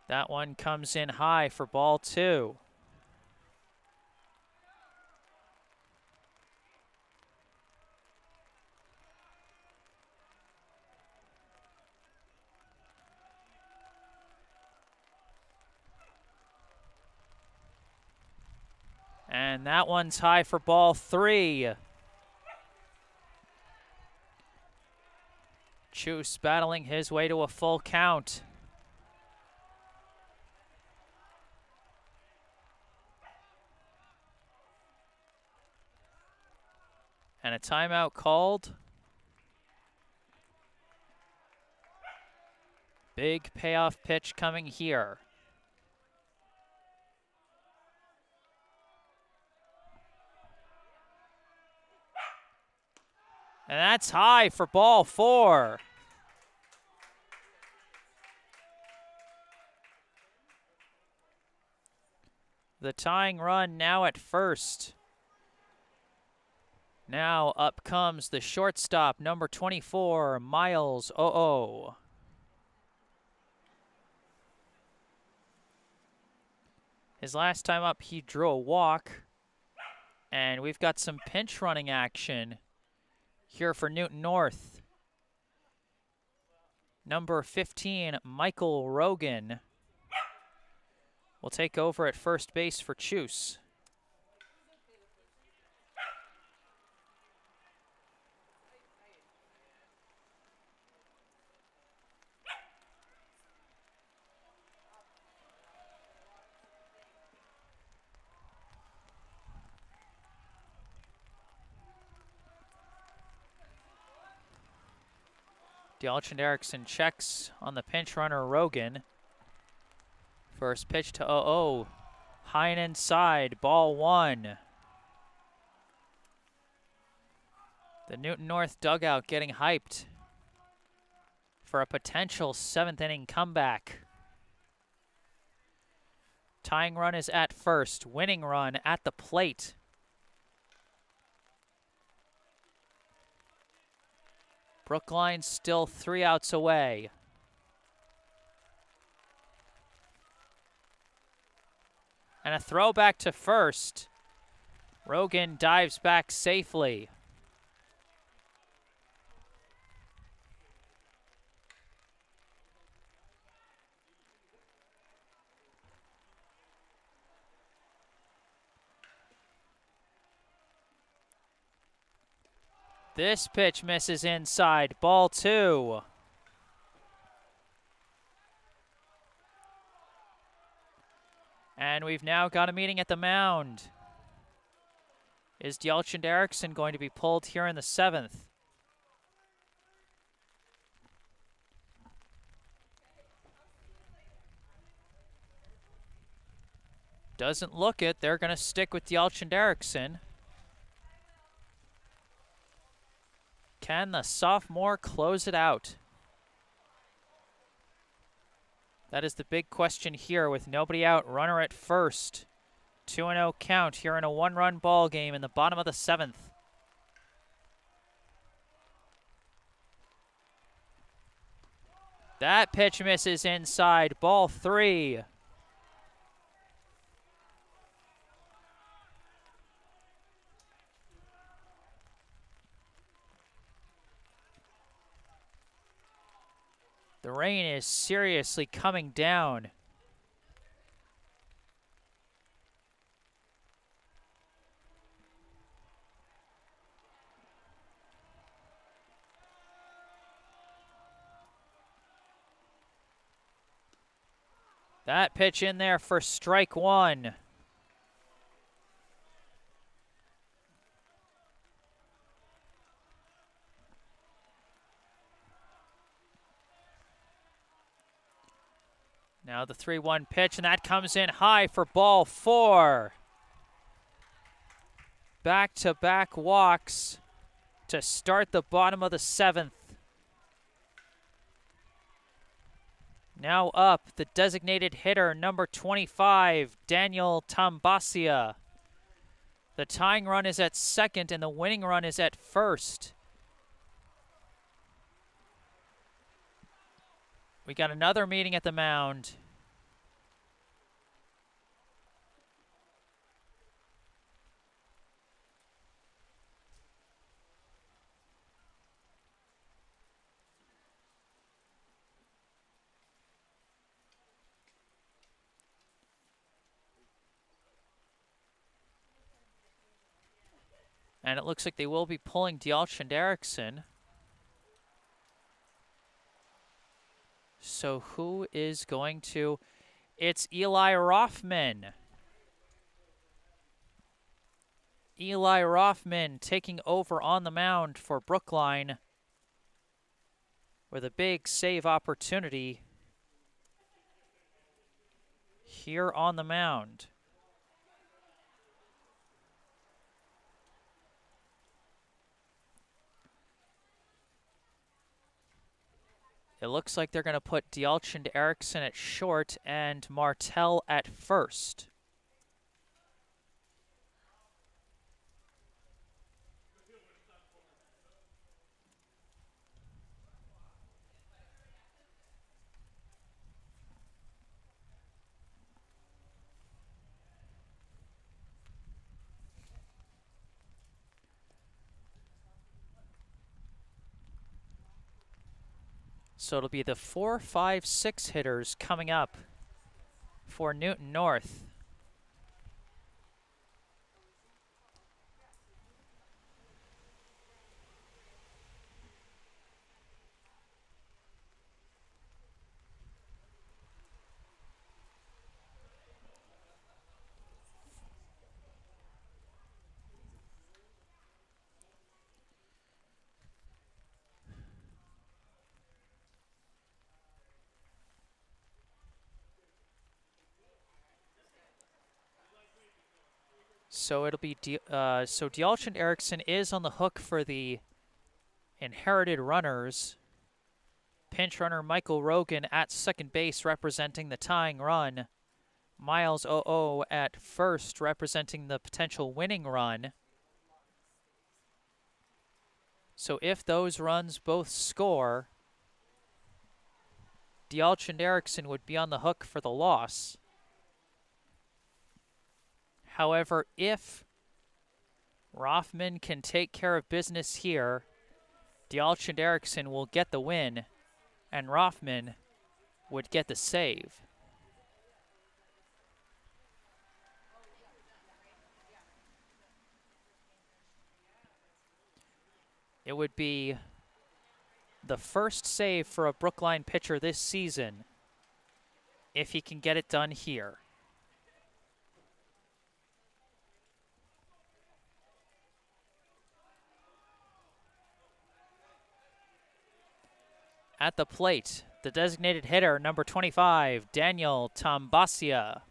That one comes in high for ball 2. And that one's high for ball 3. Chus battling his way to a full count. And a timeout called. Big payoff pitch coming here. And that's high for ball 4. The tying run now at first. Now up comes the shortstop, number 24, Miles Oo. His last time up, he drew a walk. And we've got some pinch running action here for Newton North. Number 15, Michael Rogan, will take over at first base for Chus. Dialchin Erickson checks on the pinch runner Rogan. First pitch to 0-0. High and inside, ball one. The Newton North dugout getting hyped for a potential 7th inning comeback. Tying run is at first, winning run at the plate. Brookline still 3 outs away. And a throw back to first. Rogan dives back safely. This pitch misses inside, ball 2. And we've now got a meeting at the mound. Is Dialchin Erickson going to be pulled here in the 7th? Doesn't look it. They're going to stick with Dialchin Erickson. Can the sophomore close it out? That is the big question here with nobody out. Runner at first. 2-0 count here in a 1-run ball game in the bottom of the 7th. That pitch misses inside. Ball 3. The rain is seriously coming down. That pitch in there for strike 1. Now the 3-1 pitch, and that comes in high for ball 4. Back-to-back walks to start the bottom of the 7th. Now up, the designated hitter, number 25, Daniel Tambasia. The tying run is at second, and the winning run is at first. We got another meeting at the mound. And it looks like they will be pulling Dialchin Erickson. So who is going to? It's Eli Rothman. Eli Rothman taking over on the mound for Brookline with a big save opportunity here on the mound. It looks like they're going to put Dialchin Erickson at short and Martell at first. So it'll be the 4, 5, 6 hitters coming up for Newton North. So it'll be so Dialchand Erickson is on the hook for the inherited runners. Pinch runner Michael Rogan at second base representing the tying run. Miles OO at first representing the potential winning run. So if those runs both score, Dialchand Erickson would be on the hook for the loss. However, if Rothman can take care of business here, Dialchand Erickson will get the win, and Rothman would get the save. It would be the first save for a Brookline pitcher this season if he can get it done here. At the plate, the designated hitter, number 25, Daniel Tambasia.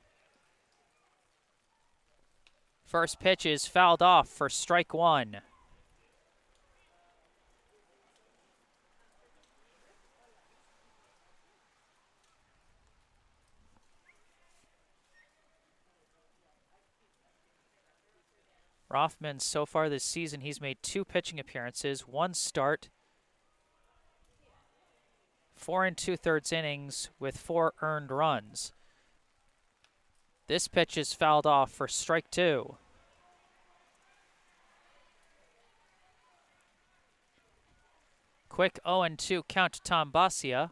First pitch is fouled off for strike one. Rothman, so far this season, he's made 2 pitching appearances, 1 start, 4 2/3 innings with 4 earned runs. This pitch is fouled off for strike 2. Quick 0-2 count to Tambasia.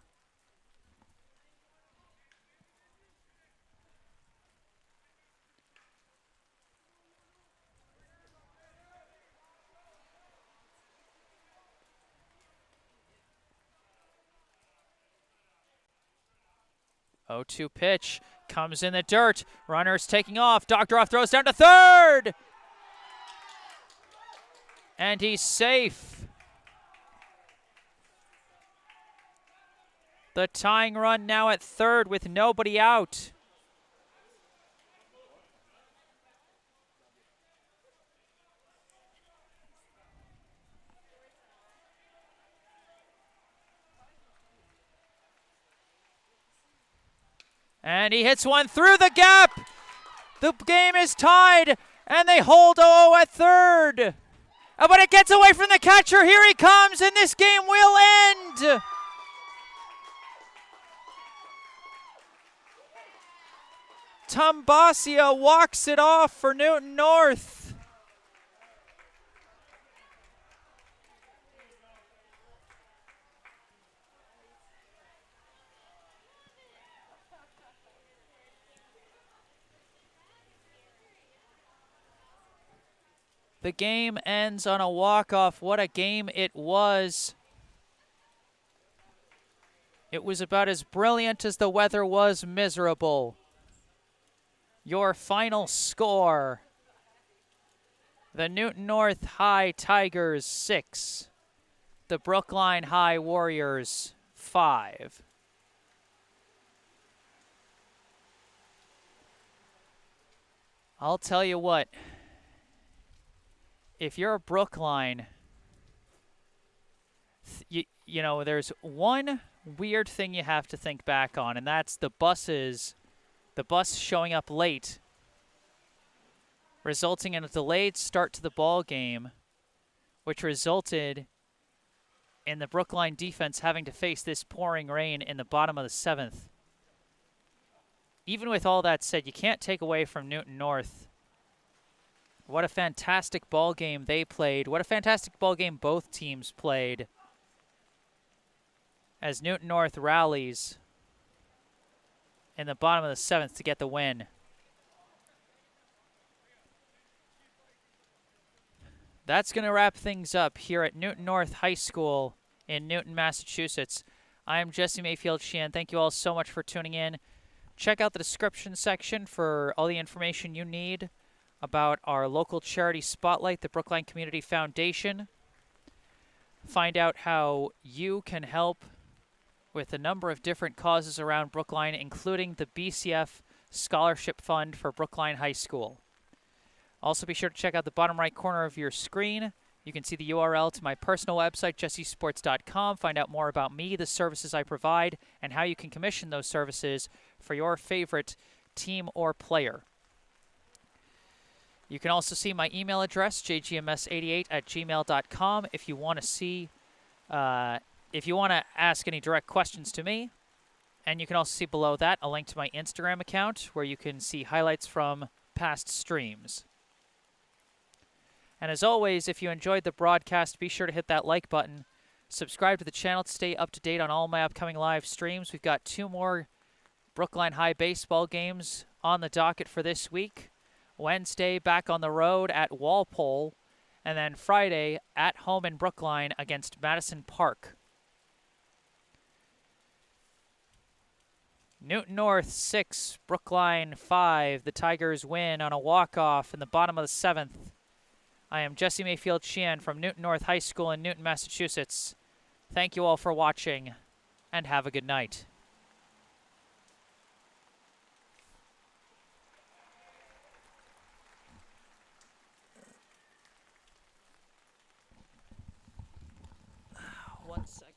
Oh, 2 pitch comes in the dirt. Runner's taking off. Doctoroff throws down to third. And he's safe. The tying run now at third with nobody out. And he hits one through the gap. The game is tied, and they hold 0 at third. But it gets away from the catcher. Here he comes, and this game will end. Tambasia walks it off for Newton North. The game ends on a walk-off. What a game it was. It was about as brilliant as the weather was miserable. Your final score: the Newton North High Tigers 6, the Brookline High Warriors 5. I'll tell you what. If you're a Brookline, you know, there's one weird thing you have to think back on, and that's the bus showing up late, resulting in a delayed start to the ball game, which resulted in the Brookline defense having to face this pouring rain in the bottom of the 7th. Even with all that said, you can't take away from Newton North what a fantastic ball game they played. What a fantastic ball game both teams played as Newton North rallies in the bottom of the 7th to get the win. That's going to wrap things up here at Newton North High School in Newton, Massachusetts. I'm Jesse Mayfield-Sheehan. Thank you all so much for tuning in. Check out the description section for all the information you need about our local charity spotlight, the Brookline Community Foundation. Find out how you can help with a number of different causes around Brookline, including the BCF Scholarship Fund for Brookline High School. Also, be sure to check out the bottom right corner of your screen. You can see the URL to my personal website, jessesports.com. Find out more about me, the services I provide, and how you can commission those services for your favorite team or player. You can also see my email address, jgms88@gmail.com, if you want to see, if you want to ask any direct questions to me. And you can also see below that a link to my Instagram account where you can see highlights from past streams. And as always, if you enjoyed the broadcast, be sure to hit that like button. Subscribe to the channel to stay up to date on all my upcoming live streams. We've got 2 more Brookline High baseball games on the docket for this week. Wednesday, back on the road at Walpole, and then Friday at home in Brookline against Madison Park. Newton North 6, Brookline 5. The Tigers win on a walk-off in the bottom of the 7th. I am Jesse Mayfield-Sheehan from Newton North High School in Newton, Massachusetts. Thank you all for watching, and have a good night. One second.